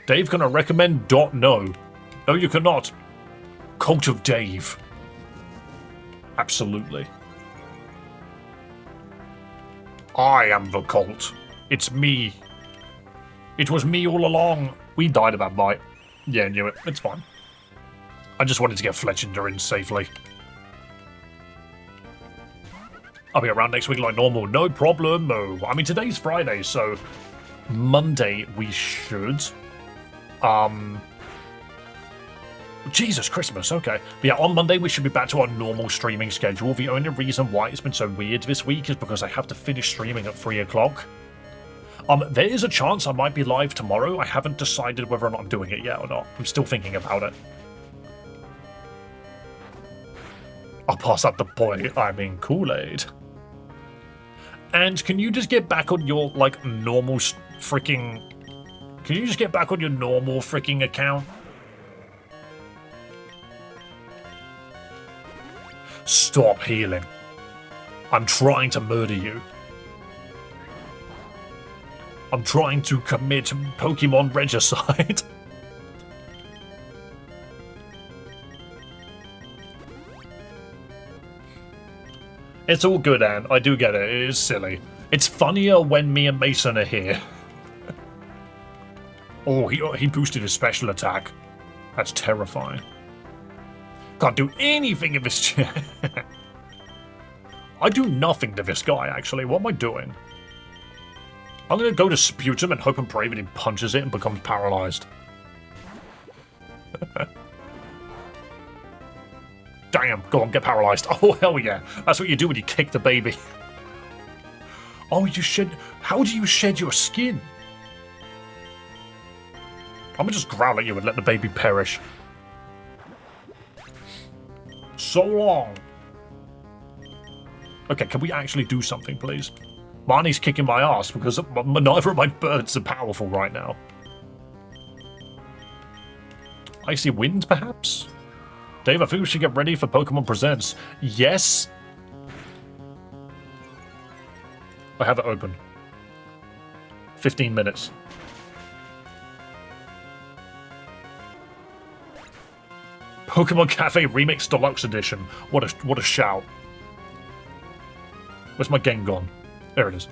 Dave, can I recommend .no? No, you cannot. Cult of Dave. Absolutely. I am the cult. It's me. It was me all along. We died of that bite. Yeah, knew it. It's fine. I just wanted to get Fletchinder in safely. I'll be around next week like normal. No problem. No. I mean, today's Friday, so Monday we should. Jesus Christmas, okay. But yeah, on Monday we should be back to our normal streaming schedule. The only reason why it's been so weird this week is because I have to finish streaming at 3 o'clock. There is a chance I might be live tomorrow. I haven't decided whether or not I'm doing it yet or not. I'm still thinking about it. I'll pass up the boy, I mean Kool-Aid. And can you just get back on your, like, normal freaking Can you just get back on your normal freaking account? Stop healing. I'm trying to murder you. I'm trying to commit Pokemon regicide. It's all good, Anne. I do get it. It is silly. It's funnier when me and Mason are here. Oh, he boosted his special attack. That's terrifying. Can't do anything in this chair. I do nothing to this guy, actually. What am I doing? I'm going to go to Sputum and hope and pray that he punches it and becomes paralyzed. Damn, go on, get paralyzed. Oh, hell yeah. That's what you do when you kick the baby. Oh, you shed... How do you shed your skin? I'm going to just growl at you and let the baby perish. So long. Okay, can we actually do something, please? Marnie's kicking my ass because neither of my birds are powerful right now. Icy Wind, perhaps? Dave, I think we should get ready for Pokemon Presents. Yes. I have it open. 15 minutes. Pokemon Cafe Remix Deluxe Edition. What a shout. Where's my game gone? There it is.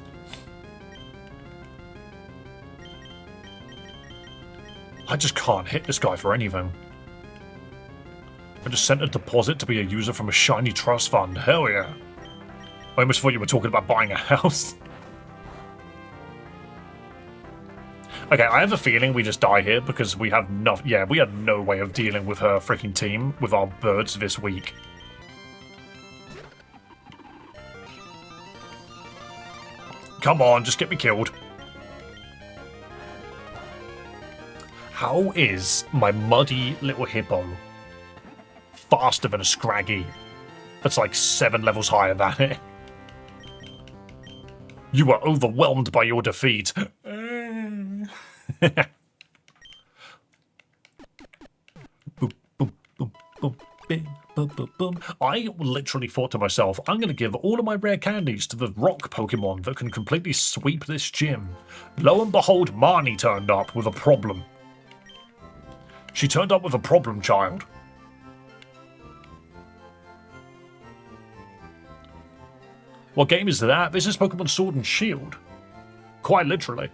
I just can't hit this guy for anything. I just sent a deposit to be a user from a shiny trust fund. Hell yeah. I almost thought you were talking about buying a house. Okay, I have a feeling we just die here because we have no... Yeah, we had no way of dealing with her freaking team with our birds this week. Come on, just get me killed. How is my muddy little hippo faster than a Scraggy that's like 7 levels higher than it? You were overwhelmed by your defeat. I literally thought to myself, I'm going to give all of my rare candies to the rock Pokemon that can completely sweep this gym. Lo and behold, Marnie turned up with a problem. She turned up with a problem, child. What game is that? This is Pokemon Sword and Shield. Quite literally.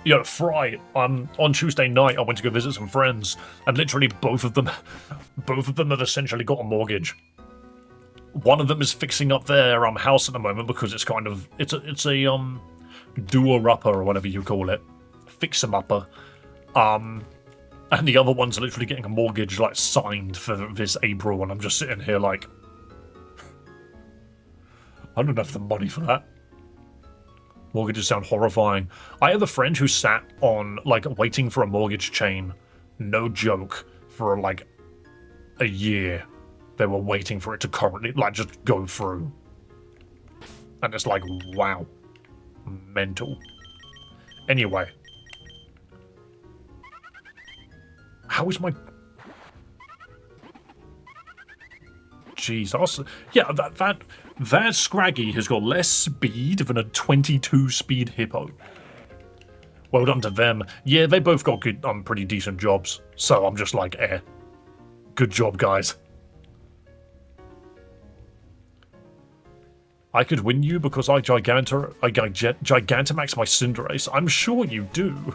Yo, Fry, on Tuesday night I went to go visit some friends, and literally both of them have essentially got a mortgage. One of them is fixing up their house at the moment because it's kind of it's a doer-upper or whatever you call it, fix-em-upper, and the other one's literally getting a mortgage like signed for this April, and I'm just sitting here like, I don't have the money for that. Mortgages sound horrifying. I have a friend who sat on, like, waiting for a mortgage chain, no joke, for, like, a year. They were waiting for it to currently, like, just go through. And it's like, wow. Mental. Anyway. How is my... Jeez, yeah, that Scraggy has got less speed than a 22 speed hippo. Well done to them. Yeah, they both got good, pretty decent jobs. So I'm just like, good job, guys. I could win you because I Gigantamax my Cinderace. I'm sure you do.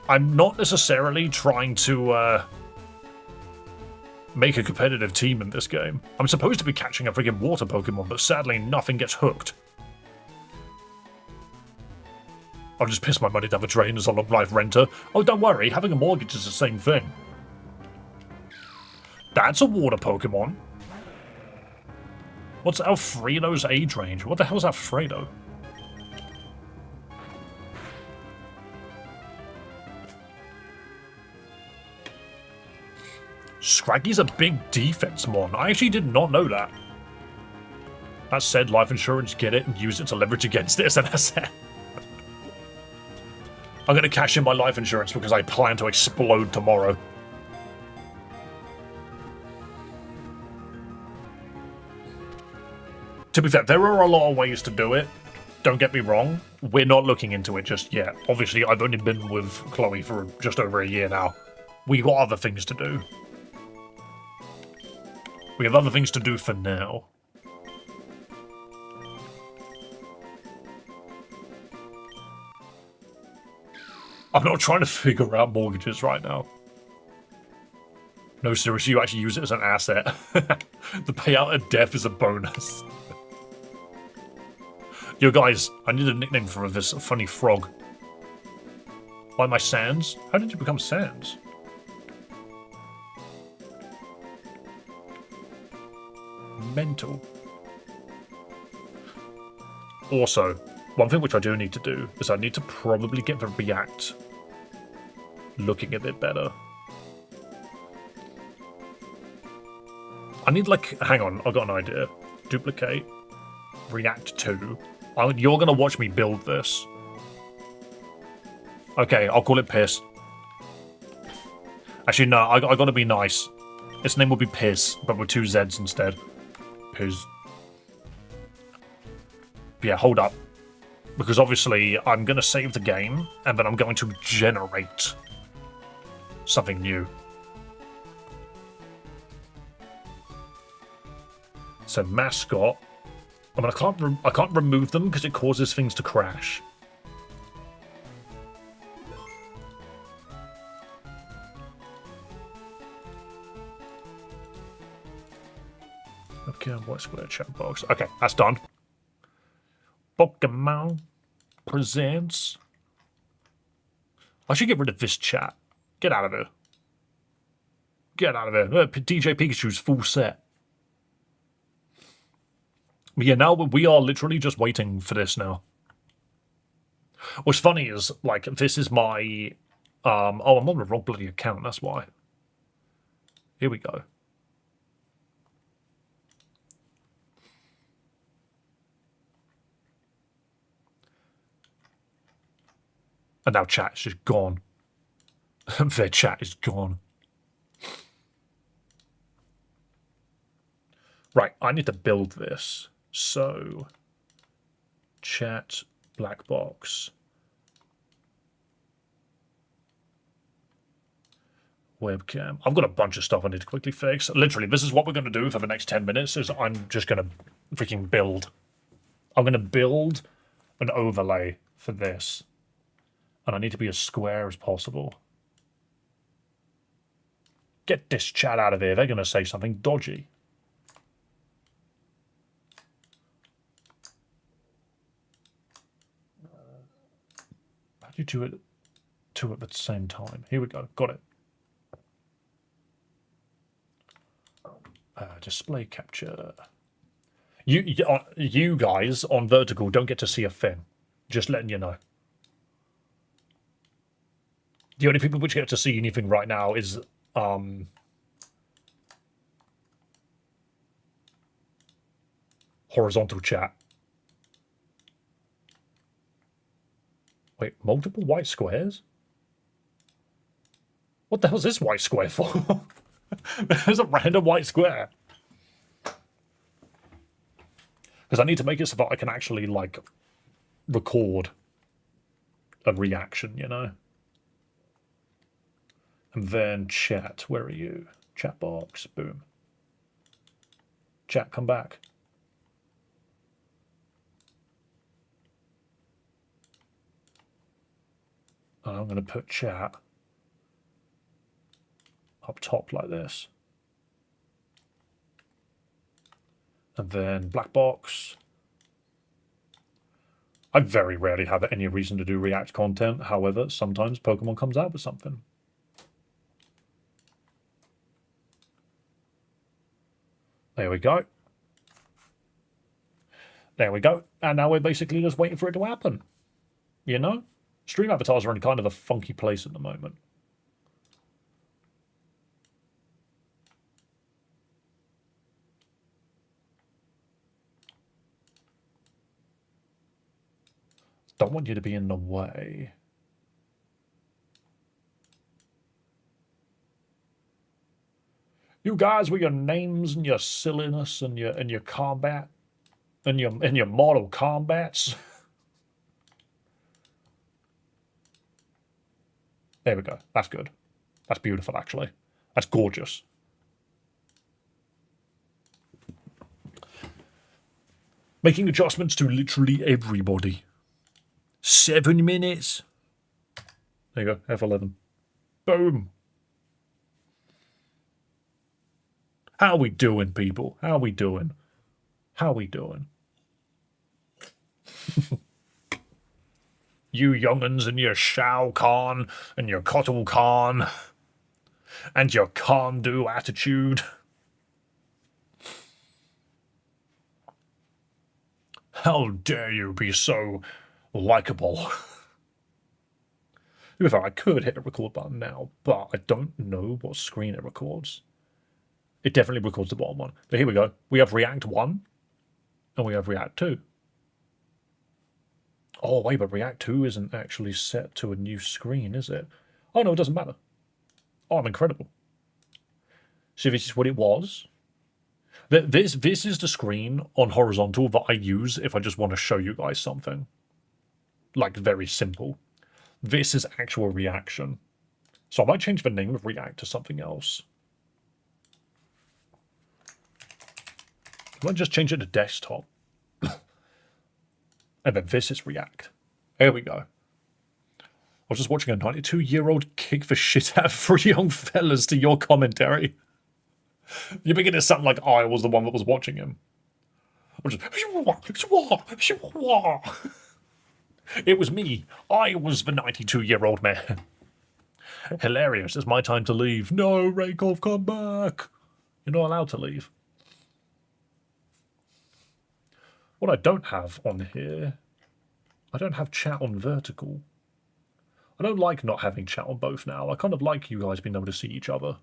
I'm not necessarily trying to, make a competitive team in this game. I'm supposed to be catching a friggin' water Pokemon, but sadly nothing gets hooked. I'll just piss my money down the drain as a long-life renter. Oh, don't worry, having a mortgage is the same thing. That's a water Pokemon. What's Alfredo's age range? What the hell's Alfredo? Scraggy's a big defense mon. I actually did not know that. That said, life insurance, get it and use it to leverage against it as an asset. I'm going to cash in my life insurance because I plan to explode tomorrow. To be fair, there are a lot of ways to do it. Don't get me wrong. We're not looking into it just yet. Obviously, I've only been with Chloe for just over a year now. We got other things to do. We have other things to do for now. I'm not trying to figure out mortgages right now. No, seriously, you actually use it as an asset. The payout at death is a bonus. Yo, guys, I need a nickname for this funny frog. Why am I Sans? How did you become Sans? Mental. Also, one thing which I do need to do is I need to probably get the React looking a bit better. I need, like, hang on, I've got an idea. Duplicate, React 2. You're gonna watch me build this. Okay, I'll call it Piss. Actually, no, I gotta be nice. Its name will be Piss, but with 2 Z's instead. Piss. Yeah, hold up. Because obviously, I'm gonna save the game, and then I'm going to generate something new. So mascot. I mean, I can't remove them because it causes things to crash. Okay, white square chat box. Okay, that's done. Pokemon presents. I should get rid of this chat. Get out of here. Get out of here. DJ Pikachu's full set. But yeah, now we are literally just waiting for this now. What's funny is, like, this is my... oh, I'm on the wrong bloody account, that's why. Here we go. And now chat is just gone. Their chat is gone. Right, I need to build this. So, chat, black box, webcam. I've got a bunch of stuff I need to quickly fix. Literally, this is what we're going to do for the next 10 minutes, is I'm just going to freaking build. I'm going to build an overlay for this. And I need to be as square as possible. Get this chat out of here. They're going to say something dodgy. You do it two at the same time. Here we go. Got it. Display capture. You guys on vertical don't get to see a thing. Just letting you know. The only people which get to see anything right now is horizontal chat. Wait, multiple white squares? What the hell is this white square for? There's a random white square. Because I need to make it so that I can actually, like, record a reaction, you know? And then chat, where are you? Chat box, boom. Chat, come back. And I'm going to put chat up top like this. And then black box. I very rarely have any reason to do React content. However, sometimes Pokemon comes out with something. There we go. There we go. And now we're basically just waiting for it to happen. You know? Stream avatars are in kind of a funky place at the moment. Don't want you to be in the way. You guys with your names and your silliness and your combat and your Mortal Kombats. There we go. That's good. That's beautiful, actually. That's gorgeous. Making adjustments to literally everybody. 7 minutes. There you go, F11. Boom. How we doing, people? How we doing? How we doing? You young'uns and your Shao Kahn and your Kotal Kahn and your can-do attitude. How dare you be so likable? To be fair, I could hit the record button now, but I don't know what screen it records. It definitely records the bottom one. But here we go. We have React 1 and we have React 2. Oh, wait, but React 2 isn't actually set to a new screen, is it? Oh, no, it doesn't matter. Oh, I'm incredible. So this is what it was. This is the screen on horizontal that I use if I just want to show you guys something. Like, very simple. This is actual reaction. So I might change the name of React to something else. I might just change it to desktop. And then this is React. There we go. I was just watching a 92-year-old kick the shit out of 3 young fellas to your commentary. You're making it sound like I was the one that was watching him. I'm just... It was me. I was the 92-year-old man. Hilarious. It's my time to leave. No, Raykov, come back. You're not allowed to leave. What I don't have on here, I don't have chat on vertical. I don't like not having chat on both now. I kind of like you guys being able to see each other.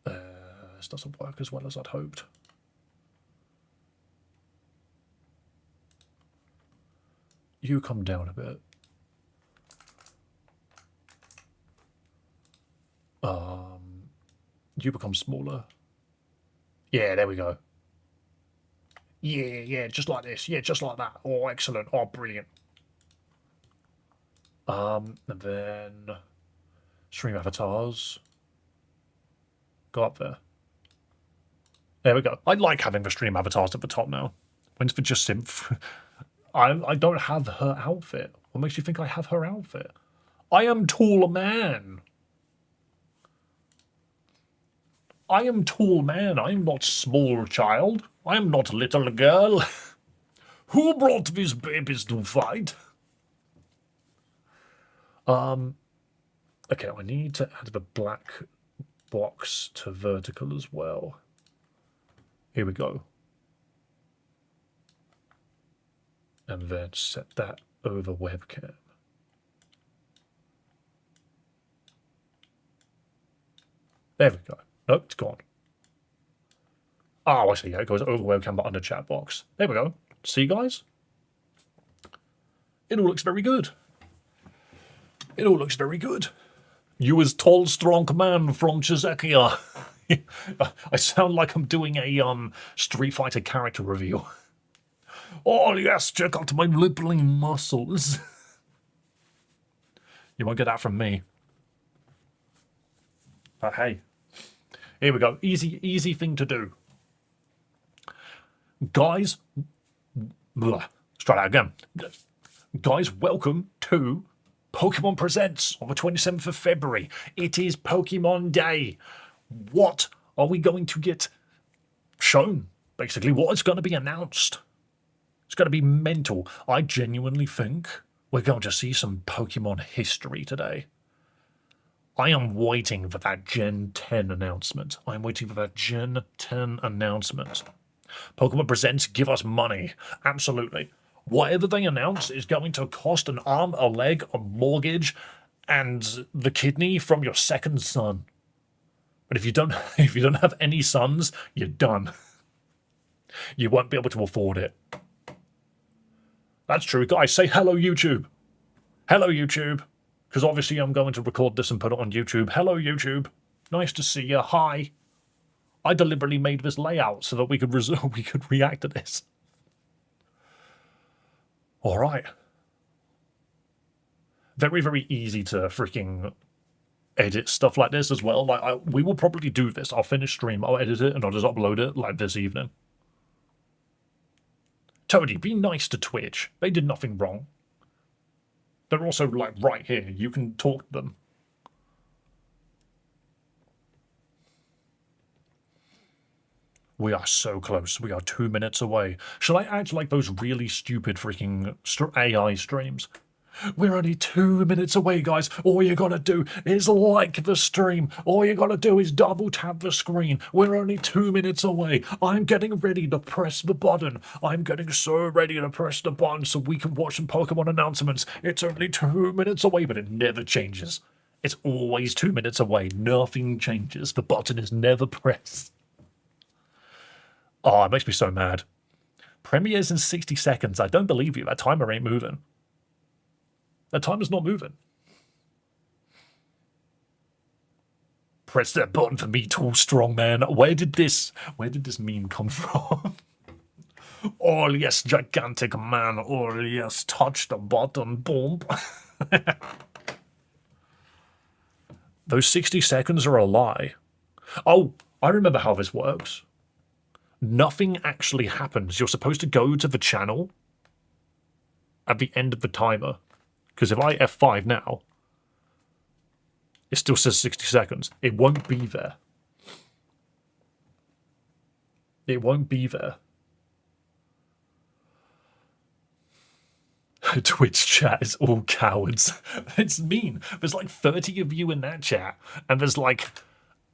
This doesn't work as well as I'd hoped. You come down a bit. You become smaller. Yeah, there we go. Yeah, just like this. Yeah, just like that. Oh, excellent. Oh, brilliant. And then stream avatars. Go up there. There we go. I like having the stream avatars at the top now. When's the just synth? I don't have her outfit. What makes you think I have her outfit? I am tall man. I am tall man. I am not small child. I am not little girl. Who brought these babies to fight? Okay, I need to add the black box to vertical as well. Here we go. And then set that over webcam. There we go. Nope, it's gone. Oh, I see. Yeah, it goes over webcam but under chat box. There we go. See, guys? It all looks very good. It all looks very good. You as tall, strong man from Czechia. I sound like I'm doing a Street Fighter character review. Oh, yes, check out my nippling muscles. You won't get that from me. But hey. Here we go. Easy thing to do. Guys, let's try that again. Guys, welcome to Pokemon Presents on the 27th of February. It is Pokemon Day. What are we going to get shown? Basically, what is going to be announced? It's going to be mental. I genuinely think we're going to see some Pokemon history today. I am waiting for that Gen 10 announcement. I'm waiting for that Gen 10 announcement. Pokemon Presents, give us money. Absolutely. Whatever they announce is going to cost an arm, a leg, a mortgage, and the kidney from your second son. But if you don't have any sons, you're done. You won't be able to afford it. That's true. Guys, say hello, YouTube. Hello, YouTube. Because obviously I'm going to record this and put it on YouTube. Hello, YouTube. Nice to see you. Hi. I deliberately made this layout so that we could react to this. All right. Very, very easy to freaking edit stuff like this as well. Like we will probably do this. I'll finish stream, I'll edit it, and I'll just upload it like this evening. Toady, be nice to Twitch. They did nothing wrong. They're also like right here. You can talk to them. We are so close. We are 2 minutes away. Shall I act like those really stupid freaking AI streams? We're only 2 minutes away, guys. All you gotta do is like the stream. All you gotta do is double tap the screen. We're only 2 minutes away. I'm getting ready to press the button. I'm getting so ready to press the button so we can watch some Pokemon announcements. It's only 2 minutes away, but it never changes. It's always 2 minutes away. Nothing changes. The button is never pressed. Oh, it makes me so mad. Premieres in 60 seconds. I don't believe you. That timer ain't moving. That timer's not moving. Press that button for me, tall, strong man. Where did this meme come from? Oh, yes, gigantic man. Oh, yes, touch the button. Boom. Those 60 seconds are a lie. Oh, I remember how this works. Nothing actually happens. You're supposed to go to the channel at the end of the timer. Because if I F5 now, it still says 60 seconds. It won't be there. It won't be there. Twitch chat is all cowards. It's mean. There's like 30 of you in that chat, and there's like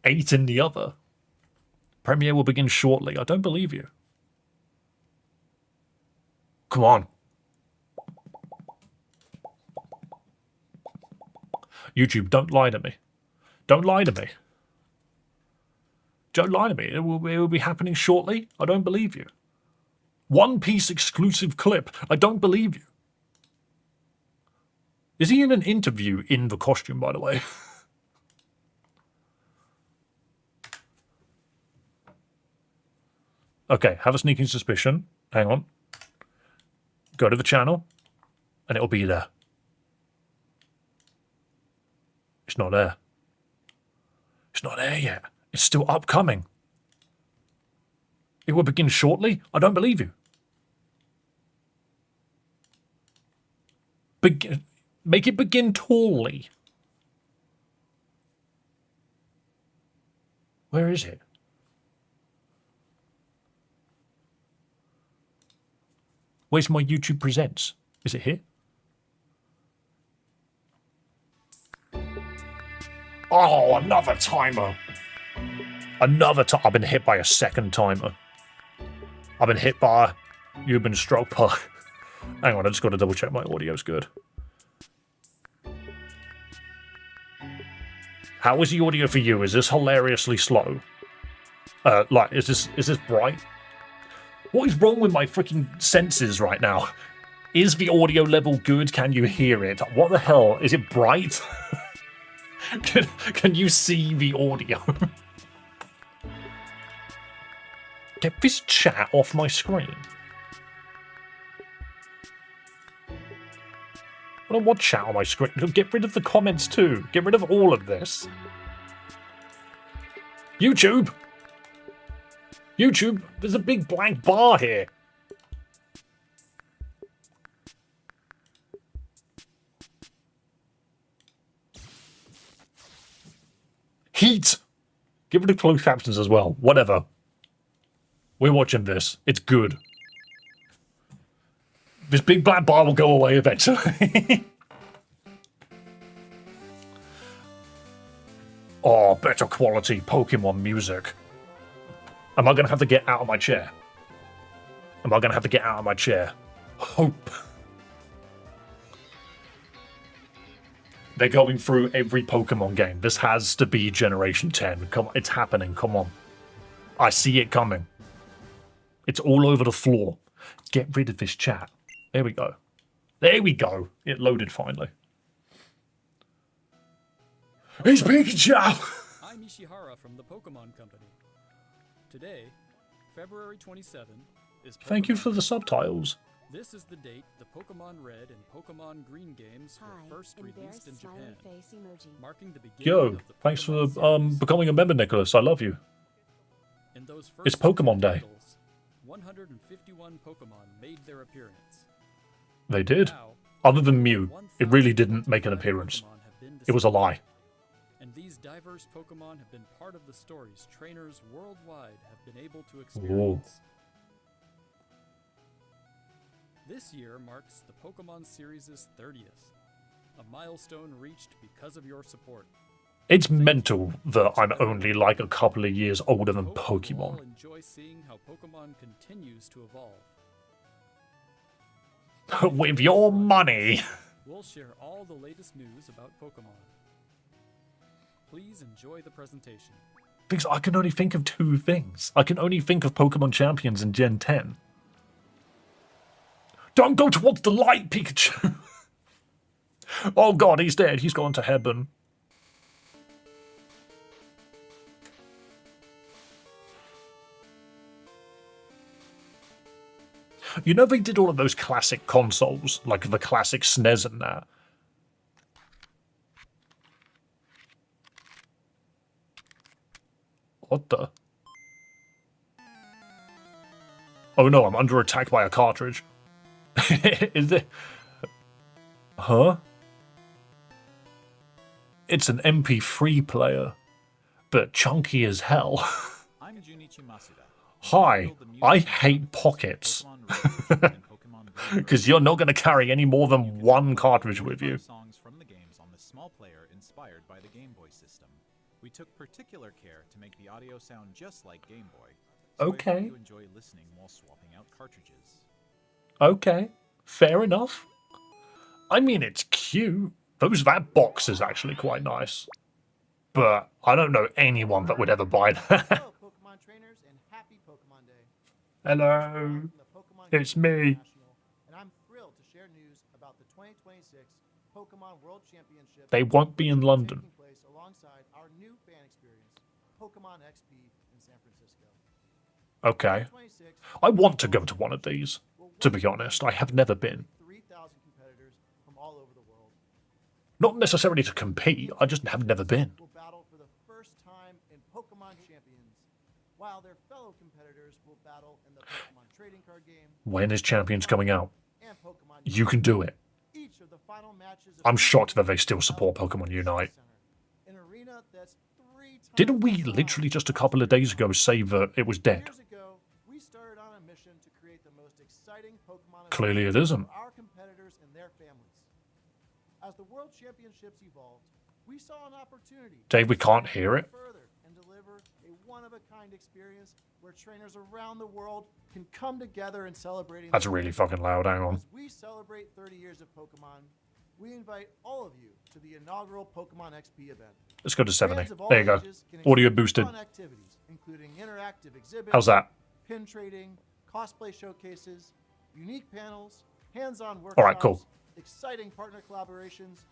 8 in the other. Premiere will begin shortly. I don't believe you. Come on. YouTube, don't lie to me. Don't lie to me. Don't lie to me. It will be happening shortly. I don't believe you. One Piece exclusive clip. I don't believe you. Is he in an interview in the costume, by the way? Okay, have a sneaking suspicion. Hang on. Go to the channel, and it'll be there. It's not there. It's not there yet. It's still upcoming. It will begin shortly? I don't believe you. Make it begin tallly. Where is it? Where's my YouTube Presents? Is it here? Oh, another timer. Another time. I've been hit by a second timer. I've been hit by... You've been struck by... Hang on, I just got to double check my audio's good. How is the audio for you? Is this hilariously slow? Like, is this bright? What is wrong with my freaking senses right now? Is the audio level good? Can you hear it? What the hell? Is it bright? Can you see the audio? Get this chat off my screen. I don't want chat on my screen. Get rid of the comments too. Get rid of all of this. YouTube! YouTube, there's a big blank bar here. Heat! Give it a closed captions as well. Whatever. We're watching this. It's good. This big black bar will go away eventually. Oh, better quality Pokemon music. Am I going to have to get out of my chair? Am I going to have to get out of my chair? Hope. They're going through every Pokemon game. This has to be Generation 10. Come on, it's happening. Come on. I see it coming. It's all over the floor. Get rid of this chat. There we go. There we go. It loaded finally. It's Pikachu! I'm Ishihara from the Pokemon Company. Today, February 27, is Pokemon Thank you for the subtitles. This is the date the Pokemon Red and Pokemon Green games were first released in Japan, marking the beginning Yo, of the thanks for Pokemon series. becoming a member, Nicholas. I love you. In those It's first Pokemon Day. titles, 151 Pokemon made their appearance. They did. Now, Other than Mew, it really didn't make an appearance. Pokemon have been It was a lie. and these diverse Pokemon have been part of the stories trainers worldwide have been able to Whoa. experience. This year marks the Pokemon series' 30th, a milestone reached because of your support. It's mental that I'm only like a couple of years older than Hope you all Pokemon. enjoy seeing how Pokemon continues to evolve. With your money. We'll share all the latest news about Pokemon. Please enjoy the presentation. Because I can only think of two things. I can only think of Pokemon Champions in Gen 10. Don't go towards the light, Pikachu! Oh god, he's dead. He's gone to heaven. You know they did all of those classic consoles, like the classic SNES and that. What the? Oh no, I'm under attack by a cartridge. Is it? Huh? It's an MP3 player, but chunky as hell. I'm Junichi Masuda. Hi, I hate pockets. Because you're not going to carry any more than one cartridge with you. Songs from the games on the small player inspired by the Game Boy system. We took particular care to make the audio sound just like Game Boy. So I hope Okay. you enjoy listening while swapping out cartridges. Okay, fair enough. I mean, it's cute. That box is actually quite nice. But I don't know anyone that would ever buy that. Hello, Pokemon trainers, and happy Pokemon Day. Hello, From the Pokemon it's Company me. International, and I'm thrilled to share news about the 2026 Pokemon World Championships. They won't be in which is London. taking place alongside our new fan experience, Pokemon XP in San Francisco. Okay. 2026 I want to go to one of these. To be honest, I have never been. 3,000 competitors from all over the world Not necessarily to compete, I just have never been. will battle for the first time in Pokemon Champions, while their fellow competitors will battle in the Pokemon trading card game When is Champions coming out? and Pokemon You can do it. Each of the final matches of I'm the shocked that they series still will be support held Pokemon at the Unite. Center, an arena that's 3 times Didn't we the size literally just a of couple of days ago say that it was dead? Years ago, we started on a mission to create the most exciting Pokemon Clearly it events isn't. for our competitors and their families. As the World Championships evolved, we saw an opportunity Dave, we to can't take hear it it. further and deliver a one-of-a-kind experience where trainers around the world can come together in celebrating. That's the really game. fucking loud, hang on. As we celebrate 30 years of Pokemon, we invite all of you to the inaugural Pokemon XP event. Let's go to 70. Fans of all There you go. ages can Audio experience boosted. fun activities, including interactive exhibits, How's that? pin trading, cosplay showcases, unique panels, hands-on workshops, All right, cool. exciting partner collaborations,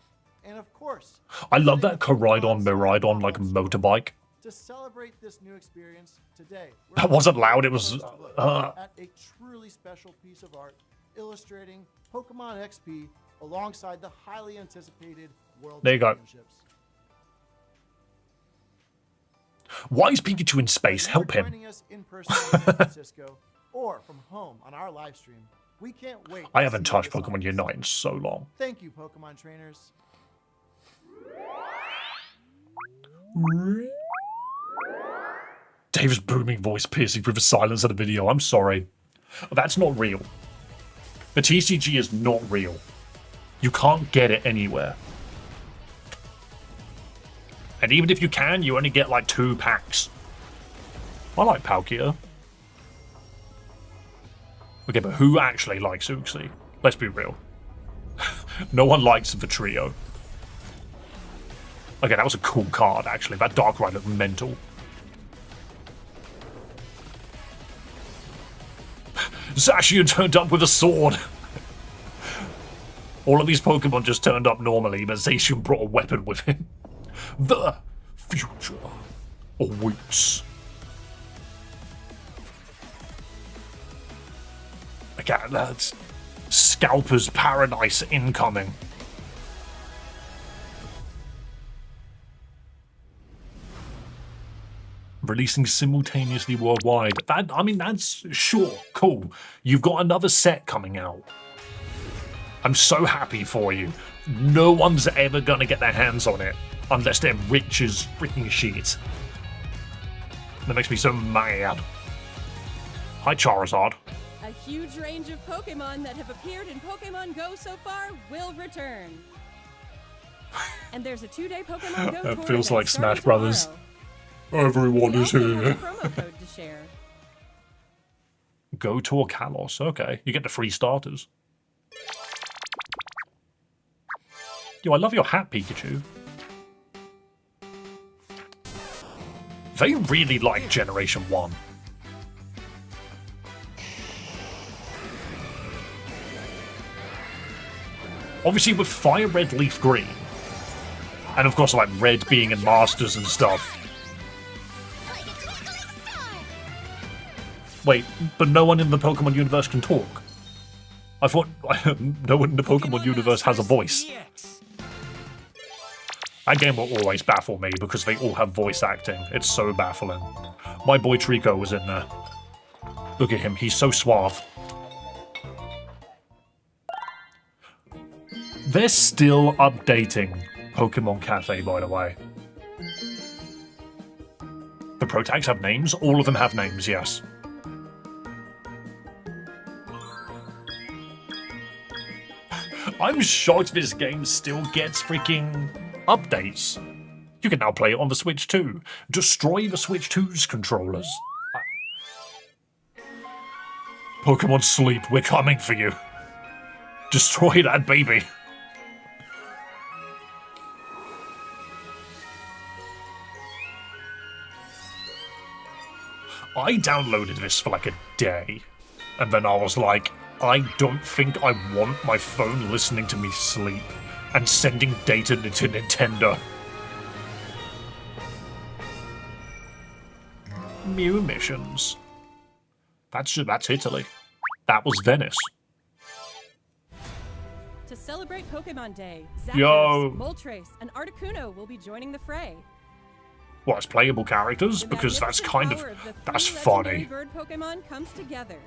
and of course, I love visiting that a Pokemon Koraidon Miraidon like pop-up store. motorbike. To celebrate this new experience today, That wasn't loud, it was, at a truly special piece of art illustrating Pokemon XP alongside the highly anticipated World There you go. Championships. Why is Pikachu in space? Whether Help you're him. joining us in person in San Francisco or from home on our live stream, we can't wait. I to haven't see you touched this Pokemon August. Unite in so long. Thank you, Pokemon trainers. Dave's booming voice piercing through the silence of the video. I'm sorry. That's not real. The TCG is not real. You can't get it anywhere. And even if you can, you only get like 2 packs. I like Palkia. Okay, but who actually likes Uxie? Let's be real. No one likes the trio. Okay, that was a cool card, actually. That Darkrai looked mental. Zacian turned up with a sword. All of these Pokemon just turned up normally, but Zacian brought a weapon with him. The future awaits. Okay, that's Scalper's Paradise incoming. Releasing simultaneously worldwide. I mean, that's sure, cool. You've got another set coming out. I'm so happy for you. No one's ever gonna get their hands on it unless they're rich as freaking shit. That makes me so mad. Hi, Charizard. A huge range of Pokemon that have appeared in Pokemon Go so far will return. And there's a 2-day Pokemon Go That tour feels like Smash starting Brothers. tomorrow. Everyone We is also have a here. promo code to share. Go to Kalos. Okay, you get the free starters. Yo, I love your hat, Pikachu. They really like Generation 1. Obviously with Fire Red, Leaf Green. And of course like Red being in Masters and stuff. Wait, but no one in the Pokemon universe can talk. I thought no one in the Pokemon universe has a voice. That game will always baffle me because they all have voice acting. It's so baffling. My boy Trico was in there. Look at him, he's so suave. They're still updating Pokemon Cafe, by the way. The Pro Tags have names? All of them have names, yes. I'm shocked this game still gets freaking updates. You can now play it on the Switch 2. Destroy the Switch 2's controllers. Pokemon Sleep, we're coming for you. Destroy that baby. I downloaded this for like a day, and then I was like, I don't think I want my phone listening to me sleep and sending data to Nintendo. Mew missions. That's Italy. That was Venice. To celebrate Pokemon Day, Yo. Zapdos, Moltres, and Articuno will be joining the fray. What, as playable characters? The because that's magnificent kind of... power the that's three legendary funny. bird Pokemon comes together.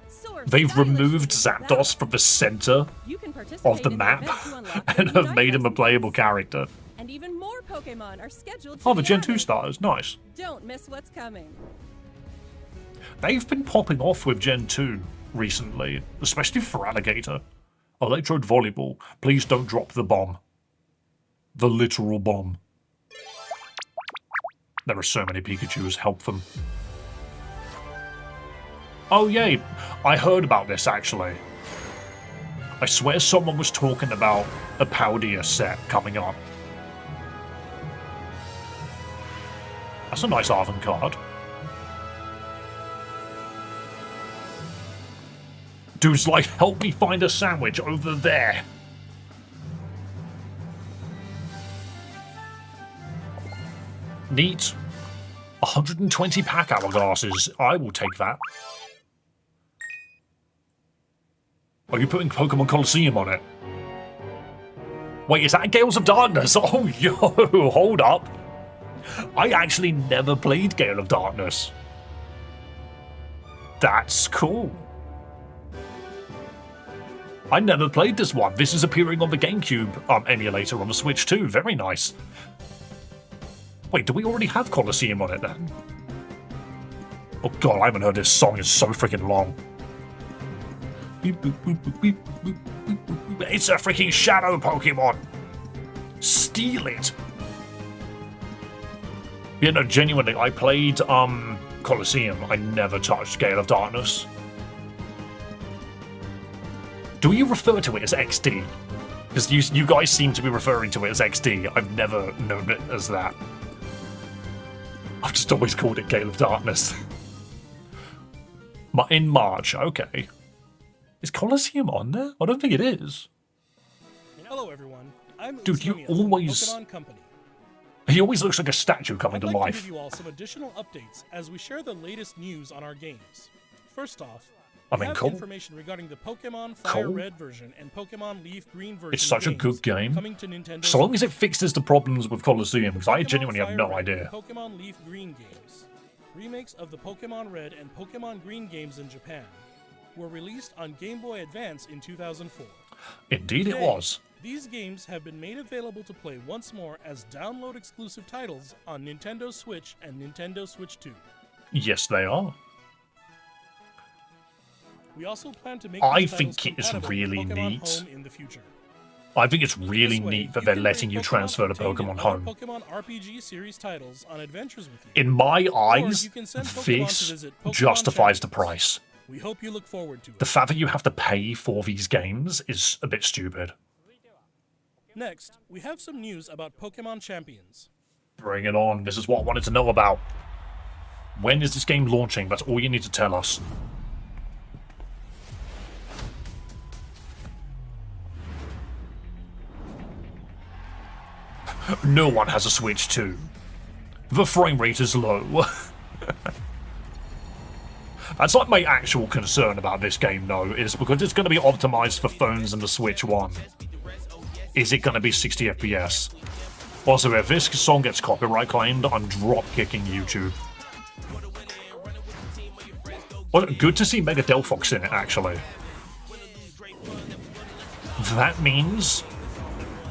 Soar They've stylishly removed through the Zapdos battle. from the center You can participate of the in map event to unlock and new have made him a licenses. playable character. And even more Pokemon are scheduled to Oh, the be Gen 2 added. starters, nice. Don't miss what's coming. They've been popping off with Gen 2 recently, especially for Alligator. Electrode Volleyball, please don't drop the bomb. The literal bomb. There are so many Pikachus, help them. Oh yay, I heard about this actually. I swear someone was talking about a Paldia set coming up. That's a nice Arven card. Dude's like, help me find a sandwich over there. Neat. 120 pack hourglasses. I will take that. Are you putting Pokemon Coliseum on it? Wait, is that Gales of Darkness? Oh, yo, hold up. I actually never played Gale of Darkness. That's cool. I never played this one. This is appearing on the GameCube emulator on the Switch too. Very nice. Wait, do we already have Coliseum on it then? Oh god, I haven't heard this song. It's so freaking long. It's a freaking shadow Pokemon. Steal it. Yeah, no, genuinely, I played Coliseum. I never touched Gale of Darkness. Do you refer to it as XD? Because you guys seem to be referring to it as XD. I've never known it as that. I've just always called it Gale of Darkness. In March, okay. Is Colosseum on there? I don't think it is. Hello, everyone. I'm Dude, you Usnomiya from always- Pokemon Company. He always looks like a statue coming I'd to like to life. give you all some additional updates as we share the latest news on our games. First off, I we mean, have cool. information regarding the Pokemon Fire Cool. Red version and Pokemon Leaf Green version. It's such a good game. Coming to Nintendo So long as Switch. it fixes the problems with Colosseum, because I Pokemon genuinely have Fire no Red idea. and Pokemon Leaf Green games, remakes of the Pokemon Red and Pokemon Green games in Japan, were released on Game Boy Advance in 2004. Indeed it Today, was. These games have been made available to play once more as download-exclusive titles on Nintendo Switch and Nintendo Switch 2. Yes, they are. We also plan to make I these think titles it is compatible really with Pokemon neat. Home in the future. I think it's really This way, neat that you they're can letting bring you Pokemon transfer to contained in Pokemon other Home. Pokemon RPG series titles on adventures with you. In my Or eyes, you can send Pokemon to this visit Pokemon justifies the Champions. price. We hope you look forward to it. The fact that you have to pay for these games is a bit stupid. Next, we have some news about Pokemon Champions. Bring it on. This is what I wanted to know about. When is this game launching? That's all you need to tell us. No one has a Switch 2. The frame rate is low. That's like my actual concern about this game, though, is because it's going to be optimized for phones and the Switch 1. Is it going to be 60 FPS? Also, if this song gets copyright claimed, I'm drop-kicking YouTube. Well, good to see Mega Delphox in it, actually. That means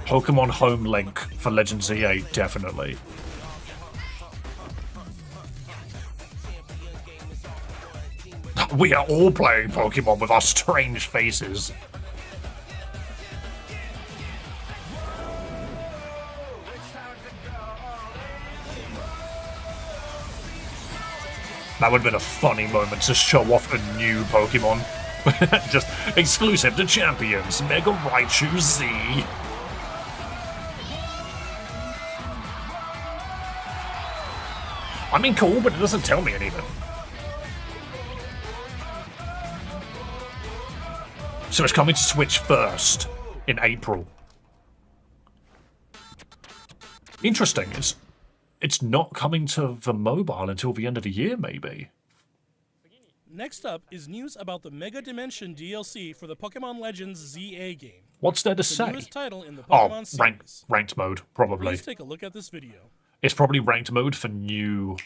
Pokemon Home Link for Legends EA, definitely. We are all playing Pokemon with our strange faces. That would have been a funny moment to show off a new Pokemon. Just exclusive to champions, Mega Raichu Z. I mean, cool, but it doesn't tell me anything. So it's coming to Switch first in April. Interesting. It's not coming to the mobile until the end of the year, maybe. Next up is news about the Mega Dimension DLC for the Pokemon Legends ZA game. What's there to The say? newest title in the Oh, Pokemon series. ranked mode, probably. Please take a look at this video. It's probably ranked mode for new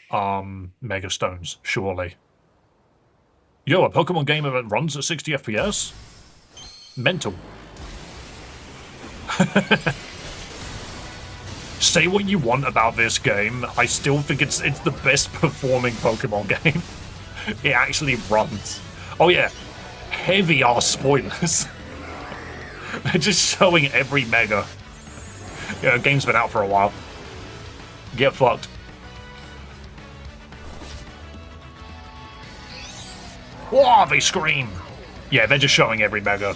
Mega Stones, surely. Yo, a Pokemon game that runs at 60 FPS? Mental. Say what you want about this game, I still think it's the best performing Pokemon game. It actually runs. Oh yeah, heavy ass spoilers. They're just showing every Mega. Yeah, the game's been out for a while. Get fucked. Whoa, they scream! Yeah, they're just showing every Mega.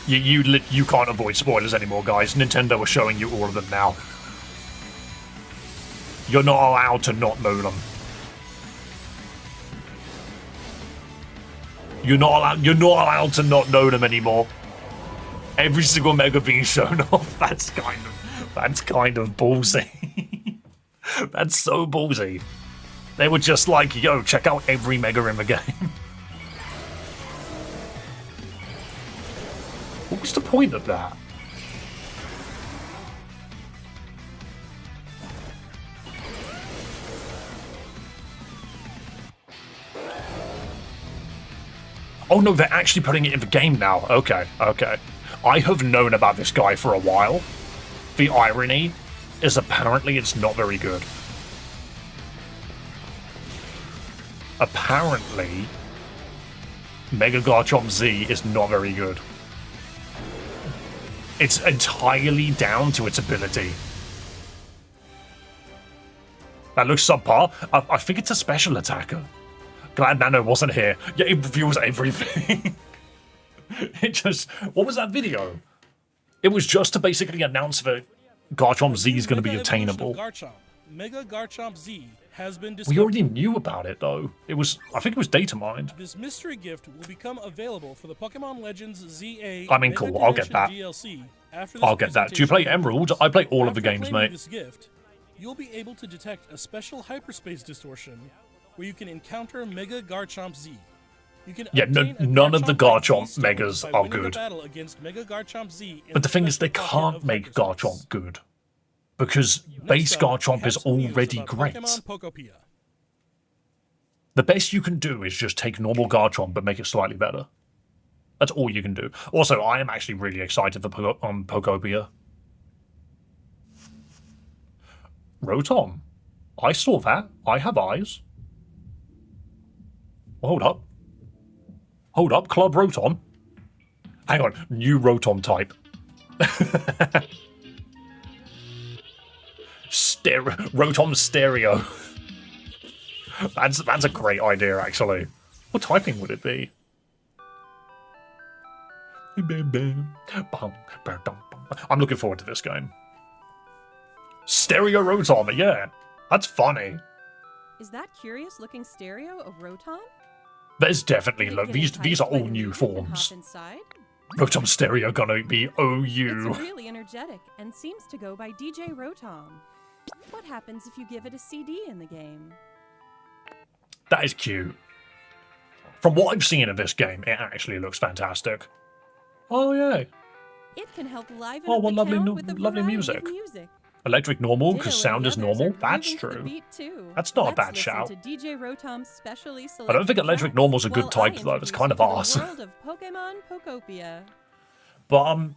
You can't avoid spoilers anymore, guys. Nintendo are showing you all of them now. You're not allowed to not know them. You're not allowed to not know them anymore. Every single Mega being shown off. That's kind of ballsy. That's so ballsy. They were just like, yo, check out every Mega in the game. What was the point of that? Oh no, they're actually putting it in the game now. Okay, okay. I have known about this guy for a while. The irony is apparently it's not very good. Apparently, Mega Garchomp Z is not very good. It's entirely down to its ability. That looks subpar. I think it's a special attacker. Glad Nano wasn't here. Yeah, it reveals everything. It just... What was that video? It was just to basically announce that Garchomp Z is going to be Mega Evolution of attainable. Garchomp, Mega Garchomp Z has been We discovered. already knew about it, though. I think it was data mined. This mystery gift will become available for the Pokemon Legends ZA I mean, Mega cool, I'll get Dimension that. DLC after this I'll get that. Do you play presentation. Emerald? I play all of the After games, claiming mate. This gift, you'll be able to detect a special hyperspace distortion where you can encounter Mega Garchomp Z. You can Yeah, obtain a none of the Garchomp Garchomp Z stone Megas by are winning a good. battle against Mega Garchomp Z in But the thing is, they special pocket can't of make hyperspace. Garchomp good. Because Next base up, we Garchomp have is some news already about great. Pokemon Pokopia. The best you can do is just take normal Garchomp but make it slightly better. That's all you can do. Also, I am actually really excited for Pokopia. Rotom. I saw that. I have eyes. Hold up. Hold up, Club Rotom. Hang on, new Rotom type. Rotom Stereo. That's a great idea, actually. What typing would it be? I'm looking forward to this game. Stereo Rotom, yeah. That's funny. Is that curious-looking stereo of Rotom? There's definitely Did it get these enticed are by all the new music and hop forms. inside? Rotom Stereo gonna be OU. It's really energetic and seems to go by DJ Rotom. What happens if you give it a CD in the game? That is cute. From what I've seen of this game, it actually looks fantastic. Oh yeah, It can help liven Oh, up what the lovely town no- with a lovely variety music. of music. electric normal because Ditto and sound is the others normal. are That's grooving to the true. beat, too. That's not a Let's bad listen shout. to DJ Rotom's specially I don't think selected electric tracks normal's a good while type, I though. It's introduce kind of you to arse. the world of Pokemon Pokopia. But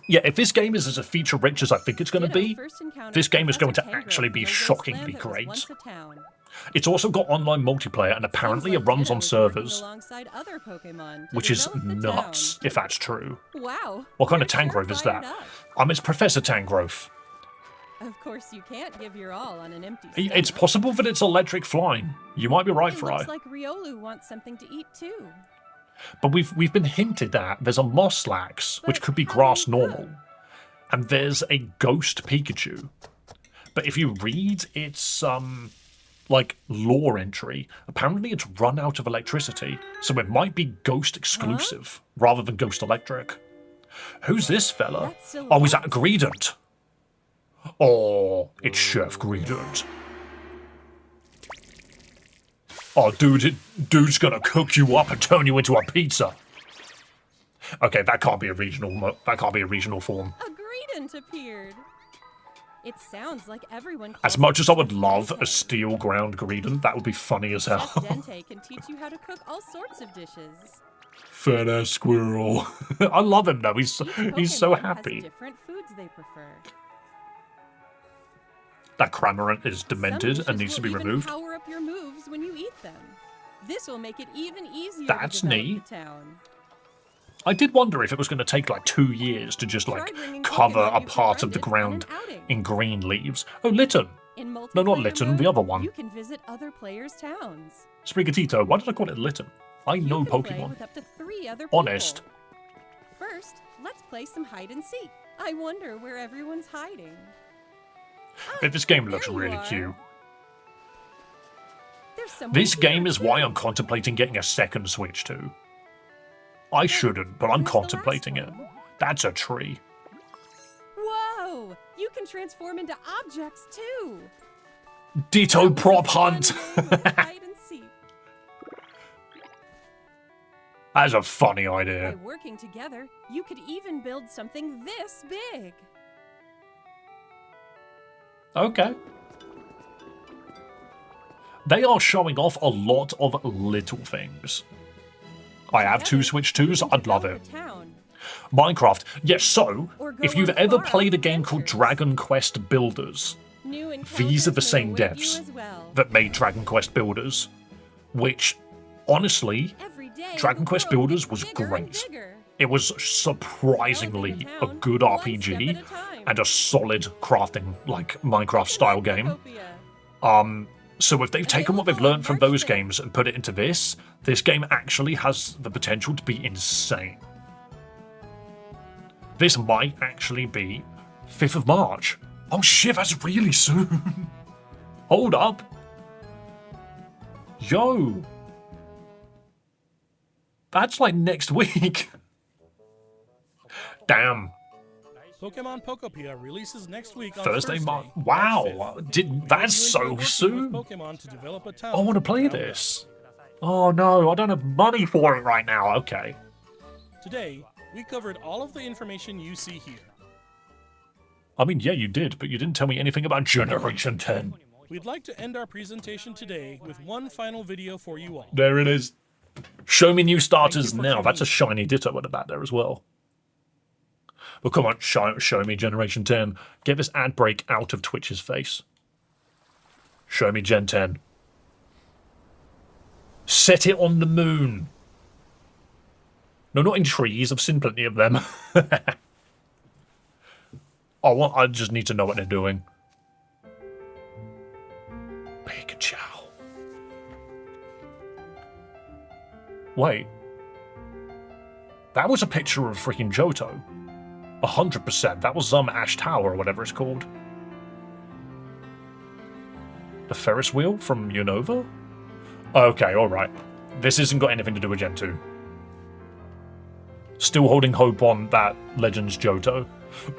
yeah, if this game is as feature rich as I think it's going to Ditto be, first encountered this game is going to Professor Tangrowth actually be in a shockingly wasteland that was great. once a town. It's also got online multiplayer, and apparently Seems it like runs Ditto on is working servers, alongside other Pokemon to which is develop the nuts, town. if that's true. Wow. What kind of you're sure Tangrowth is fired that? up. It's Professor Tangrowth. Of course, you can't give your all on an empty It's stomach. possible that it's electric flying. You might be right, It Fry. looks like Riolu wants something to eat too. But we've been hinted at. There's a Moslax, which But could be how do grass you normal, cook? and there's a ghost Pikachu. But if you read its like lore entry, apparently it's run out of electricity, so it might be ghost exclusive rather than ghost electric. Who's this fella? That's so Oh, is that weird. Greedent? Oh, it's Chef Greedent. Oh, dude's gonna cook you up and turn you into a pizza. Okay, that can't be a regional. That can't be a regional form. A Greedent appeared. It sounds like everyone. As calls much it as I would Chef love a Dente. steel ground Greedent, that would be funny as hell. Chef Dente can teach you how to cook all sorts of dishes. Fat ass squirrel. I love him though. He's so Pokemon happy. Has different foods they prefer. That Cramorant is Some demented dishes and needs to will be even removed. Power up your moves when you eat them. This will make it even easier That's to develop neat. the town. I did wonder if it was going to take like 2 years to just Try like bringing cover Pokemon a you part of the befriended on an ground outing. in green leaves. Oh, Litten. In No, not multiplayer Litten, mode, the other one. You can visit other players' towns. Sprigatito. Why did I call it Litten? I know You can play Pokemon. with up to 3 other people. Honest. First, let's play some hide and seek. I wonder where everyone's hiding. But this game looks There you really are. cute. There's someone This here, game is why too. I'm contemplating getting a second Switch too. I shouldn't, but I'm Where's the last contemplating it. one? That's a tree. Whoa! You can transform into objects too. Ditto That was a prop fun hunt. game of hide and seek. That's a funny By idea. working together, you could even build something this big. Okay. They are showing off a lot of little things. I have 2 Together, Switch you 2s, can I'd love develop it. a town. Minecraft. Yes, so, Or go if you've on ever far-off played a game called adventures. Dragon Quest Builders, New these are the encounters may same await you devs as well. that made Dragon Quest Builders, which, honestly, Every day Dragon the Quest world Builders gets was bigger and great. bigger. it was surprisingly a town, good one step RPG at a time. and a solid crafting, like, Minecraft style game. Pokopia. So if they've taken what they've learned from those games and put it into this game actually has the potential to be insane. This might actually be 5th of March. Oh shit, that's really soon. Hold up. Yo. That's like next week. Damn. Pokemon Pokopia releases next week on Thursday, March wow. 5th. That's so Working with soon. Pokemon to develop a town I want to play from the ground up. this. Oh no, I don't have money for it right now. Okay. Today, we covered all of the information you see here. I mean, yeah, you did, but you didn't tell me anything about Generation 10. We'd like to end our presentation today with one final video for you all. There it is. Show me new starters Thank you for now. tuning That's a in. shiny Ditto at the back there as well. Well, come on, show me Generation 10. Get this ad break out of Twitch's face. Show me Gen 10. Set it on the moon. No, not in trees. I've seen plenty of them. I just need to know what they're doing. Pikachu. Wait. That was a picture of freaking Johto. 100%. That was Ash Tower or whatever it's called. The Ferris wheel from Unova? Okay, alright. This isn't got anything to do with Gen 2. Still holding hope on that Legends Johto.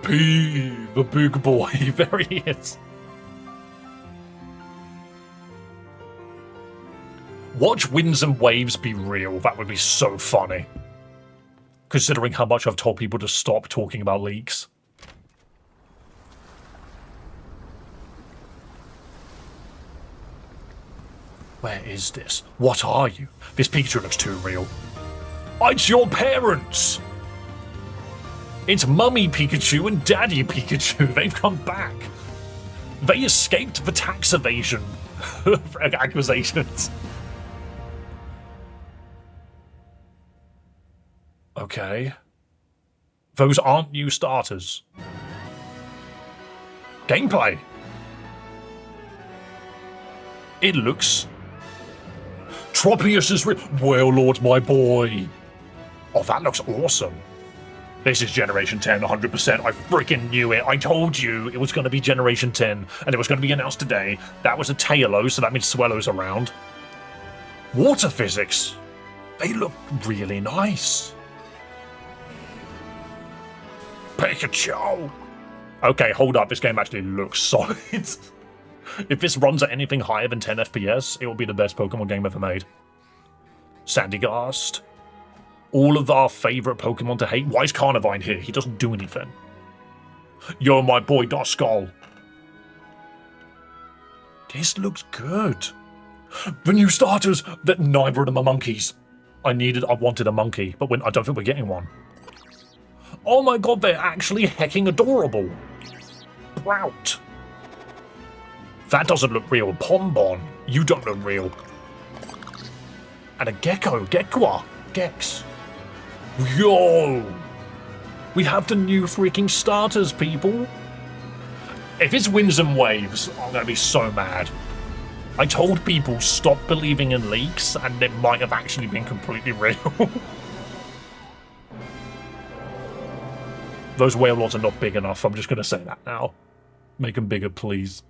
P, the big boy. There he is. Watch Winds and Waves be real. That would be so funny. Considering how much I've told people to stop talking about leaks. Where is this? What are you? This Pikachu looks too real. It's your parents! It's Mummy Pikachu and Daddy Pikachu. They've come back. They escaped the tax evasion accusations. Okay. Those aren't new starters. Gameplay. It looks... Tropius is well, Lord, my boy. Oh, that looks awesome. This is Generation 10, 100%. I freaking knew it. I told you it was going to be Generation 10, and it was going to be announced today. That was a Tailo, so that means Swellow's around. Water physics. They look really nice. Pikachu. Okay, hold up. This game actually looks solid. If this runs at anything higher than 10 FPS, it will be the best Pokemon game ever made. Sandygast. All of our favourite Pokemon to hate. Why is Carnivine here? He doesn't do anything. Yo, my boy Doskull. This looks good. The new starters, that neither of them are monkeys. I wanted a monkey, but I don't think we're getting one. Oh my god, they're actually hecking adorable. Sprout. That doesn't look real. Pombon, you don't look real. And a Gekwa, Gex. Yo! We have the new freaking starters, people. If it's Winds and Waves, I'm gonna be so mad. I told people stop believing in leaks, and it might have actually been completely real. Those whale are not big enough, I'm just gonna say that now. Make them bigger, please.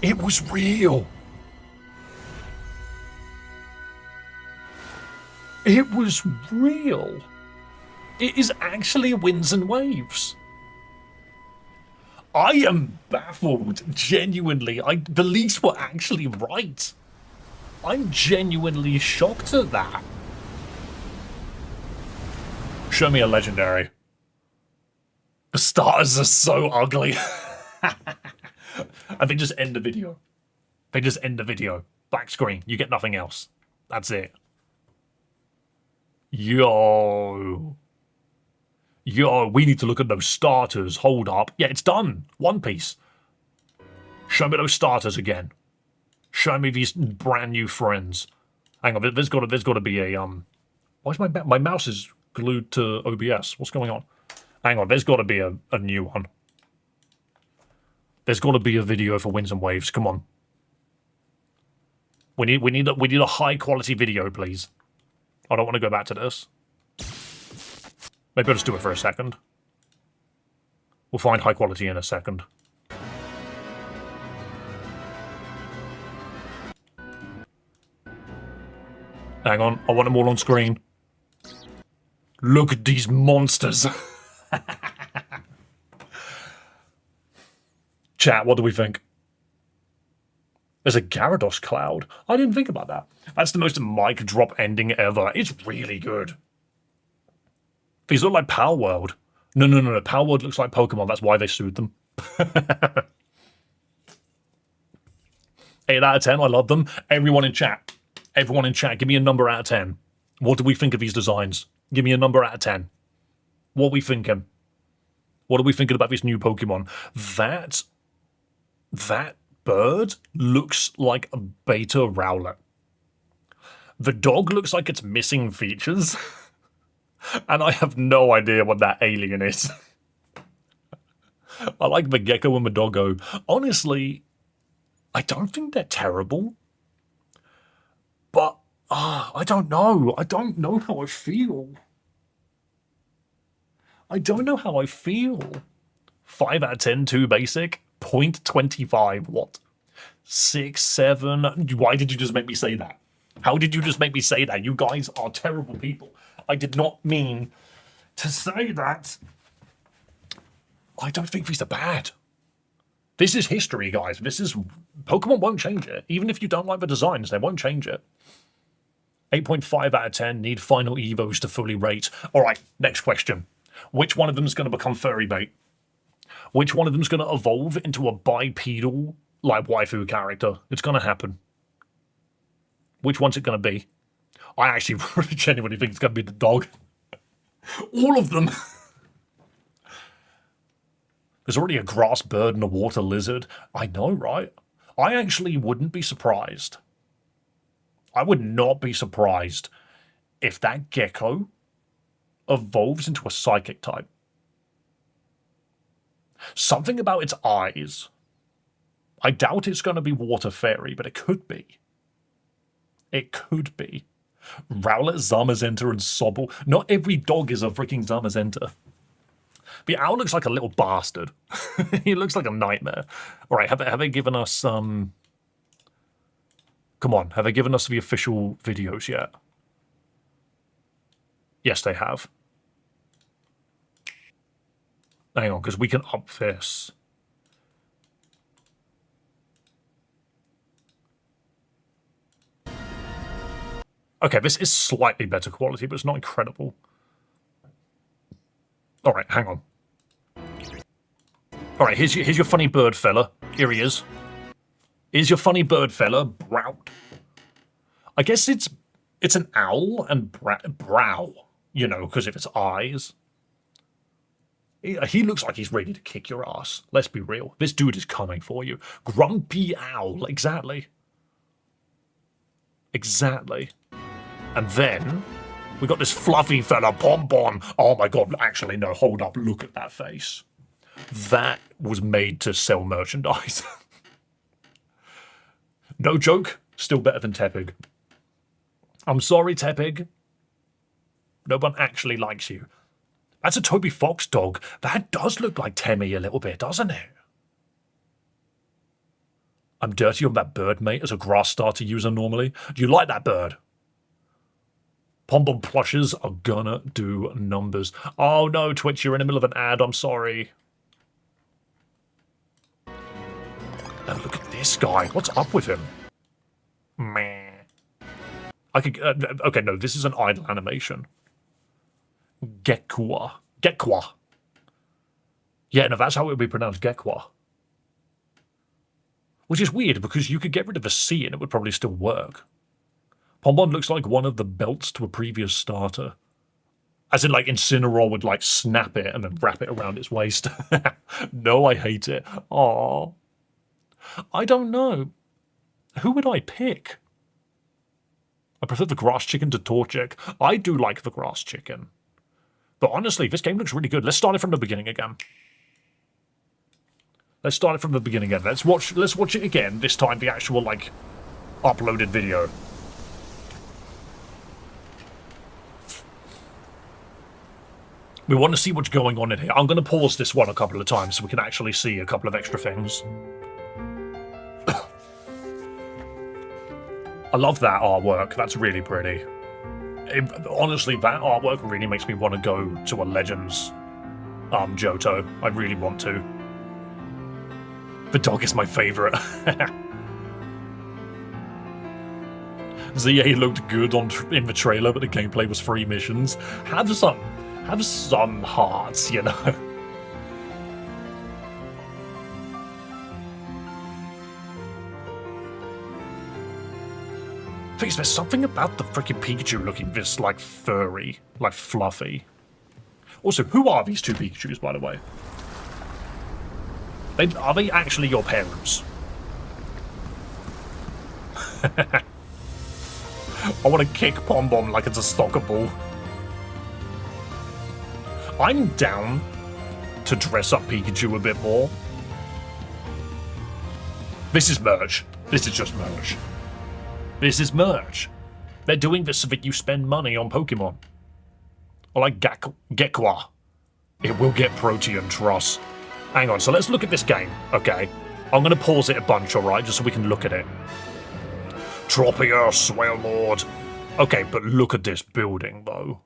It was real. It was real. It is actually Winds and Waves. I am baffled, genuinely. The leaks were actually right. I'm genuinely shocked at that. Show me a legendary. The starters are so ugly. And they just end the video. They just end the video. Black screen. You get nothing else. That's it. Yo, we need to look at those starters. Hold up. Yeah, it's done. One Piece. Show me those starters again. Show me these brand new friends. Hang on, there's got to be a Why is my mouse is glued to OBS? What's going on? Hang on, there's got to be a new one. There's got to be a video for Winds and Waves. Come on. We need a high quality video, please. I don't want to go back to this. Maybe I'll just do it for a second. We'll find high quality in a second. Hang on, I want them all on screen. Look at these monsters. Chat, what do we think? There's a Gyarados cloud. I didn't think about that. That's the most mic drop ending ever. It's really good. These look like Power World. No. Power World looks like Pokemon. That's why they sued them. 8 out of 10. I love them. Everyone in chat, give me a number out of 10. What do we think of these designs? Give me a number out of 10. What are we thinking? What are we thinking about this new Pokemon? That bird looks like a beta Rowlet. The dog looks like it's missing features. And I have no idea what that alien is. I like the gecko and the doggo. Honestly, I don't think they're terrible. But, I don't know. I don't know how I feel. I don't know how I feel. 5 out of 10, too basic. 0.25, what? 6, 7. Why did you just make me say that? How did you just make me say that? You guys are terrible people. I did not mean to say that. I don't think these are bad. This is history, guys. This is... Pokemon won't change it. Even if you don't like the designs, they won't change it. 8.5 out of 10. Need final Evos to fully rate. Alright, next question. Which one of them is going to become furry bait? Which one of them is going to evolve into a bipedal, like, waifu character? It's going to happen. Which one's it going to be? I actually really genuinely think it's going to be the dog. All of them. There's already a grass bird and a water lizard. I know, right? I actually wouldn't be surprised. I would not be surprised if that gecko evolves into a psychic type. Something about its eyes. I doubt it's going to be water fairy, but it could be. It could be. Rowlet, Zamazenta, and Sobble. Not every dog is a freaking Zamazenta. The owl looks like a little bastard. He looks like a nightmare. All right, have they given us Come on, have they given us the official videos yet? Yes, they have. Hang on, because we can up this. Okay, this is slightly better quality, but it's not incredible. All right, hang on. All right, here's your funny bird fella. Here he is. Here's your funny bird fella, Brow. I guess it's an owl and brow, you know, because of its eyes. He looks like he's ready to kick your ass. Let's be real. This dude is coming for you. Grumpy owl, exactly. Exactly. And then we got this fluffy fella, Bonbon. Oh my god, actually, no, hold up, look at that face. That was made to sell merchandise. No joke, still better than Tepig. I'm sorry, Tepig. No one actually likes you. That's a Toby Fox dog. That does look like Temmie a little bit, doesn't it? I'm dirty on that bird, mate, as a grass starter user normally. Do you like that bird? Pom-Pom plushes are gonna do numbers. Oh no, Twitch, you're in the middle of an ad. I'm sorry. Oh, look at this guy. What's up with him? Meh. I could... okay, no, this is an idle animation. Gekwa. Gekwa. Yeah, no, that's how it would be pronounced, Gekwa. Which is weird, because you could get rid of a C and it would probably still work. Pombon looks like one of the belts to a previous starter. As in, like, Incineroar would, like, snap it and then wrap it around its waist. No, I hate it. Aww. I don't know. Who would I pick? I prefer the grass chicken to Torchic. I do like the grass chicken. But honestly, this game looks really good. Let's start it from the beginning again. Let's start it from the beginning again. Let's watch it again. This time, the actual, like, uploaded video. We want to see what's going on in here. I'm going to pause this one a couple of times so we can actually see a couple of extra things. I love that artwork. That's really pretty. Honestly, that artwork really makes me want to go to a Legends Johto. I really want to. The dog is my favorite. ZA looked good in the trailer, but the gameplay was 3 missions. Have some hearts, you know. Because there's something about the freaking Pikachu looking this, like, furry, like, fluffy. Also, who are these 2 Pikachus, by the way? Are they actually your parents? I want to kick Pom Pom like it's a soccer ball. I'm down to dress up Pikachu a bit more. This is merch. This is just merch. This is merch. They're doing this so that you spend money on Pokemon. Or like Gekwa. It will get Protean, trust. Hang on, so let's look at this game, okay? I'm going to pause it a bunch, alright, just so we can look at it. Tropius, Swale Lord. Okay, but look at this building, though.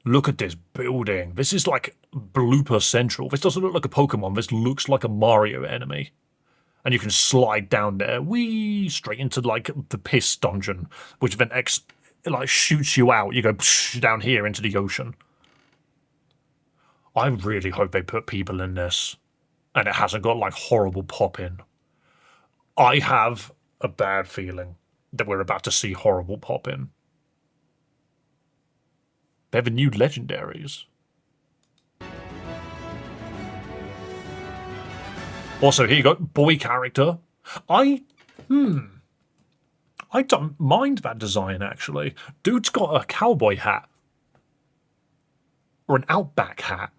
Look at this building. This is like blooper central. This doesn't look like a Pokemon. This looks like a Mario enemy. And you can slide down there, whee, straight into like the piss dungeon, which then like shoots you out. You go down here into the ocean. I really hope they put people in this, and it hasn't got like horrible pop-in. I have a bad feeling that we're about to see horrible pop-in. They have a new legendaries. Also, here you go, boy character. I don't mind that design, actually. Dude's got a cowboy hat. Or an outback hat.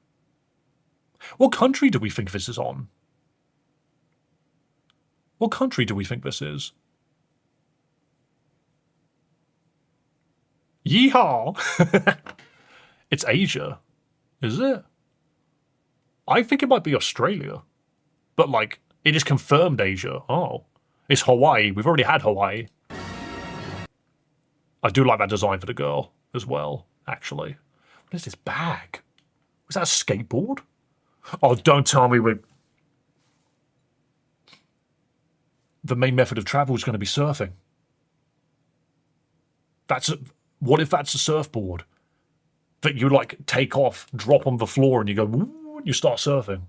What country do we think this is on? What country do we think this is? Yeehaw! It's Asia. Is it? I think it might be Australia. But, like, it is confirmed Asia. Oh. It's Hawaii. We've already had Hawaii. I do like that design for the girl as well, actually. What is this bag? Was that a skateboard? Oh, don't tell me we're... The main method of travel is going to be surfing. What if that's a surfboard? That you, like, take off, drop on the floor, and you go, woo, and you start surfing.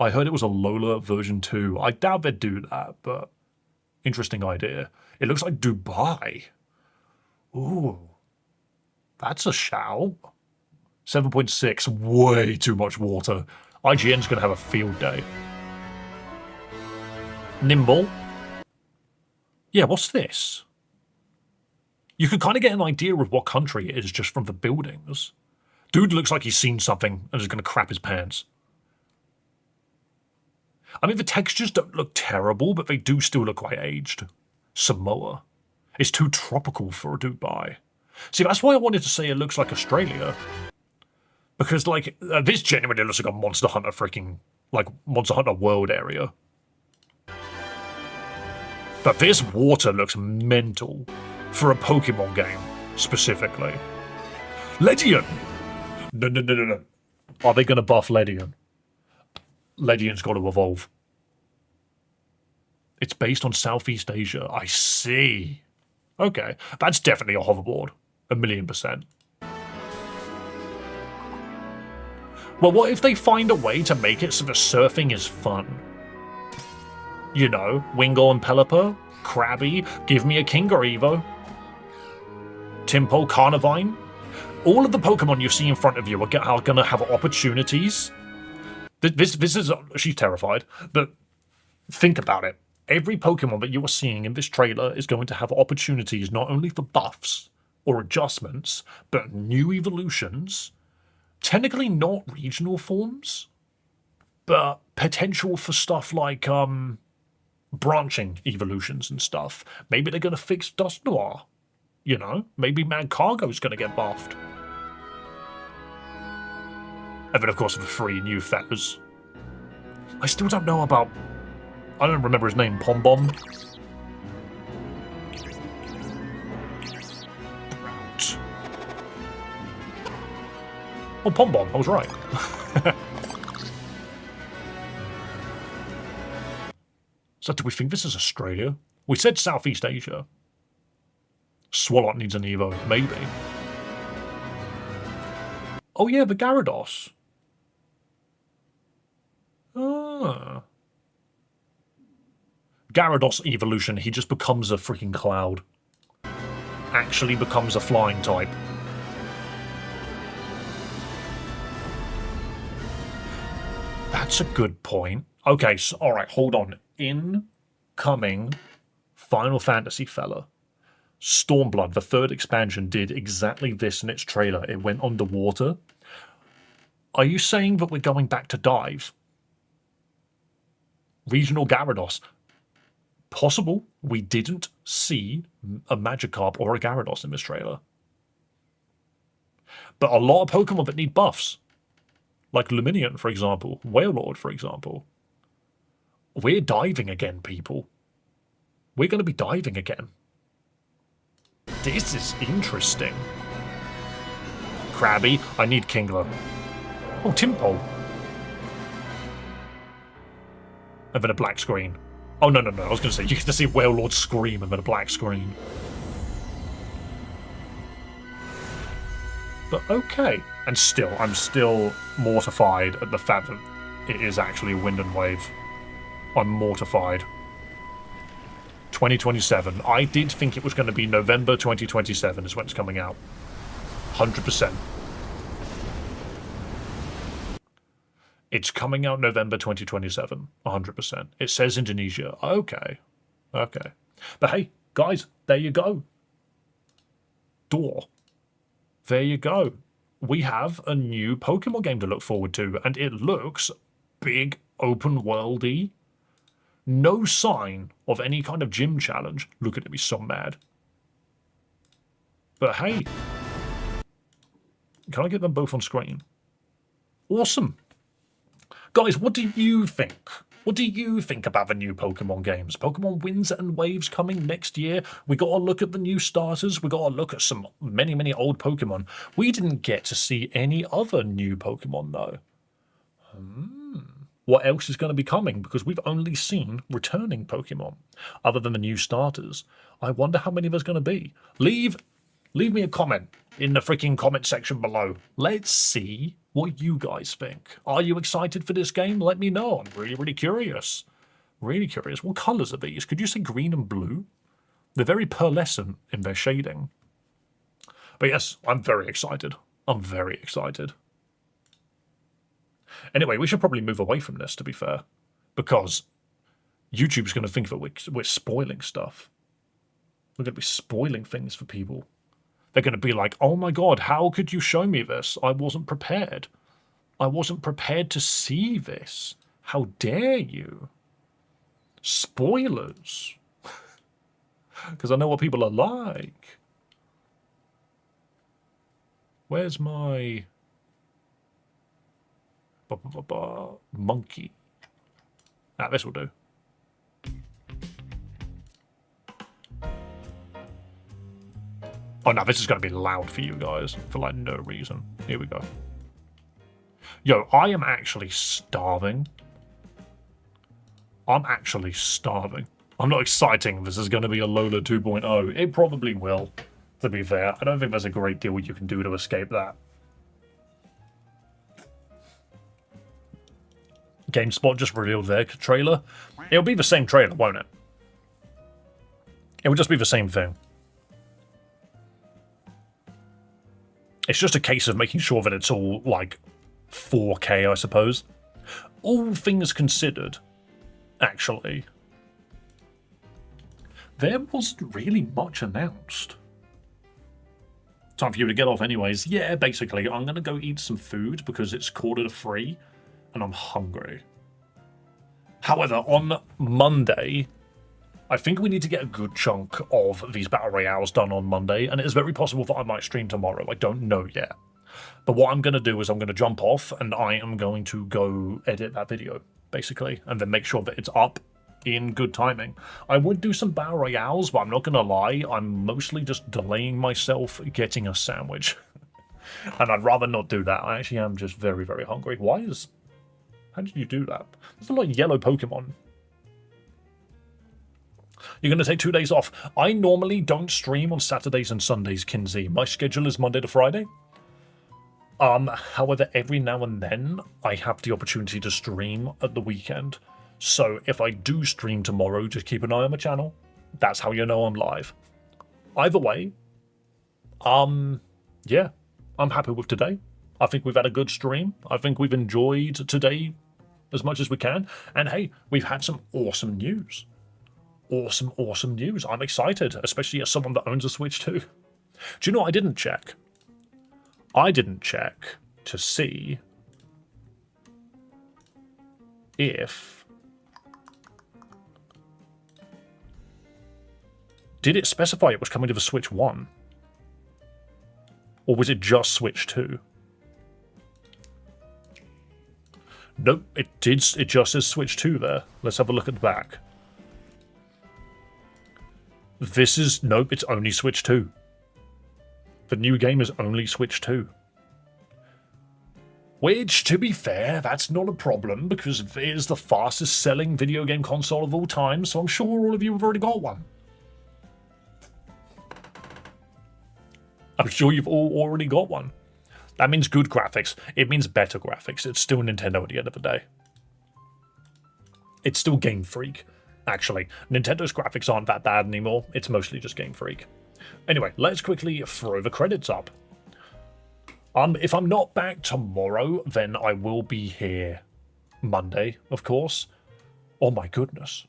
I heard it was a Lola version 2. I doubt they'd do that, but interesting idea. It looks like Dubai. Ooh. That's a shout. 7.6, way too much water. IGN's going to have a field day. Nimble. Yeah, what's this? You can kind of get an idea of what country it is just from the buildings. Dude looks like he's seen something and is going to crap his pants. I mean, the textures don't look terrible, but they do still look quite aged. Samoa. It's too tropical for Dubai. See, that's why I wanted to say it looks like Australia. Because, like, this genuinely looks like a Monster Hunter freaking, like, Monster Hunter World area. But this water looks mental for a Pokemon game, specifically. Ledian! No. Are they going to buff Ledian? Ledian's got to evolve. It's based on Southeast Asia. I see. Okay, that's definitely a hoverboard. 1,000,000%. Well, what if they find a way to make it so the surfing is fun? You know, Wingull and Pelipper, Krabby, give me a Kinga Evo, Timpo, Carnivine. All of the Pokemon you see in front of you are going to have opportunities. This is... She's terrified, but think about it. Every Pokemon that you are seeing in this trailer is going to have opportunities not only for buffs or adjustments, but new evolutions. Technically not regional forms, but potential for stuff like branching evolutions and stuff. Maybe they're going to fix Dusknoir. You know, maybe Magcargo's going to get buffed. And then, of course, the 3 new feathers. I still don't know about... I don't remember his name. Pom Bomb? Oh, Pom Bomb. I was right. So do we think this is Australia? We said Southeast Asia. Swalot needs an Evo. Maybe. Oh yeah, the Gyarados. Ah. Gyarados evolution, he just becomes a freaking cloud. Actually becomes a flying type. That's a good point. Okay, so, alright, hold on. Incoming Final Fantasy fella. Stormblood, the 3rd expansion, did exactly this in its trailer. It went underwater. Are you saying that we're going back to dive? Regional Gyarados. Possible. We didn't see a Magikarp or a Gyarados in this trailer. But a lot of Pokemon that need buffs. Like Luminion, for example. Wailord, for example. We're diving again, people. We're going to be diving again. This is interesting. Krabby, I need Kingler. Oh, Timpo. And then a black screen. Oh, no. I was going to say, you get to see Wailord scream and then a black screen. But okay. And still, I'm still mortified at the fact that it is actually Wind and Wave. I'm mortified. 2027. I did think it was going to be November 2027 is when it's coming out. 100%. It's coming out November 2027. 100%. It says Indonesia. Okay. Okay. But hey, guys, there you go. Door. There you go. We have a new Pokemon game to look forward to, and it looks big, open worldy. No sign of any kind of gym challenge. Look at it, be so mad. But hey, can I get them both on screen? Awesome. Guys, what do you think? What do you think about the new Pokemon games? Pokemon Winds and Waves coming next year. We got to look at the new starters. We got to look at some many old Pokemon. We didn't get to see any other new Pokemon though. What else is going to be coming? Because we've only seen returning Pokemon, other than the new starters. I wonder how many there's going to be. Leave me a comment in the freaking comment section below. Let's see what you guys think. Are you excited for this game? Let me know. I'm really curious. Really curious. What colours are these? Could you say green and blue? They're very pearlescent in their shading. But yes, I'm very excited. I'm very excited. Anyway, we should probably move away from this, to be fair, because YouTube's going to think that we're spoiling stuff. We're going to be spoiling things for people. They're going to be like, oh my god, how could you show me this? I wasn't prepared. I wasn't prepared to see this. How dare you? Spoilers. Because I know what people are like. Where's my... monkey? Ah, this will do. Oh no, this is going to be loud for you guys for like no reason. Here we go. Yo, I am actually starving. I'm actually starving. I'm not exciting this is going to be a Lola 2.0. It probably will, to be fair. I don't think there's a great deal you can do to escape that. GameSpot just revealed their trailer. It'll be the same trailer, won't it? It will just be the same thing. It's just a case of making sure that it's all, like, 4K, I suppose. All things considered, actually, there wasn't really much announced. Time for you to get off anyways. Yeah, basically, I'm going to go eat some food because it's 3:15 and I'm hungry. However, on Monday, I think we need to get a good chunk of these Battle Royales done on Monday, and it is very possible that I might stream tomorrow. I don't know yet. But what I'm going to do is I'm going to jump off and I am going to go edit that video, basically, and then make sure that it's up in good timing. I would do some battle royales, but I'm not going to lie, I'm mostly just delaying myself getting a sandwich. And I'd rather not do that. I actually am just very, very hungry. How did you do that? There's a lot of yellow Pokemon. You're going to take 2 days off. I normally don't stream on Saturdays and Sundays, Kinsey. My schedule is Monday to Friday. However, every now and then, I have the opportunity to stream at the weekend. So if I do stream tomorrow, just keep an eye on my channel. That's how you know I'm live. Either way, yeah, I'm happy with today. I think we've had a good stream. I think we've enjoyed today as much as we can. And hey, we've had some awesome news. Awesome news. I'm excited, especially as someone that owns a Switch too. Do you know what I didn't check? I didn't check to see if... Did it specify it was coming to the Switch 1? Or was it just Switch 2? Nope, it just says Switch 2 there. Let's have a look at the back. Nope, it's only Switch 2. The new game is only Switch 2. Which, to be fair, that's not a problem, because it is the fastest selling video game console of all time, so I'm sure all of you have already got one. I'm sure you've all already got one. That means good graphics. It means better graphics. It's still Nintendo at the end of the day. It's still Game Freak, actually. Nintendo's graphics aren't that bad anymore. It's mostly just Game Freak. Anyway, let's quickly throw the credits up. If I'm not back tomorrow, then I will be here Monday, of course. Oh my goodness.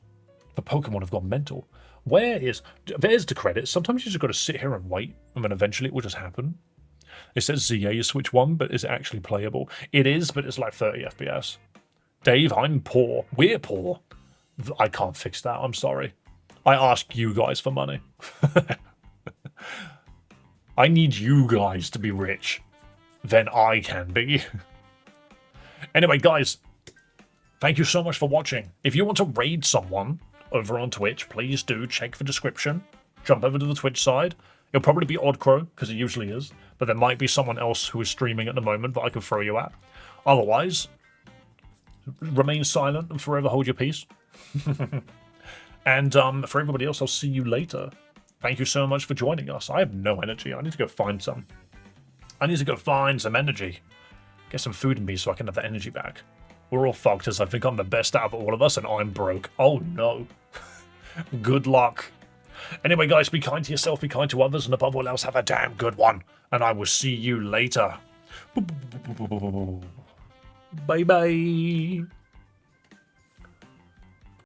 The Pokemon have gone mental. There's the credits. Sometimes you just got to sit here and wait, and then eventually it will just happen. It says ZA is Switch 1, but is it actually playable? It is, but it's like 30 FPS. Dave, I'm poor. We're poor. I can't fix that. I'm sorry. I ask you guys for money. I need you guys to be rich. Then I can be. Anyway, guys, thank you so much for watching. If you want to raid someone over on Twitch, please do check the description. Jump over to the Twitch side. It'll probably be Oddcrow, because it usually is. But there might be someone else who is streaming at the moment that I can throw you at. Otherwise, remain silent and forever hold your peace. And for everybody else, I'll see you later. Thank you so much for joining us. I have no energy. I need to go find some. I need to go find some energy. Get some food in me so I can have the energy back. We're all fucked as I think I'm the best out of all of us and I'm broke. Oh no. Good luck. Anyway, guys, be kind to yourself, be kind to others, and above all else, have a damn good one. And I will see you later. Bye-bye.